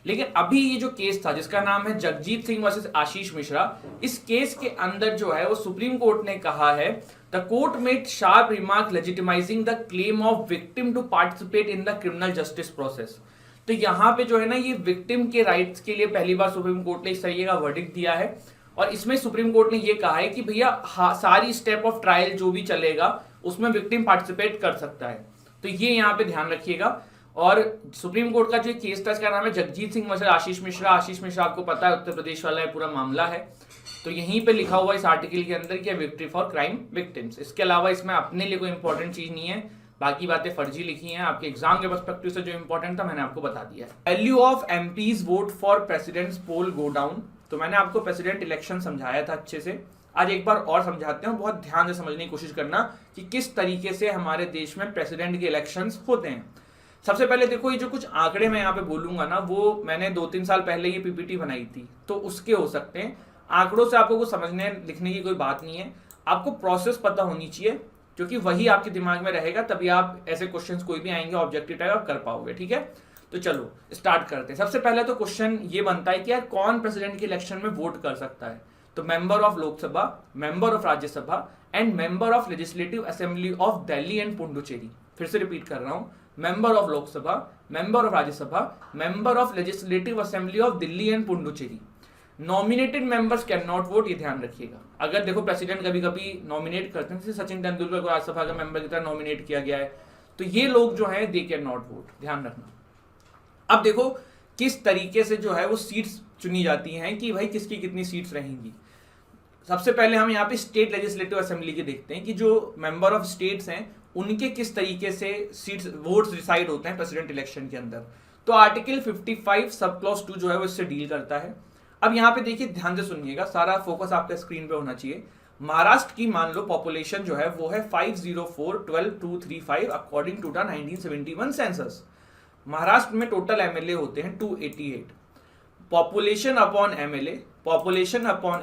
[SPEAKER 1] लेकिन अभी ये जो केस था जिसका नाम है जगजीत सिंह वर्सेस आशीष मिश्रा, इस केस के अंदर जो है वो सुप्रीम कोर्ट ने कहा है the court made sharp remark legitimising the claim of victim to participate in the criminal justice process. तो यहाँ पे जो है ना ये विक्टिम के राइट्स के लिए पहली बार सुप्रीम कोर्ट ने इस तरीके का वर्डिक्ट दिया है। और इसमें सुप्रीम कोर्ट ने ये कहा है कि भैया सारी स्टेप ऑफ ट्रायल जो भी चलेगा उसमें विक्टिम पार्टिसिपेट कर सकता है। तो ये यहाँ पे ध्यान रखिएगा। और सुप्रीम कोर्ट का जो केस था इसका नाम है जगजीत सिंह वर्सेस आशीष मिश्रा। आशीष मिश्रा आपको पता है उत्तर प्रदेश वाला है पूरा मामला है। तो यहीं पे लिखा हुआ इस आर्टिकल के अंदर कि विक्ट्री फॉर क्राइम विक्टिम्स। इसके अलावा इसमें अपने लिए कोई इंपॉर्टेंट चीज नहीं है, बाकी बातें फर्जी लिखी हैं। आपके एग्जाम के पर्सपेक्टिव से जो इंपॉर्टेंट था मैंने आपको बता दिया है। Value of MPs vote for presidents poll go down. तो मैंने आपको प्रेसिडेंट इलेक्शन समझाया था अच्छे से, आज एक बार और समझाते हैं। बहुत ध्यान से समझने की कोशिश करना कि किस तरीके से हमारे देश में प्रेसिडेंट के इलेक्शंस होते हैं। सबसे पहले देखो ये जो कुछ आंकड़े मैं यहाँ पे बोलूंगा ना, वो मैंने 2-3 साल पहले ये पीपीटी बनाई थी, तो उसके हो सकते हैं। आंकड़ों से आपको कुछ समझने लिखने की कोई बात नहीं है, आपको प्रोसेस पता होनी चाहिए, क्योंकि वही आपके दिमाग में रहेगा, तभी आप ऐसे क्वेश्चंस कोई भी आएंगे ऑब्जेक्टिव टाइप आप कर पाओगे। ठीक है, तो चलो स्टार्ट करते हैं। सबसे पहले तो क्वेश्चन ये बनता है कि यार कौन प्रेसिडेंट के इलेक्शन में वोट कर सकता है। तो member of Lok Sabha, member of Rajya Sabha and member of legislative assembly of Delhi and Puducherry. फिर से रिपीट कर रहा हूं, member of Lok Sabha, member of Rajya Sabha, member of legislative assembly of Delhi and Puducherry. Nominated members can not vote, ये ध्यान रखिएगा। अगर देखो प्रेसिडेंट कभी कभी नॉमिनेट करते हैं, जैसे सचिन तेंदुलकर को राज्यसभा का मेंबर की तरह नॉमिनेट किया गया है, तो ये लोग जो है दे कैन नॉट वोट, ध्यान रखना। अब देखो किस तरीके से जो है वो सीट्स चुनी जाती हैं कि भाई किसकी कितनी सीट्स रहेंगी। सबसे पहले हम यहाँ पे स्टेट लेजिस्लेटिव असेंबली के देखते हैं कि जो मेंबर ऑफ स्टेट्स हैं उनके किस तरीके से सीट्स वोट्स डिसाइड होते हैं प्रेसिडेंट इलेक्शन के अंदर। तो आर्टिकल 55 सब क्लॉज 2 जो है वो इससे डील करता है। अब यहाँ पे देखिए ध्यान से सुनिएगा, सारा फोकस आपका स्क्रीन पे होना चाहिए। महाराष्ट्र की मान लो पॉपुलेशन जो है वो है 504,12,235 according to the 1971 census. Maharashtra में टोटल एमएलए होते हैं 288। पॉपुलेशन अपॉन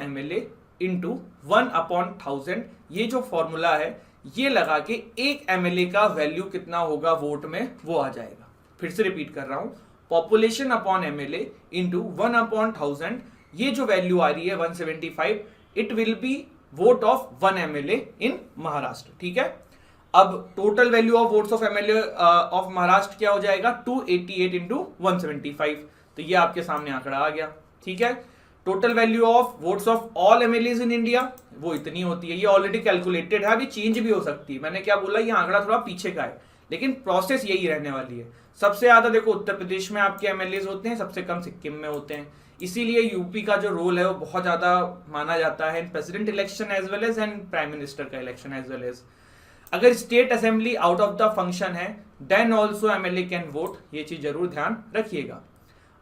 [SPEAKER 1] एमएलए इंटू 1/1000, ये जो फॉर्मूला है ये लगा के एक एमएलए का वैल्यू कितना होगा वोट में वो आ जाएगा। फिर से रिपीट कर रहा हूं, पॉपुलेशन अपॉन एमएलए इंटू 1/1000, ये जो वैल्यू आ रही है 175, it will be vote of 1 MLA in Maharashtra. ठीक है, अब total value of votes of MLA of Maharashtra क्या हो जाएगा 288 इंटू 175। तो ये आपके सामने आंकड़ा आ गया। ठीक है, total value of votes of all MLAs in India वो इतनी होती है। ये ऑलरेडी कैलकुलेटेड है, अभी चेंज भी हो सकती है। मैंने क्या बोला, ये आंकड़ा थोड़ा पीछे का है, लेकिन प्रोसेस यही रहने वाली है। सबसे ज्यादा देखो उत्तर प्रदेश में आपके एमएलएज होते हैं, सबसे कम सिक्किम में होते हैं। इसीलिए यूपी का जो रोल है वो बहुत ज्यादा माना जाता है in president election as well as and prime minister का इलेक्शन एज वेल एज। अगर state assembly out of the function है then also MLA can vote, ये चीज जरूर ध्यान रखिएगा।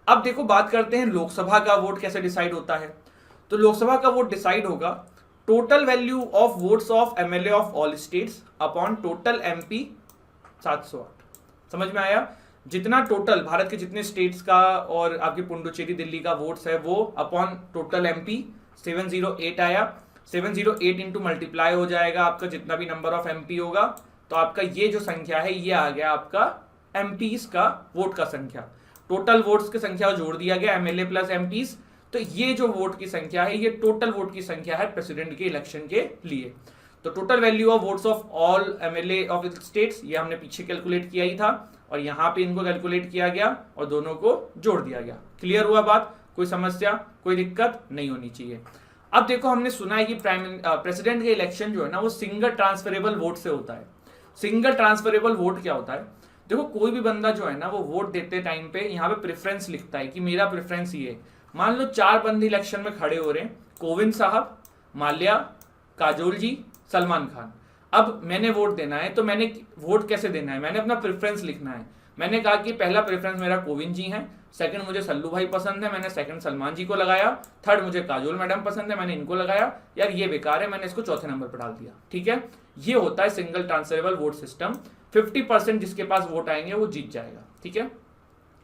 [SPEAKER 1] अब देखो बात करते हैं लोकसभा का वोट कैसे डिसाइड होता है। तो लोकसभा का वोट डिसाइड होगा total value of votes of MLA of all states upon total MP 708। समझ में आया, जितना टोटल भारत के जितने स्टेट्स का और आपके पुडुचेरी दिल्ली का वोट्स है वो अपॉन टोटल एमपी 708 आया। 708 इंटू मल्टीप्लाई हो जाएगा आपका जितना भी नंबर ऑफ एमपी होगा, तो आपका ये जो संख्या है ये आ गया आपका एमपीज का वोट का संख्या। टोटल वोट्स की संख्या जोड़ दिया गया एमएलए प्लस एमपीज, तो ये जो वोट की संख्या है ये टोटल वोट की संख्या है प्रेसिडेंट के इलेक्शन के लिए। तो total value of votes of all MLA of states ये हमने पीछे कैलकुलेट किया ही था, और यहाँ पे इनको कैलकुलेट किया गया और दोनों को जोड़ दिया गया। क्लियर हुआ बात? कोई समस्या, कोई दिक्कत नहीं होनी चाहिए। अब देखो, हमने सुना है कि प्रेसिडेंट का इलेक्शन जो है ना वो सिंगल ट्रांसफरेबल वोट से होता है। सिंगल ट्रांसफरेबल वोट क्या होता है? देखो, कोई भी बंदा जो है ना वो वोट देते टाइम पे यहाँ पे प्रेफरेंस लिखता है कि मेरा प्रेफरेंस ये है। मान लो 4 बंदे इलेक्शन में खड़े हो रहे हैं, कोविंद साहब, माल्या, काजोल जी, सलमान खान। अब मैंने वोट देना है, तो मैंने वोट कैसे देना है? मैंने अपना प्रेफरेंस लिखना है। मैंने कहा कि पहला प्रेफरेंस मेरा कोविंद जी है, सेकंड मुझे सल्लू भाई पसंद है, मैंने सेकंड सलमान जी को लगाया, थर्ड मुझे काजोल मैडम पसंद है, मैंने इनको लगाया, यार ये बेकार है, मैंने इसको चौथे नंबर पर डाल दिया। ठीक है, ये होता है सिंगल ट्रांसफरेबल वोट सिस्टम। 50% जिसके पास वोट आएंगे वो जीत जाएगा। ठीक है,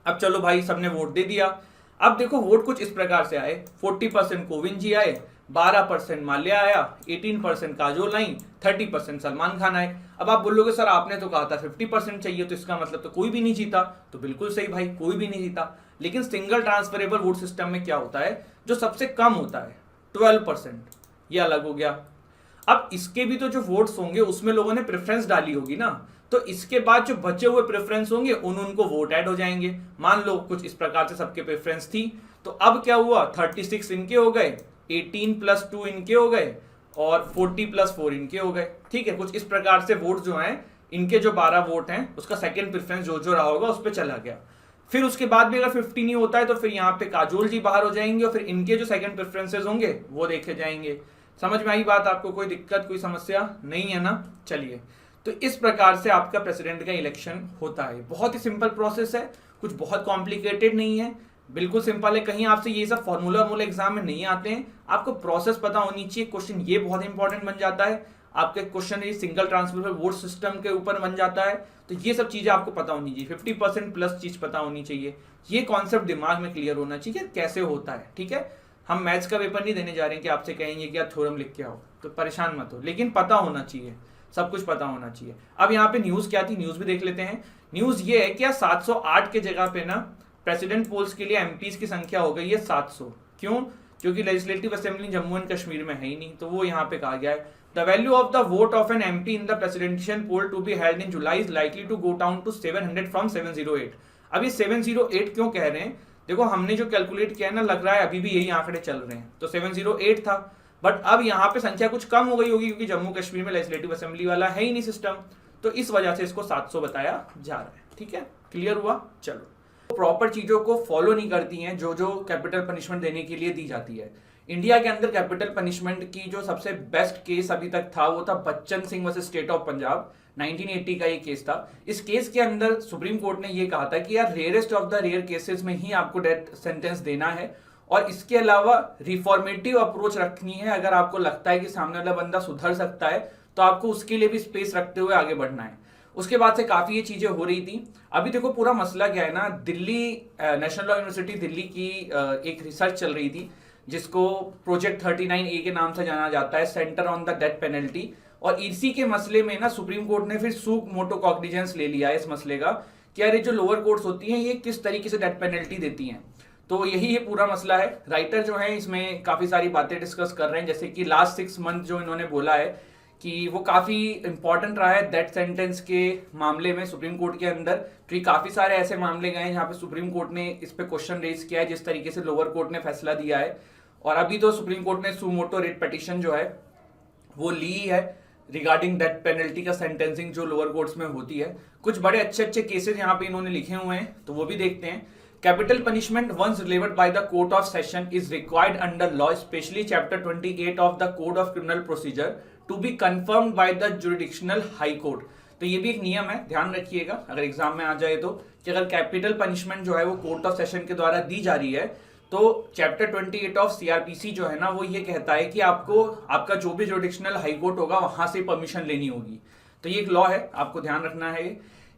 [SPEAKER 1] अब चलो भाई, सबने वोट दे दिया। अब देखो, वोट कुछ इस प्रकार से आए, 40% कोविंद जी आए, 12% माल्या आया, 18% काजोल आई, 30% सलमान खान आए। अब आप बोलोगे सर आपने तो कहा था 50% चाहिए, तो इसका मतलब तो कोई भी नहीं जीता। तो बिल्कुल सही भाई, कोई भी नहीं जीता। लेकिन सिंगल ट्रांसफरेबल वोट सिस्टम में क्या होता है, जो सबसे कम होता है 12%, ये अलग हो गया। अब इसके भी तो जो वोट्स होंगे उसमें लोगों ने प्रेफरेंस डाली होगी ना, तो इसके बाद जो बचे हुए प्रेफरेंस होंगे उनको वोट ऐड हो जाएंगे। मान लो कुछ इस प्रकार से सबके प्रेफरेंस थी, तो अब क्या हुआ, 36 इनके हो गए, 18 + 2 इनके हो गए, और 40 + 4 इनके हो गए। ठीक है, कुछ इस प्रकार से वोट जो हैं, इनके जो 12 वोट हैं उसका सेकंड प्रेफरेंस जो जो रहा होगा उस पर चला गया। फिर उसके बाद भी अगर 50 नहीं होता है तो फिर यहाँ पे काजोल जी बाहर हो जाएंगे, और फिर इनके जो सेकंड प्रेफरेंसेस होंगे वो देखे जाएंगे। समझ में आई बात आपको? कोई दिक्कत, कोई समस्या नहीं है ना? चलिए, तो इस प्रकार से आपका प्रेसिडेंट का इलेक्शन होता है। बहुत ही सिंपल प्रोसेस है, कुछ बहुत कॉम्प्लिकेटेड नहीं है, बिल्कुल सिंपल है। कहीं आपसे ये सब फॉर्मूला एग्जाम में नहीं आते हैं, आपको प्रोसेस पता होनी चाहिए। क्वेश्चन ये बहुत इंपॉर्टेंट बन जाता है, आपके क्वेश्चन ये सिंगल ट्रांसफरेबल वोट सिस्टम के ऊपर बन जाता है, तो ये सब चीजें आपको पता होनी चाहिए। 50% प्लस चीज पता होनी चाहिए, ये कॉन्सेप्ट दिमाग में क्लियर होना चाहिए कैसे होता है। ठीक है, हम मैथ्स का पेपर नहीं देने जा रहे हैं कि आपसे कहेंगे कि आप थ्योरम लिख के आओ, तो परेशान मत हो, लेकिन पता होना चाहिए, सब कुछ पता होना चाहिए। अब यहाँ पे न्यूज क्या थी, न्यूज भी देख लेते हैं। न्यूज ये है कि 708 के जगह पे ना प्रेसिडेंट पोल्स के लिए एमपीज की संख्या हो गई है 700। क्यों? क्योंकि legislative assembly Jammu and Kashmir में है ही नहीं, तो वो यहाँ पे कहा गया है the value of the vote of an MP in the presidential poll to be held in July is likely to go down to 700 from 708। अब ये 708 क्यों कह रहे हैं? देखो, हमने जो कैलकुलेट किया है ना, लग रहा है अभी भी यही आंकड़े चल रहे हैं, तो 708 था, बट अब यहाँ पे संख्या कुछ कम हो गई होगी क्योंकि जम्मू कश्मीर में लेजिस्लेटिव असेंबली वाला है ही नहीं सिस्टम, तो इस वजह से इसको 700 बताया जा रहा है। ठीक है, क्लियर हुआ? चलो, प्रॉपर चीजों को फॉलो नहीं करती हैं जो जो कैपिटल पनिशमेंट देने के लिए दी जाती है। इंडिया के अंदर कैपिटल पनिशमेंट की जो सबसे बेस्ट केस अभी तक था वो था Bachchan Singh versus state of Punjab, 1980 का ये केस था। इस केस के अंदर सुप्रीम कोर्ट ने ये कहा था कि यार rarest of the rare cases में ही आपको डेथ सेंटेंस देना है, और इसके अलावा रिफॉर्मेटिव अप्रोच रखनी है। अगर आपको लगता है कि सामने वाला बंदा सुधर सकता है तो आपको उसके लिए भी स्पेस रखते हुए आगे बढ़ना है। उसके बाद से काफी ये चीजें हो रही थी। अभी देखो, पूरा मसला क्या है ना, Delhi national law university Delhi की एक रिसर्च चल रही थी जिसको प्रोजेक्ट 39A के नाम से जाना जाता है, centre on the death penalty. और इसी के मसले में ना सुप्रीम कोर्ट ने फिर सू मोटो कॉग्निजेंस ले लिया है इस मसले का कि यार ये जो लोअर कोर्ट्स होती हैं ये किस तरीके से डेथ पेनल्टी देती हैं। तो यही ये पूरा मसला है। राइटर जो है इसमें काफी सारी बातें डिस्कस कर रहे हैं, जैसे कि लास्ट 6 मंथ जो इन्होंने बोला है कि वो काफी इंपॉर्टेंट रहा है डेथ सेंटेंस के मामले में सुप्रीम कोर्ट के अंदर, क्योंकि काफी सारे ऐसे मामले गए हैं जहाँ पे सुप्रीम कोर्ट ने इस पे क्वेश्चन रेज किया है जिस तरीके से लोअर कोर्ट ने फैसला दिया है। और अभी तो सुप्रीम कोर्ट ने सुमोटो रिट पिटीशन जो है वो ली है रिगार्डिंग डेथ पेनल्टी का सेंटेंसिंग जो लोअर कोर्ट्स में होती है। कुछ बड़े अच्छे अच्छे केसेस यहाँ पे इन्होंने लिखे हुए हैं, तो वो भी देखते हैं। Capital punishment once delivered by the court of session is required under law, specially chapter 28 of the code of criminal procedure to be confirmed by the jurisdictional high court. तो ये भी एक नियम है, ध्यान रखिएगा अगर एग्जाम में आ जाए तो, कि अगर कैपिटल पनिशमेंट जो है वो कोर्ट ऑफ सेशन के द्वारा दी जा रही है तो चैप्टर 28 ऑफ सीआरपीसी जो है ना वो ये कहता है कि आपको आपका जो भी जुरिडिक्शनल हाई कोर्ट होगा वहां से परमिशन लेनी होगी। तो ये एक लॉ है, आपको ध्यान रखना है।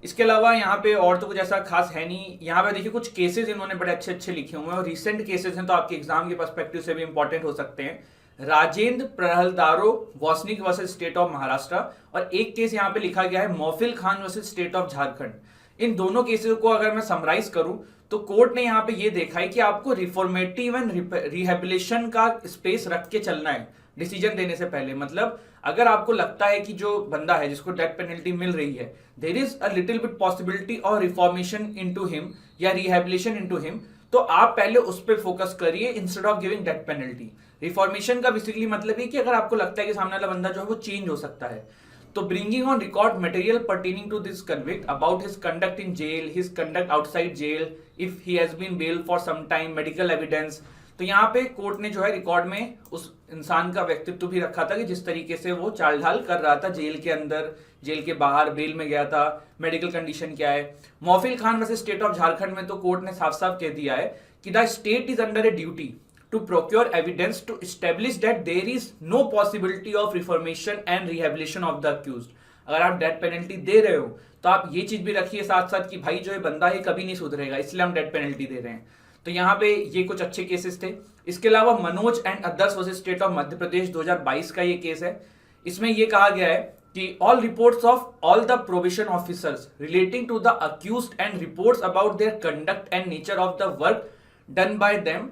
[SPEAKER 1] इसके अलावा यहाँ पे और तो कुछ ऐसा खास है नहीं। यहाँ पे देखिए कुछ केसेस इन्होंने बड़े अच्छे अच्छे लिखे हुए हैं और रिसेंट केसेस हैं, तो आपके एग्जाम के पर्सपेक्टिव से भी इंपॉर्टेंट हो सकते हैं। Rajendra Prahladrao Wasnik versus state of Maharashtra, और एक केस यहाँ पे लिखा गया है Maufil Khan versus state of Jharkhand. इन दोनों केसेस को अगर मैं समराइज करूं तो कोर्ट ने यहाँ पे ये देखा है कि आपको रिफॉर्मेटिव एंड रिहेबिलिटेशन का स्पेस रख के चलना है डिसीजन देने से पहले। मतलब अगर आपको लगता है कि जो बंदा है जिसको डेथ पेनल्टी मिल रही है, there is a little bit possibility of reformation into him या रिहेबिलिटेशन इनटू हिम, तो आप पहले उस पर फोकस करिए instead of giving death penalty. Reformation का बेसिकली मतलब है कि अगर आपको लगता है कि सामने वाला बंदा जो है वो चेंज हो सकता है, तो bringing on record material pertaining to this convict about his conduct in jail, his conduct outside jail, if he has been bail for some time, medical evidence. तो यहाँ पे कोर्ट ने जो है रिकॉर्ड में उस इंसान का व्यक्तित्व भी रखा था कि जिस तरीके से वो चाल ढाल कर रहा था जेल के अंदर, जेल के बाहर, बेल में गया था, मेडिकल कंडीशन क्या है। Maufil Khan versus state of Jharkhand में तो कोर्ट ने साफ साफ कह दिया है कि the state is under a duty to procure evidence to establish that there is no possibility of reformation and rehabilitation of the accused। अगर आप डेथ पेनल्टी दे रहे हो तो आप ये चीज भी रखिए साथ साथ कि भाई जो है बंदा है कभी नहीं सुधरेगा, इसलिए हम डेथ पेनल्टी दे रहे हैं। तो यहाँ पे ये कुछ अच्छे केसेस थे। इसके अलावा Manoj and others versus state of Madhya Pradesh 2022 का ये केस है। इसमें ये कहा गया है कि all reports of all the probation officers relating to the accused and reports about their conduct and nature of the work done by them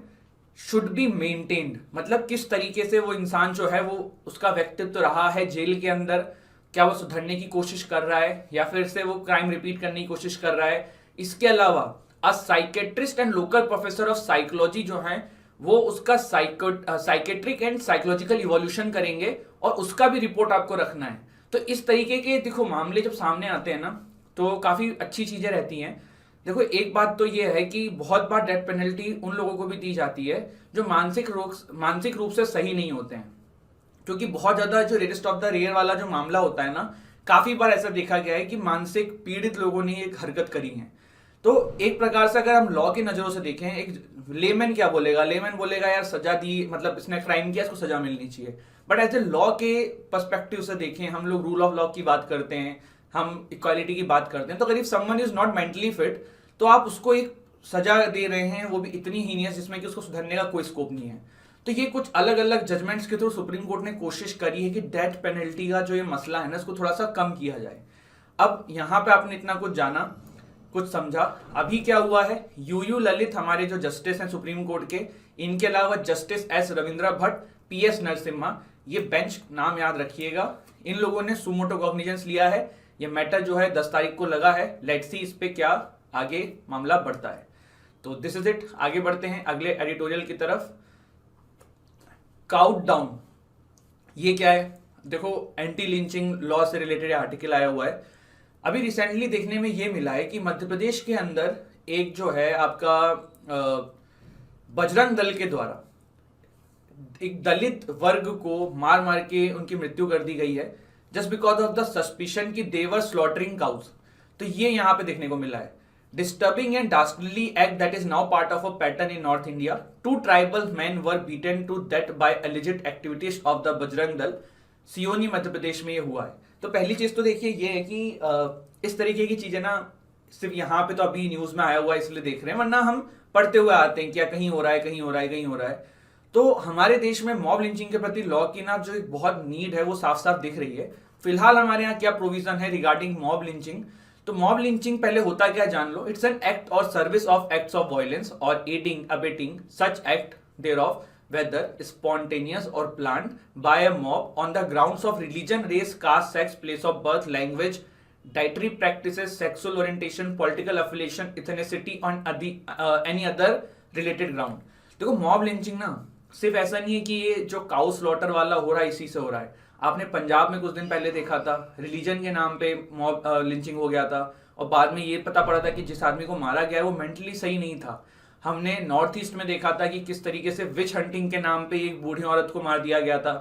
[SPEAKER 1] should be maintained. मतलब किस तरीके से वो इंसान जो है वो उसका व्यक्तित्व रहा है जेल के अंदर, क्या वो सुधरने की कोशिश कर रहा है या फिर से वो क्राइम रिपीट करने की कोशिश कर रहा है। इसके अलावा a psychiatrist and local professor of psychology जो है वो उसका साइकेट्रिक एंड साइकोलॉजिकल इवोल्यूशन करेंगे और उसका भी रिपोर्ट आपको रखना है। तो इस तरीके के देखो मामले जब सामने आते हैं ना तो काफी अच्छी चीजें रहती हैं। देखो एक बात तो ये है कि बहुत बार डेथ पेनल्टी उन लोगों को भी दी जाती है जो मानसिक रूप से सही नहीं होते हैं, क्योंकि बहुत ज्यादा जो रेयरेस्ट ऑफ द रेयर वाला जो मामला होता है ना, काफी बार ऐसा देखा गया है कि मानसिक पीड़ित लोगों ने एक हरकत करी है। तो एक प्रकार से अगर हम लॉ की नजरों से देखें, एक लेमैन क्या बोलेगा, लेमैन बोलेगा यार सजा दी, मतलब इसने क्राइम किया इसको सजा मिलनी चाहिए। बट एज ए लॉ के पर्सपेक्टिव से देखें, हम लोग रूल ऑफ लॉ की बात करते हैं, हम इक्वालिटी की बात करते हैं, तो अगर if someone is not mentally fit तो आप उसको एक सजा दे रहे हैं, वो भी इतनी हीनियस जिसमें कि उसको सुधरने का कोई स्कोप नहीं है। तो ये कुछ अलग अलग जजमेंट्स के थ्रू सुप्रीम कोर्ट ने कोशिश करी है कि डेथ पेनल्टी का जो ये मसला है ना इसको थोड़ा सा कम किया जाए। अब यहाँ पे आपने इतना कुछ जाना, कुछ समझा। अभी क्या हुआ है, यूयू ललित हमारे जो जस्टिस हैं सुप्रीम कोर्ट के, इनके अलावा justice S Ravindra Bhatt, PS Narasimha, ये बेंच नाम याद रखिएगा, इन लोगों ने सुमोटो कॉग्निजेंस लिया है। ये मैटर जो है 10 तारीख को लगा है। लेट्स सी इस पे क्या आगे मामला बढ़ता है। तो दिस इज इट, आगे बढ़ते हैं अगले एडिटोरियल की तरफ। काउंटडाउन, ये क्या है, देखो एंटी लिंचिंग लॉ से रिलेटेड आर्टिकल आया हुआ है। अभी रिसेंटली देखने में ये मिला है कि मध्य प्रदेश के अंदर एक जो है आपका बजरंग दल के द्वारा एक दलित वर्ग को मार मार के उनकी मृत्यु कर दी गई है just because of the suspicion की दे वर स्लॉटरिंग काउज। तो ये यहां पे देखने को मिला है। Disturbing and dastardly act that is now part of a pattern in North India. 2 tribal men were beaten to death by alleged activities of the Bajrang Dal. Seoni Madhya Pradesh में ये हुआ है। तो पहली चीज तो देखिए ये है कि इस तरीके की चीजें ना सिर्फ यहाँ पे तो अभी न्यूज में आया हुआ है इसलिए देख रहे हैं, वरना हम पढ़ते हुए आते हैं क्या कहीं हो रहा है, कहीं हो रहा है, कहीं हो रहा है। तो हमारे देश में मॉब लिंचिंग के प्रति लॉ की ना जो एक बहुत नीड है वो साफ साफ दिख रही है। फिलहाल हमारे यहाँ क्या प्रोविजन है रिगार्डिंग मॉब लिंचिंग, तो मॉब लिंचिंग पहले होता क्या जान लो। इट्स एन एक्ट और service of acts of violence और aiding abetting such act thereof whether spontaneous और planned by a mob on the grounds of religion, race, caste, sex, place of birth, language, dietary practices, sexual orientation, political affiliation, ethnicity on any other related ground. देखो mob lynching ना सिर्फ ऐसा नहीं है कि ये जो काउ स्लॉटर वाला हो रहा है इसी से हो रहा है। आपने पंजाब में कुछ दिन पहले देखा था रिलीजन के नाम पे मॉब लिंचिंग हो गया था और बाद में ये पता पड़ा था कि जिस आदमी को मारा गया है वो मेंटली सही नहीं था। हमने नॉर्थ ईस्ट में देखा था कि किस तरीके से विच हंटिंग के नाम पे एक बूढ़ी औरत को मार दिया गया था।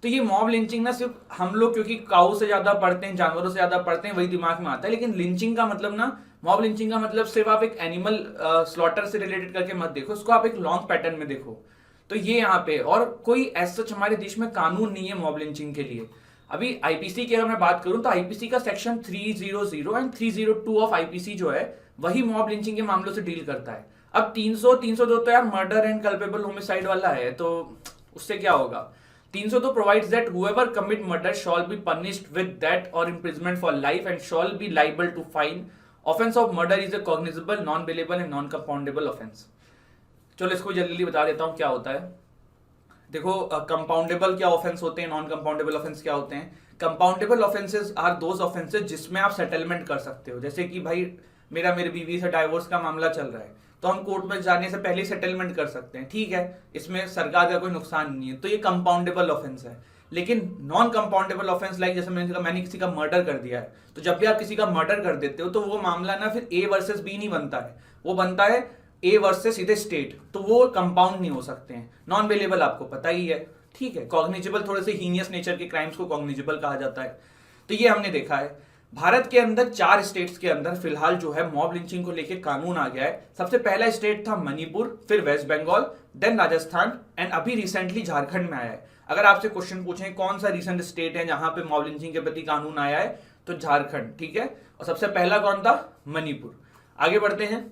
[SPEAKER 1] तो ये मॉब लिंचिंग ना सिर्फ हम लोग क्योंकि काऊ से ज्यादा पढ़ते हैं, जानवरों से ज्यादा पढ़ते हैं, वही दिमाग में आता है, लेकिन लिंचिंग का मतलब ना, मॉब लिंचिंग का मतलब सिर्फ आप एक एनिमल स्लॉटर से रिलेटेड करके मत देखो, उसको आप एक लॉन्ग पैटर्न में देखो। तो ये यहाँ पे और कोई ऐसा हमारे देश में कानून नहीं है मॉब लिंचिंग के लिए। अभी आईपीसी की अगर मैं बात करूं तो आईपीसी का सेक्शन 300 एंड 302 ऑफ आईपीसी जो है वही मॉब लिंचिंग के मामलों से डील करता है। अब 302 तो यार मर्डर एंड कल्पेबल होमिसाइड वाला है, तो उससे क्या होगा? 302 provides that whoever commit murder shall be punished with death or imprisonment for life and shall be liable to fine. Offense of murder is a cognizable, non-bailable and non-compoundable offense. चलो इसको जल्दी बता देता हूँ क्या होता है। देखो, कंपाउंडेबल क्या ऑफेंस होते हैं, नॉन कंपाउंडेबल ऑफेंस क्या होते हैं। Compoundable offences are those offences जिसमें आप सेटलमेंट कर सकते हो। जैसे कि भाई मेरी बीवी से डाइवोर्स का मामला चल रहा है, तो हम कोर्ट में जाने से पहले सेटलमेंट कर सकते हैं, ठीक है, इसमें सरकार का कोई नुकसान नहीं है, तो ये कंपाउंडेबल ऑफेंस है। लेकिन नॉन कंपाउंडेबल ऑफेंस लाइक जैसे मैंने किसी का मर्डर कर दिया है, तो जब भी आप किसी का मर्डर कर देते हो तो वो मामला ना फिर ए वर्सेस बी नहीं बनता है, वो बनता है ए वर्सेस सीधे स्टेट, तो वो कंपाउंड नहीं हो सकते हैं। नॉन बेलेबल आपको पता ही है, ठीक है। कॉग्निजेबल थोड़े से हीनियस नेचर के क्राइम्स को कॉग्निजेबल कहा जाता है। तो ये हमने देखा है। भारत के अंदर 4 स्टेट्स के अंदर फिलहाल जो है मॉब लिंचिंग को लेके कानून आ गया है। सबसे पहला स्टेट था मणिपुर, फिर वेस्ट बंगाल, देन राजस्थान एंड अभी रिसेंटली झारखंड में आया है। अगर आपसे क्वेश्चन पूछें कौन सा रिसेंट स्टेट है जहां पे मॉब लिंचिंग के प्रति कानून आया है, तो झारखंड, ठीक है। और सबसे पहला कौन था? मणिपुर। आगे बढ़ते हैं।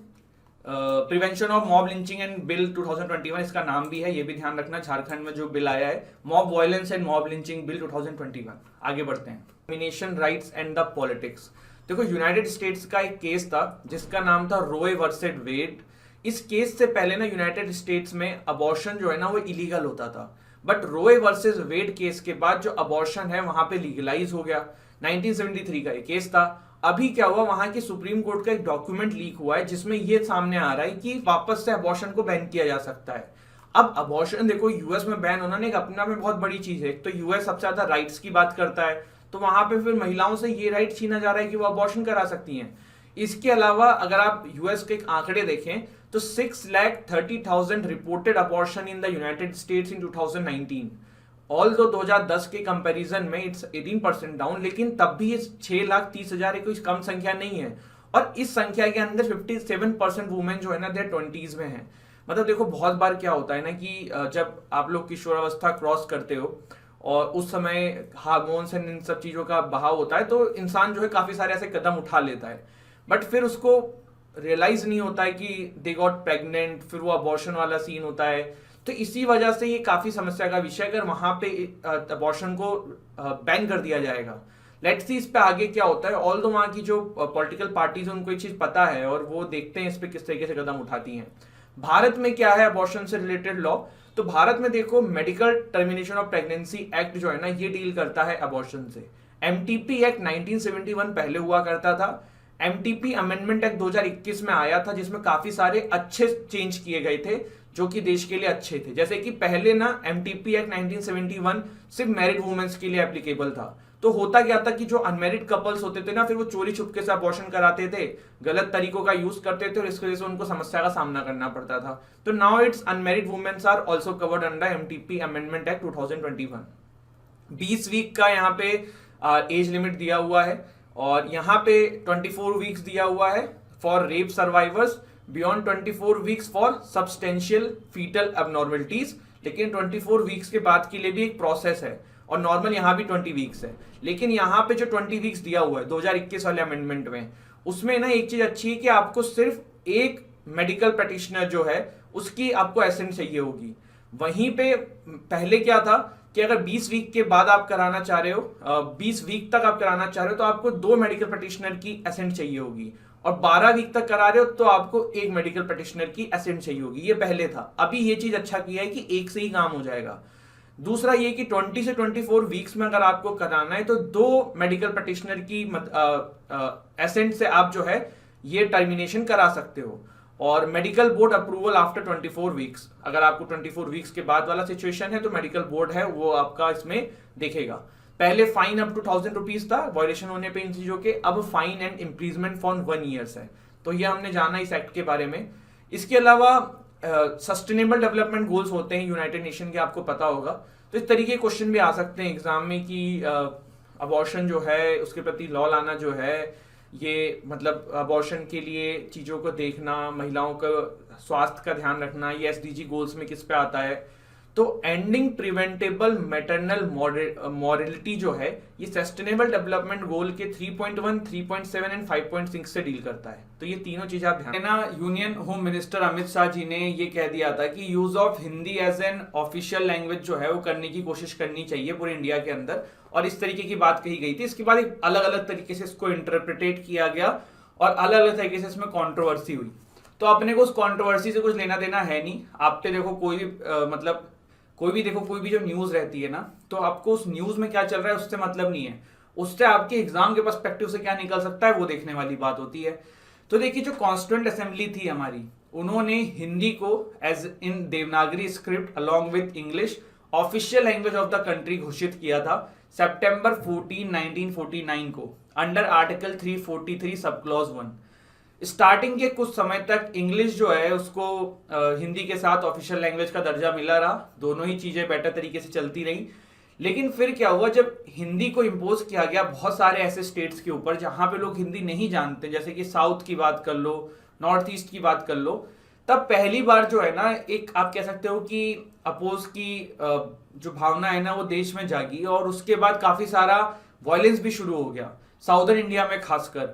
[SPEAKER 1] Prevention of mob lynching and bill 2021 इसका नाम भी है, ये भी ध्यान रखना। झारखंड में जो बिल आया है, mob violence and mob lynching bill 2021। आगे बढ़ते हैं। Discrimination rights and the politics. देखो, यूनाइटेड स्टेट्स का एक केस था जिसका नाम था रोए वर्सेस वेड। इस केस से पहले ना यूनाइटेड स्टेट्स में अबॉर्शन जो है ना वो इलीगल होता था, बट रोए वर्सेस वेड केस के बाद जो अबॉर्शन है वहां पे लीगलाइज हो गया। 1973 का ये केस था। अभी क्या हुआ, वहां की सुप्रीम कोर्ट का एक डॉक्यूमेंट लीक हुआ है जिसमें ये सामने आ रहा है कि वापस से अबॉर्शन को बैन किया जा सकता है। अब अबॉर्शन देखो, यूएस में बैन होना एक अपना में बहुत बड़ी चीज है। तो यूएस सबसे ज्यादा राइट्स की बात करता है, तो वहां पे फिर महिलाओं से ये राइट छीना जा रहा है कि वो अबॉर्शन करा सकती हैं। इसके अलावा अगर आप यूएस के आंकड़े देखें तो 6,30,000 reported abortion in the United states in 2019। Although 2010 के कंपैरिजन में इट्स 18% डाउन, लेकिन तब भी 6,30,000 कोई कम संख्या नहीं है। और इस संख्या के अंदर 57% वुमेन जो है ना देयर 20s में है। मतलब देखो, बहुत बार क्या होता है ना कि जब आप लोग किशोरावस्था क्रॉस करते हो और उस समय हार्मोन्स एंड इन सब चीजों का बहाव होता है, तो इंसान जो है काफी सारे ऐसे कदम उठा लेता है, बट फिर उसको रियलाइज नहीं होता है कि दे गॉट प्रेग्नेंट, फिर वो अबॉर्शन वाला सीन होता है। तो इसी वजह से ये काफी समस्या का विषय। अगर वहां पे अबॉर्शन को बैन कर दिया जाएगा, लेट्स सी इस पे आगे क्या होता है। ऑल दो वहां की जो पॉलिटिकल पार्टीज उनको एक चीज पता है और वो देखते हैं इस पे किस तरीके से कदम उठाती हैं। भारत में क्या है अबॉर्शन से रिलेटेड लॉ? तो भारत में देखो, medical termination of pregnancy act जो है ना ये डील करता है अबॉर्शन से। एमटीपी एक्ट 1971 पहले हुआ करता था। एमटीपी अमेंडमेंट एक्ट 2021 में आया था जिसमें काफी सारे अच्छे चेंज किए गए थे जो कि देश के लिए अच्छे थे। जैसे कि पहले ना एमटीपी एक्ट 1971 सिर्फ मैरिड वुमेन्स के लिए एप्लीकेबल था। तो होता क्या था कि जो अनमैरिड कपल्स होते थे ना, फिर वो चोरी छुपके से अबॉर्शन कराते थे, गलत तरीकों का यूज करते थे और इसकी वजह से उनको समस्या का सामना करना पड़ता था। तो now it's unmarried womens are also covered under MTP amendment act 2021। 20 week का यहाँ पे एज लिमिट दिया हुआ है और यहाँ पे 24 वीक्स दिया हुआ है for rape survivors, beyond 24 weeks for substantial foetal abnormalities. लेकिन 24 वीक्स के बाद के लिए भी एक प्रोसेस है और नॉर्मल यहाँ भी 20 वीक्स है। लेकिन यहाँ पे जो 20 वीक्स दिया हुआ है 2021 वाले अमेंडमेंट में, उसमें ना एक चीज अच्छी है कि आपको सिर्फ एक मेडिकल प्रैक्टिशनर जो है उसकी आपको एसेंट चाहिए होगी। वहीं पे पहले क्या था कि अगर 20 वीक के बाद आप कराना चाह रहे हो, 20 वीक तक आप कराना चाह रहे हो, तो आपको 2 मेडिकल प्रैक्टिशनर की एसेंट चाहिए होगी। और 12 वीक तक करा रहे हो तो आपको 1 मेडिकल प्रैक्टिशनर की एसेंट चाहिए होगी। ये पहले था। अभी ये चीज अच्छा किया है कि एक से ही काम हो जाएगा। दूसरा ये कि 20 से 24 वीक्स में अगर आपको कराना है तो 2 मेडिकल प्रैक्टिशनर की एसेंट से आप जो है ये टर्मिनेशन करा सकते हो। और medical board approval after 24 weeks, अगर आपको 24 वीक्स के बाद वाला सिचुएशन है तो मेडिकल बोर्ड है वो आपका इसमें देखेगा। पहले फाइन अप टू 1000 रुपीज था वायलेशन होने पे इन चीजों के, अब fine and imprisonment for 1 years है। तो ये हमने जाना इस एक्ट के बारे में। इसके अलावा सस्टेनेबल डेवलपमेंट गोल्स होते हैं यूनाइटेड नेशन के, आपको पता होगा। तो इस तरीके के क्वेश्चन भी आ सकते हैं एग्जाम में कि अबॉर्शन जो है उसके प्रति लॉ लाना जो है, ये मतलब अबॉर्शन के लिए चीज़ों को देखना, महिलाओं का स्वास्थ्य का ध्यान रखना, ये एसडीजी गोल्स में किस पे आता है। तो एंडिंग प्रिवेंटेबल मैटरनल मॉर्टेलिटी जो है ये सस्टेनेबल डेवलपमेंट गोल के 3.1, 3.7 एंड 5.6 से डील करता है। तो ये तीनों चीजें आप ध्यान ना। Union home minister Amit Shah ji ने ये कह दिया था कि use of Hindi as an official language जो है वो करने की कोशिश करनी चाहिए पूरे इंडिया के अंदर, और इस तरीके की बात कही गई थी। इसके बाद एक अलग अलग तरीके से इसको इंटरप्रिटेट किया गया और अलग अलग तरीके से इसमें कॉन्ट्रोवर्सी हुई। तो अपने को उस कॉन्ट्रोवर्सी से कुछ लेना देना है नहीं। आप पे देखो कोई भी मतलब कोई भी जो न्यूज रहती है ना, तो आपको उस न्यूज में क्या चल रहा है उससे मतलब नहीं है, उससे आपके एग्जाम के पर्सपेक्टिव से क्या निकल सकता है वो देखने वाली बात होती है। तो देखिए जो कॉन्स्टिट्यूएंट असेंबली थी हमारी, उन्होंने हिंदी को as in Devanagari script along with English official language of the country घोषित किया था सितंबर 14, 1949 को under article 343 sub clause 1। Starting के कुछ समय तक इंग्लिश जो है उसको हिंदी के साथ ऑफिशियल लैंग्वेज का दर्जा मिला रहा, दोनों ही चीजें बेटर तरीके से चलती रही। लेकिन फिर क्या हुआ, जब हिंदी को इम्पोज किया गया बहुत सारे ऐसे स्टेट्स के ऊपर जहां पे लोग हिंदी नहीं जानते, जैसे कि साउथ की बात कर लो, नॉर्थ ईस्ट की बात कर लो, तब पहली बार जो है ना एक आप कह सकते हो कि अपोज की जो भावना है ना वो देश में जागी, और उसके बाद काफी सारा वायलेंस भी शुरू हो गया साउदर्न इंडिया में खासकर।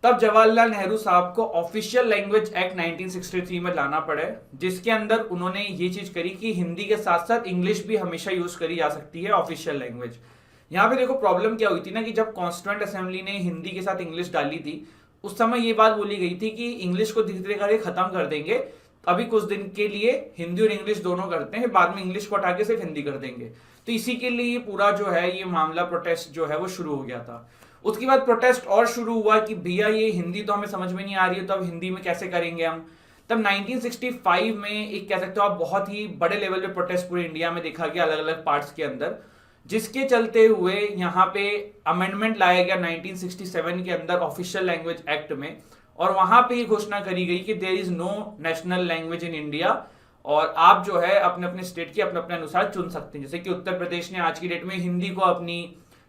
[SPEAKER 1] तब जवाहरलाल नेहरू साहब को ऑफिशियल लैंग्वेज एक्ट 1963 में लाना पड़े, जिसके अंदर उन्होंने ये चीज करी कि हिंदी के साथ साथ इंग्लिश भी हमेशा यूज करी जा सकती है ऑफिशियल लैंग्वेज। यहाँ पे देखो प्रॉब्लम क्या हुई थी ना कि जब कॉन्स्टिट्यूएंट असेंबली ने हिंदी के साथ इंग्लिश डाली थी, उस समय ये बात बोली गई थी कि इंग्लिश को धीरे धीरे करके खत्म कर देंगे, अभी कुछ दिन के लिए हिंदी और इंग्लिश दोनों करते हैं, बाद में इंग्लिश को हटा के सिर्फ हिंदी कर देंगे। तो इसी के लिए पूरा जो है ये मामला प्रोटेस्ट जो है वो शुरू हो गया था। उसके बाद प्रोटेस्ट और शुरू हुआ कि भैया ये हिंदी तो हमें समझ में नहीं आ रही है, तो अब हिंदी में कैसे करेंगे हम। तब 1965 में एक कह सकते हो आप बहुत ही बड़े लेवल पे प्रोटेस्ट पूरे इंडिया में देखा गया अलग अलग पार्ट्स के अंदर, जिसके चलते हुए यहाँ पे अमेंडमेंट लाया गया 1967 के अंदर ऑफिशियल लैंग्वेज एक्ट में, और वहां पे ये घोषणा करी गई कि there is no national language in India, और आप जो है अपने अपने स्टेट की अपने अपने अनुसार चुन सकते हैं। जैसे कि उत्तर प्रदेश ने आज की डेट में हिंदी को अपनी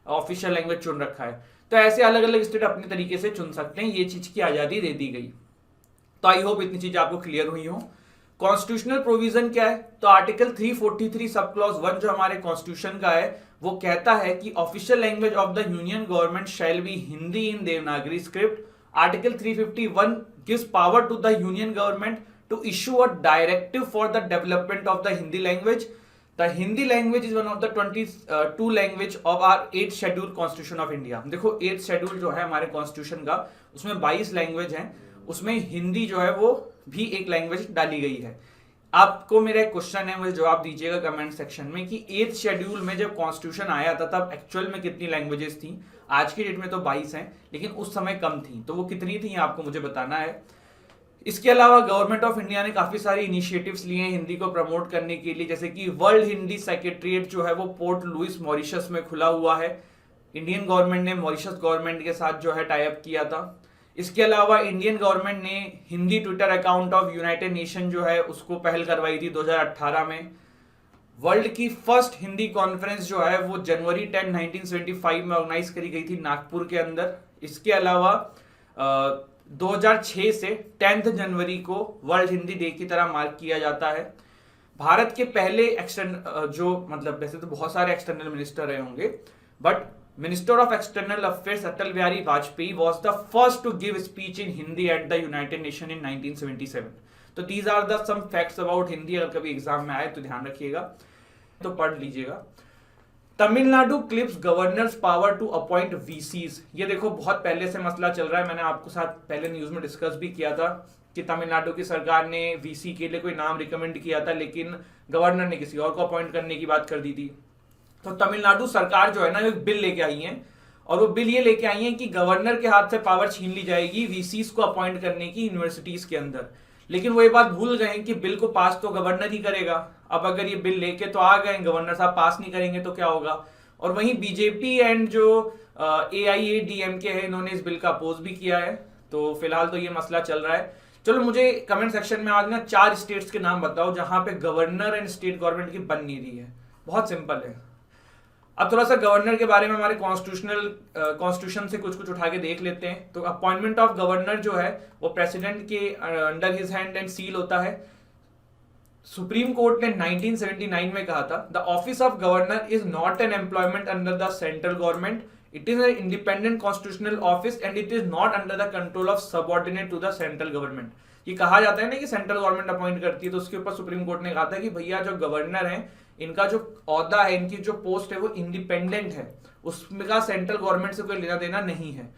[SPEAKER 1] ऑफिशियल लैंग्वेज चुन रखा है, तो ऐसे अलग अलग स्टेट अपने तरीके से चुन सकते हैं, ये चीज की आजादी दे दी गई। तो आई होप इतनी चीज आपको क्लियर हुई हो। कॉन्स्टिट्यूशनल प्रोविजन क्या है, तो आर्टिकल 343 सब क्लॉज 1 जो हमारे कॉन्स्टिट्यूशन का है वो कहता है कि official language of the union government shall be Hindi in Devanagari script. Article 351 gives power to the union government to issue a directive for the development of the Hindi language. The Hindi language is one of the 22 language of our 8th schedule Constitution of India। देखो 8th schedule जो है हमारे constitution का, उसमें 22 language हैं, उसमें हिंदी जो है वो भी एक लैंग्वेज डाली गई है। आपको मेरा एक क्वेश्चन है, मुझे जवाब दीजिएगा कमेंट सेक्शन में कि 8th शेड्यूल में जब कॉन्स्टिट्यूशन आया था तब एक्चुअल में कितनी लैंग्वेजेस थी। आज की डेट में तो 22 हैं, लेकिन उस समय कम थी, तो वो कितनी थी आपको मुझे बताना है। इसके अलावा गवर्नमेंट ऑफ इंडिया ने काफी सारी इनिशिएटिव्स लिए हैं हिंदी को प्रमोट करने के लिए, जैसे कि वर्ल्ड हिंदी सेक्रेटरीट जो है वो पोर्ट लुइस मॉरिशस में खुला हुआ है। इंडियन गवर्नमेंट ने मॉरिशस गवर्नमेंट के साथ जो है टाई अप किया था। इसके अलावा इंडियन गवर्नमेंट ने Hindi Twitter account of United nation जो है उसको पहल करवाई थी 2018 में। वर्ल्ड की फर्स्ट हिंदी कॉन्फ्रेंस जो है वो जनवरी 10, 1975 में ऑर्गेनाइज करी गई थी नागपुर के अंदर। इसके अलावा 2006 से 10 जनवरी को वर्ल्ड हिंदी डे की तरह मार्क किया जाता है। भारत के पहले जो मतलब वैसे तो बहुत सारे एक्सटर्नल मिनिस्टर रहे होंगे, but minister of external affairs Atal Bihari Vajpayee was the first to give speech in Hindi at the United Nation in 1977। तो these are the some facts about Hindi, अगर कभी एग्जाम में आए तो ध्यान रखिएगा, तो पढ़ लीजिएगा। Tamil Nadu clips governors power to appoint VCs. ये देखो बहुत पहले से मसला चल रहा है, मैंने आपको साथ पहले न्यूज में डिस्कस भी किया था कि तमिलनाडु की सरकार ने वीसी के लिए कोई नाम रिकमेंड किया था, लेकिन गवर्नर ने किसी और को अपॉइंट करने की बात कर दी थी। तो तमिलनाडु सरकार जो है ना एक बिल लेके आई है, और वो बिल ये लेके आई है कि गवर्नर के हाथ से पावर छीन ली जाएगी वीसीज को अपॉइंट करने की यूनिवर्सिटीज के अंदर। लेकिन वो ये बात भूल गए कि बिल को पास तो गवर्नर ही करेगा। अब अगर ये बिल लेके तो आ गए, गवर्नर साहब पास नहीं करेंगे तो क्या होगा। और वहीं बीजेपी एंड जो AIADMK है, इन्होंने इस बिल का अपोज भी किया है। तो फिलहाल तो ये मसला चल रहा है। चलो मुझे कमेंट सेक्शन में आज ना 4 स्टेट्स के नाम बताओ जहां पे गवर्नर एंड स्टेट गवर्नमेंट की बन नहीं रही है। बहुत सिंपल है। अब थोड़ा सा गवर्नर के बारे में हमारे कॉन्स्टिट्यूशन से कुछ उठा के देख लेते हैं। तो अपॉइंटमेंट ऑफ गवर्नर जो है वो प्रेसिडेंट के under his hand and seal होता है। सुप्रीम कोर्ट ने 1979 में कहा था the office of governor is not an employment under the central government, it is an independent constitutional office and it is not under the control of subordinate to the central government. ये कहा जाता है ना कि central government appoint करती है, तो उसके ऊपर सुप्रीम कोर्ट ने कहा था कि भैया जो गवर्नर है इनका जो ओहदा है, इनकी जो पोस्ट है वो इंडिपेंडेंट है, उसका सेंट्रल गवर्नमेंट से कोई लेना देना नहीं है।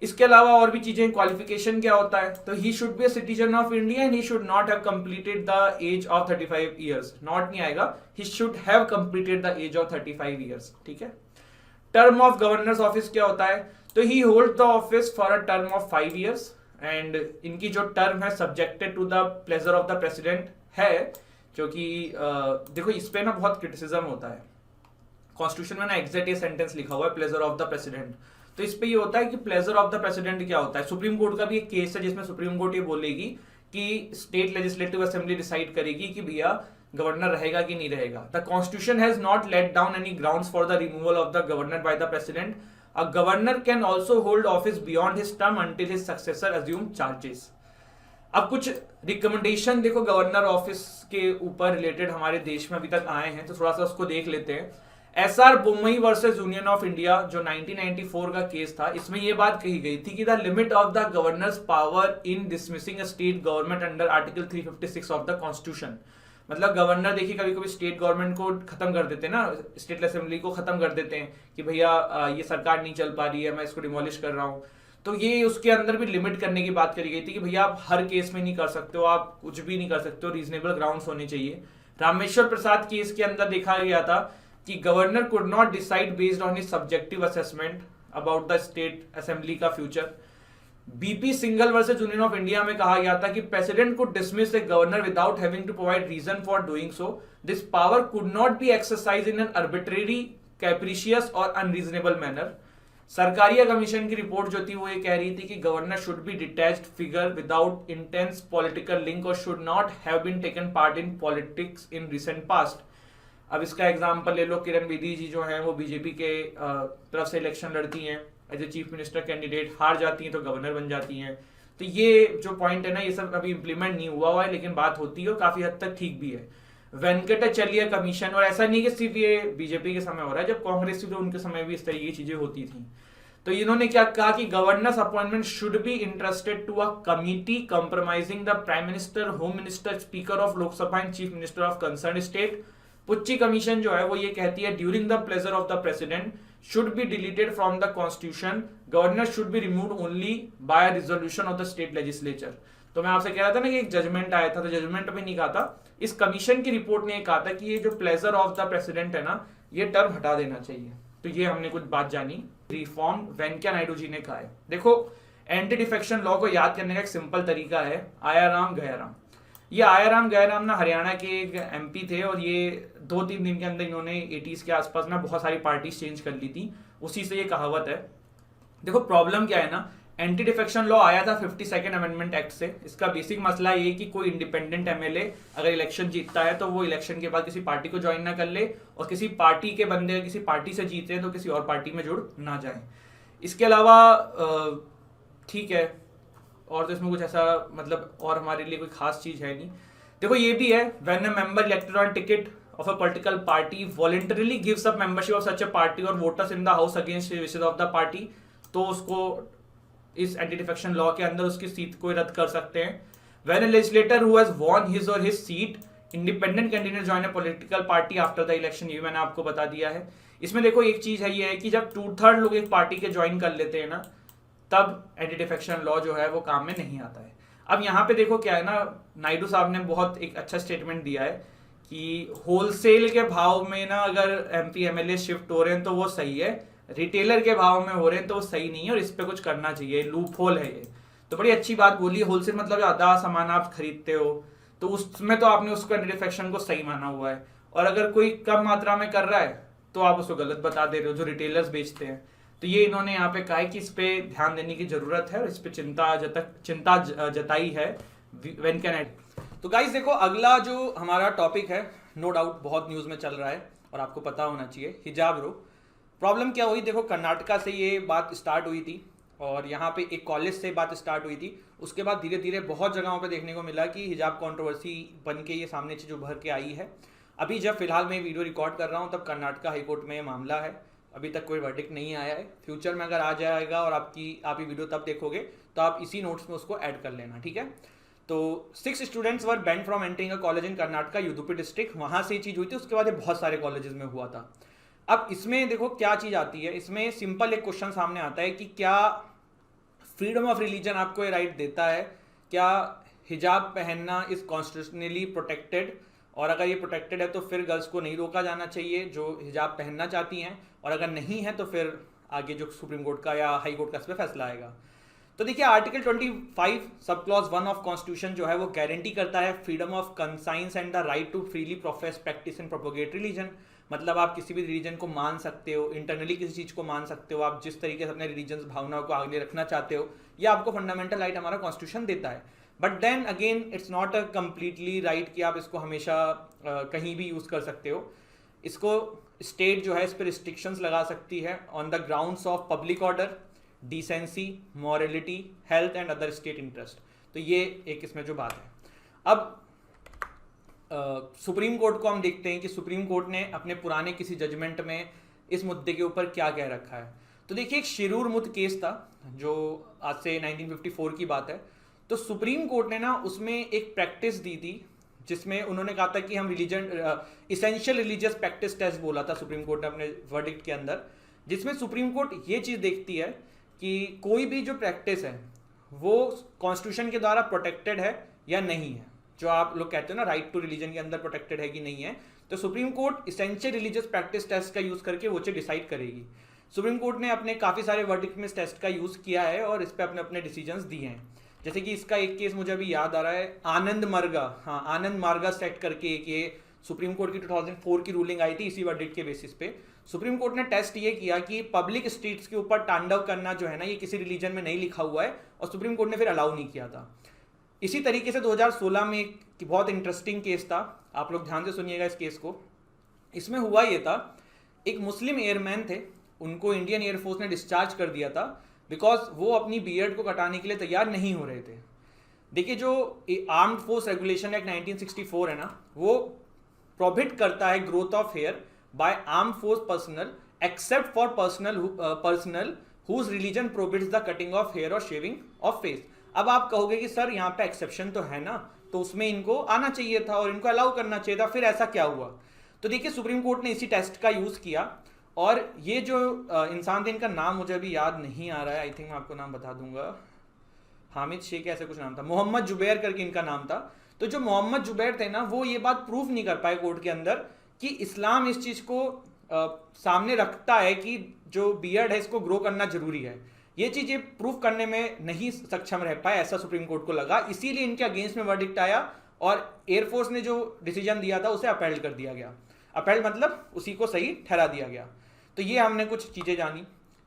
[SPEAKER 1] इसके अलावा और भी चीजें, क्वालिफिकेशन क्या होता है, तो he should be a citizen of India and he should not have completed the age of 35 years, not नहीं आएगा, he should have completed the age of 35 years. ठीक है। टर्म ऑफ गवर्नर्स ऑफिस क्या होता है, तो he hold the office for a term of 5 years and इनकी जो टर्म है subjected to the pleasure of the president है, क्योंकि देखो इस पे ना बहुत क्रिटिसिज्म होता है, कॉन्स्टिट्यूशन में ना एग्जैक्ट ये सेंटेंस लिखा हुआ है प्लेजर ऑफ द प्रेसिडेंट, तो इस पे ये होता है कि प्लेजर ऑफ द प्रेसिडेंट क्या होता है। सुप्रीम कोर्ट का भी एक केस है जिसमें सुप्रीम कोर्ट ये बोलेगी कि स्टेट लेजिस्लेटिव असेंबली डिसाइड करेगी कि भैया गवर्नर रहेगा कि नहीं रहेगा। The constitution has not let down any grounds for the removal of the governor by the president. A governor can also hold office beyond his term until his successor assume charges. अब कुछ recommendation देखो governor office के ऊपर related हमारे देश में अभी तक आए हैं, तो थोड़ा सा उसको देख लेते हैं। S R Bommai versus Union of India जो 1994 का केस था, इसमें यह बात कही गई थी कि the limit of the governors power in dismissing a state government under article 356 of the constitution. मतलब गवर्नर देखिए कभी कभी स्टेट गवर्नमेंट को खत्म कर देते हैं ना, स्टेट असेंबली को खत्म कर देते हैं कि भैया ये सरकार नहीं चल पा रही है, मैं इसको डिमोलिश कर रहा हूं, तो ये उसके अंदर भी लिमिट करने की बात करी गई थी कि भैया आप हर केस में नहीं कर सकते हो, आप कुछ भी नहीं कर सकते हो, रीजनेबल ग्राउंड्स होने चाहिए। रामेश्वर प्रसाद केस के अंदर देखा गया था कि governor could not decide based on his subjective assessment about the state assembly का future. B P Singhal versus Union of India में कहा गया था कि president could dismiss the governor without having to provide reason for doing so, this power could not be exercise in an arbitrary, capricious और unreasonable manner. Sarkaria commission की report जो थी वो ये कह रही थी कि governor should B detached figure without intense political link और should not have been taken part in politics in recent past. अब इसका एग्जांपल ले लो, किरण बेदी जी जो हैं वो बीजेपी के तरफ से इलेक्शन लड़ती हैं as a chief minister candidate, हार जाती हैं तो गवर्नर बन जाती हैं। तो ये जो पॉइंट है ना, ये सब अभी इंप्लीमेंट नहीं हुआ है, लेकिन बात होती है और काफी हद तक ठीक भी है। वेंकटाचलैया कमीशन, और ऐसा नहीं कि सिर्फ ये बीजेपी के समय हो रहा है, जब कांग्रेस थी तो उनके समय भी इस तरीके की चीजें होती थी। तो इन्होंने क्या कहा कि governors appointment should be interested to a committee compromising the prime minister, home minister, speaker of Lok Sabha and chief minister of concern state. Punchhi commission जो है वो ये कहती है during the pleasure of the president should be deleted from the constitution, governor should be removed only by resolution of the state legislature. तो मैं आपसे कह रहा था ना कि एक जजमेंट आया था, तो जजमेंट में नहीं कहा था, इस कमीशन की रिपोर्ट ने कहा था कि ये जो प्लेजर ऑफ द प्रेसिडेंट है ना, ये टर्म हटा देना चाहिए। तो ये हमने कुछ बात जानी। रिफॉर्म वेंकैया नायडू जी ने कहा है। देखो एंटी डिफेक्शन लॉ को याद करने का एक सिंपल तरीका है, आया राम गया राम। ये आया राम गया राम ना हरियाणा के एक एमपी थे और ये 2-3 दिन के अंदर इन्होंने 80s के आसपास ना बहुत सारी पार्टीज चेंज कर ली थी, उसी से ये कहावत है। देखो प्रॉब्लम क्या है ना, एंटी डिफेक्शन लॉ आया था 52nd अमेंडमेंट एक्ट से। इसका बेसिक मसला ये कि कोई इंडिपेंडेंट एमएलए अगर इलेक्शन जीतता है तो वो इलेक्शन के बाद किसी पार्टी को ज्वाइन ना कर ले, और किसी पार्टी के बंदे किसी पार्टी से जीते हैं तो किसी और पार्टी में जुड़ ना जाए। इसके अलावा ठीक है, और तो इसमें कुछ ऐसा मतलब और हमारे लिए कोई खास चीज है नहीं। देखो ये भी है, when a member elected on ticket of a political party voluntarily gives up membership of such a party or voters in the house against the wishes of the party, तो उसको इस एंटी डिफेक्शन लॉ के अंदर उसकी seat को रद्द कर सकते हैं। When a legislator who has won his or his seat independent candidate join a political party after the election, ये मैंने आपको बता दिया है। इसमें देखो एक चीज है, ये है कि जब 2/3 लोग एक पार्टी के ज्वाइन कर लेते हैं ना, तब एंटी डिफेक्शन लॉ जो है वो काम में नहीं आता है। अब यहाँ पे देखो क्या है ना, नायडू साहब ने बहुत एक अच्छा स्टेटमेंट दिया है कि होलसेल के भाव में ना अगर एमपी एमएलए शिफ्ट हो रहे हैं तो वो सही है, रिटेलर के भाव में हो रहे हैं तो वो सही नहीं है और इस पे कुछ करना चाहिए, लूप होल है ये। तो बड़ी अच्छी बात बोली। होलसेल मतलब ज्यादा सामान आप खरीदते हो तो उसमें तो आपने उसको एंटी डिफेक्शन को सही माना हुआ है, और अगर कोई कम मात्रा में कर रहा है तो आप उसको गलत बता दे रहे हो जो रिटेलर्स बेचते हैं। तो ये इन्होंने यहाँ पे कहा है कि इस पे ध्यान देने की जरूरत है और इस पे चिंता जताई है वेंकैया नायडू। तो गाइस देखो अगला जो हमारा टॉपिक है, नो डाउट बहुत न्यूज में चल रहा है और आपको पता होना चाहिए, हिजाब रो। प्रॉब्लम क्या हुई, देखो कर्नाटका से ये बात स्टार्ट हुई थी और यहाँ पे एक कॉलेज से बात स्टार्ट हुई थी, उसके बाद धीरे धीरे बहुत जगहों पे देखने को मिला कि हिजाब कंट्रोवर्सी बन के ये सामने चीज़ उभर के आई है। अभी जब फिलहाल मैं वीडियो रिकॉर्ड कर रहा हूँ तब कर्नाटका हाईकोर्ट में ये मामला है, अभी तक कोई वर्डिक्ट नहीं आया है। फ्यूचर में अगर आ जाएगा और आप ये वीडियो तब देखोगे तो आप इसी नोट्स में उसको ऐड कर लेना, ठीक है। तो 6 students were banned from entering a college in Karnataka Udupi district, वहाँ से ये चीज़ हुई थी। उसके बाद ये बहुत सारे कॉलेजेस में हुआ था। अब इसमें देखो क्या चीज़ आती है, इसमें सिंपल एक क्वेश्चन सामने आता है कि क्या फ्रीडम ऑफ रिलीजन आपको ये राइट देता है, क्या हिजाब पहनना इज कॉन्स्टिट्यूशनली प्रोटेक्टेड, और अगर ये प्रोटेक्टेड है तो फिर गर्ल्स को नहीं रोका जाना चाहिए जो हिजाब पहनना चाहती हैं, और अगर नहीं है तो फिर आगे जो सुप्रीम कोर्ट का या हाई कोर्ट का इस पर फैसला आएगा। तो देखिए article 25 sub clause 1 of constitution जो है वो गारंटी करता है freedom of conscience and the right to freely profess practice and propagate religion. मतलब आप किसी भी रिलीजन को मान सकते हो, इंटरनली किसी चीज़ को मान सकते हो, आप जिस तरीके से अपने रिलीजन भावनाओं को आगे रखना चाहते हो, ये आपको फंडामेंटल राइट हमारा कॉन्स्टिट्यूशन देता है। But then again it's not a completely right कि आप इसको हमेशा कहीं भी यूज़ कर सकते हो। इसको स्टेट जो है इस पर रिस्ट्रिक्शंस लगा सकती है on the grounds of public order, decency, morality, health and other state interest. तो ये एक इसमें जो बात है। अब सुप्रीम कोर्ट को हम देखते हैं कि सुप्रीम कोर्ट ने अपने पुराने किसी जजमेंट में इस मुद्दे के ऊपर क्या कह रखा है। तो देखिए एक शिरूर मुद्द केस था जो आज से 1954 की बात है। तो सुप्रीम कोर्ट ने ना उसमें एक प्रैक्टिस दी थी जिसमें उन्होंने कहा था कि हम religion essential religious practice test बोला था सुप्रीम कोर्ट ने अपने वर्डिक्ट के अंदर, जिसमें सुप्रीम कोर्ट ये चीज़ देखती है कि कोई भी जो प्रैक्टिस है वो कॉन्स्टिट्यूशन के द्वारा प्रोटेक्टेड है या नहीं है। जो आप लोग कहते हो ना राइट टू रिलीजन के अंदर प्रोटेक्टेड है कि नहीं है, तो supreme court essential religious practice test का यूज़ करके वो चीज़ डिसाइड करेगी। सुप्रीम कोर्ट ने अपने काफ़ी सारे वर्डिक्ट में इस टेस्ट का यूज़ किया है और इस पर अपने अपने डिसीजंस दिए हैं। जैसे कि इसका एक केस मुझे अभी याद आ रहा है, आनंद मार्गा, हाँ आनंद मार्गा सेट करके एक ये सुप्रीम कोर्ट की 2004 की रूलिंग आई थी। इसी वर्डिक्ट के बेसिस पे सुप्रीम कोर्ट ने टेस्ट ये किया कि पब्लिक स्ट्रीट्स के ऊपर तांडव करना जो है ना ये किसी रिलीजन में नहीं लिखा हुआ है, और सुप्रीम कोर्ट ने फिर अलाउ नहीं किया था। इसी तरीके से 2016 में एक बहुत इंटरेस्टिंग केस था, आप लोग ध्यान से सुनिएगा इस केस को। इसमें हुआ ये था, एक मुस्लिम एयरमैन थे, उनको इंडियन एयरफोर्स ने डिस्चार्ज कर दिया था बिकॉज वो अपनी बीएड को कटाने के लिए तैयार नहीं हो रहे थे। देखिए जो आर्म्ड फोर्स रेगुलेशन एक्ट 1964 है ना, वो प्रोहिबिट करता है growth of hair by armed force personnel except for personnel whose religion prohibits the cutting of hair और शेविंग ऑफ फेस। अब आप कहोगे कि सर यहाँ पे एक्सेप्शन तो है ना, तो उसमें इनको आना चाहिए था और इनको अलाउ करना चाहिए था, फिर ऐसा क्या हुआ? तो देखिए सुप्रीम कोर्ट ने इसी टेस्ट का यूज़ किया, और ये जो इंसान थे, इनका नाम मुझे अभी याद नहीं आ रहा है, आई थिंक मैं आपको नाम बता दूंगा, हामिद शेख ऐसे कुछ नाम था, मोहम्मद जुबैर करके इनका नाम था। तो जो मोहम्मद जुबैर थे ना, वो ये बात प्रूफ नहीं कर पाए कोर्ट के अंदर कि इस्लाम इस चीज़ को सामने रखता है कि जो बियर्ड है इसको ग्रो करना जरूरी है। ये चीज़ ये प्रूफ करने में नहीं सक्षम रह पाए, ऐसा सुप्रीम कोर्ट को लगा, इसीलिए इनके अगेंस्ट में वर्डिक्ट आया और एयरफोर्स ने जो डिसीजन दिया था उसे अपील कर दिया गया। अपील मतलब उसी को सही ठहरा दिया गया। तो ये हमने कुछ चीज़ें जानी।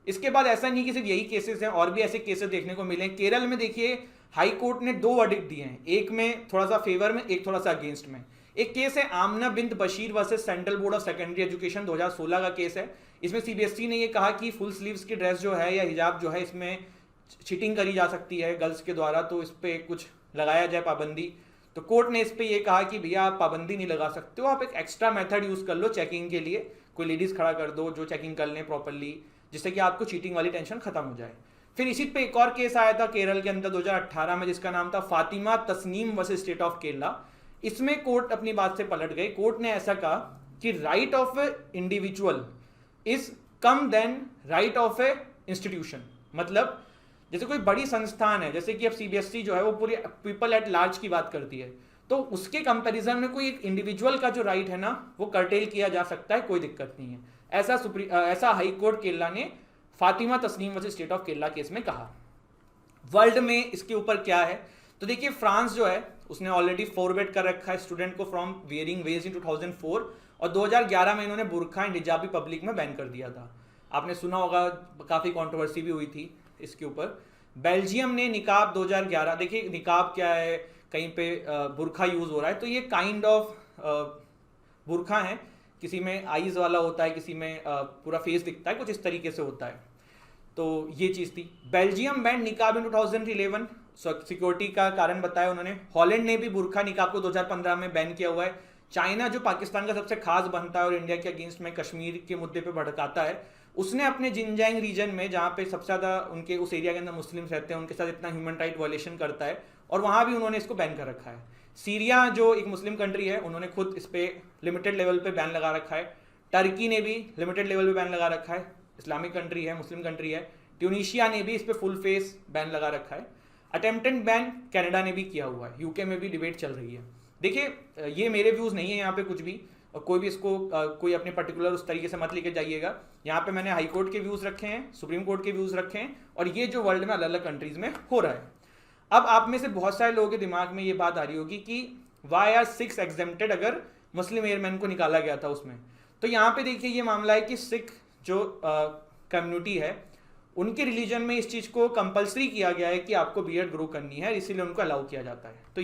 [SPEAKER 1] इसके बाद ऐसा नहीं कि सिर्फ यही केसेस हैं, और भी ऐसे केसेस देखने को मिले। केरल में देखिए हाई कोर्ट ने 2 वर्डिक्ट दिए हैं, एक में थोड़ा सा फेवर में, एक थोड़ा सा अगेंस्ट में। एक केस है Aamna Bint Basheer versus Central Board of Secondary Education, 2016 का केस है। इसमें सीबीएसई ने ये कहा कि फुल स्लीव्स की ड्रेस जो है या हिजाब जो है इसमें चीटिंग करी जा सकती है गर्ल्स के द्वारा, तो इस पर कुछ लगाया जाए पाबंदी। तो कोर्ट ने इस पर यह कहा कि भैया आप पाबंदी नहीं लगा सकते हो, आप एक एक्स्ट्रा मेथड यूज़ कर लो चेकिंग के लिए, कोई लेडीज़ खड़ा कर दो जो चेकिंग कर लें प्रॉपरली, जिससे कि आपको चीटिंग वाली टेंशन खत्म हो जाए। फिर इसी पे एक और केस आया था केरल के अंदर 2018 में, जिसका नाम था Fatima Tasneem versus state of Kerala. इसमें कोर्ट अपनी बात से पलट गई। कोर्ट ने ऐसा कहा कि right of a individual is कम than right of a institution. मतलब जैसे कोई बड़ी संस्थान है, जैसे कि अब सीबीएसई जो है वो पूरी पीपल एट लार्ज की बात करती है, तो उसके कंपैरिजन में कोई एक इंडिविजुअल का जो राइट है ना वो कर्टेल किया जा सकता है, कोई दिक्कत नहीं है। ऐसा हाई कोर्ट केरला ने Fatima Tasneem versus state of Kerala case में कहा। वर्ल्ड में इसके ऊपर क्या है, तो देखिए फ्रांस जो है उसने ऑलरेडी फॉरवर्ड कर रखा है स्टूडेंट को फ्रॉम वेयरिंग वेज इन 2004, और 2011 में इन्होंने बुरखा एंड हिजाब पब्लिक में बैन कर दिया था। आपने सुना होगा, काफ़ी कंट्रोवर्सी भी हुई थी इसके ऊपर। बेल्जियम ने निकाब 2011, देखिए निकाब क्या है, कहीं पे बुरखा यूज़ हो रहा है, तो ये काइंड ऑफ बुरखा है, किसी में आईज वाला होता है, किसी में पूरा फेस दिखता है, कुछ इस तरीके से होता है। तो ये चीज़ थी। बेल्जियम बैंड निकाब इन 2011, सिक्योरिटी का कारण बताया उन्होंने। हॉलैंड ने भी बुरखा निकाब को 2015 में बैन किया हुआ है। चाइना जो पाकिस्तान का सबसे खास बनता है और इंडिया के अगेंस्ट में कश्मीर के मुद्दे पे भड़काता है, उसने अपने जिनजियांग रीजन में, जहाँ पे सबसे ज़्यादा उनके उस एरिया के अंदर मुस्लिम्स रहते हैं, उनके साथ इतना ह्यूमन राइट वायलेशन करता है और वहाँ भी उन्होंने इसको बैन कर रखा है। सीरिया जो एक मुस्लिम कंट्री है, उन्होंने खुद इस पर लिमिटेड लेवल पे बैन लगा रखा है। टर्की ने भी लिमिटेड लेवल पे बैन लगा रखा है, इस्लामिक कंट्री है, मुस्लिम कंट्री है। ट्यूनीशिया ने भी इस पर फुल फेस बैन लगा रखा है। अटेम्प्टेड बैन कनाडा ने भी किया हुआ है। यूके में भी डिबेट चल रही है। देखिए, ये मेरे व्यूज़ नहीं है यहाँ पे कुछ भी, और कोई भी इसको कोई अपने पर्टिकुलर उस तरीके से मत लेके जाइएगा। यहाँ पे मैंने हाई कोर्ट के व्यूज़ रखे हैं, सुप्रीम कोर्ट के व्यूज़ रखे हैं, और ये जो वर्ल्ड में अलग अलग कंट्रीज़ में हो रहा है। अब आप में से बहुत सारे लोगों के दिमाग में ये बात आ रही होगी कि वाई आर 6 एग्जेम्प्टेड अगर मुस्लिम एयरमैन को निकाला गया था उसमें। तो यहाँ पे देखिए ये मामला है कि सिख जो कम्युनिटी है, उनके रिलीजन में इस चीज़ को कंपलसरी किया गया है कि आपको बियर्ड ग्रो करनी है, इसीलिए उनको अलाउ किया जाता है। तो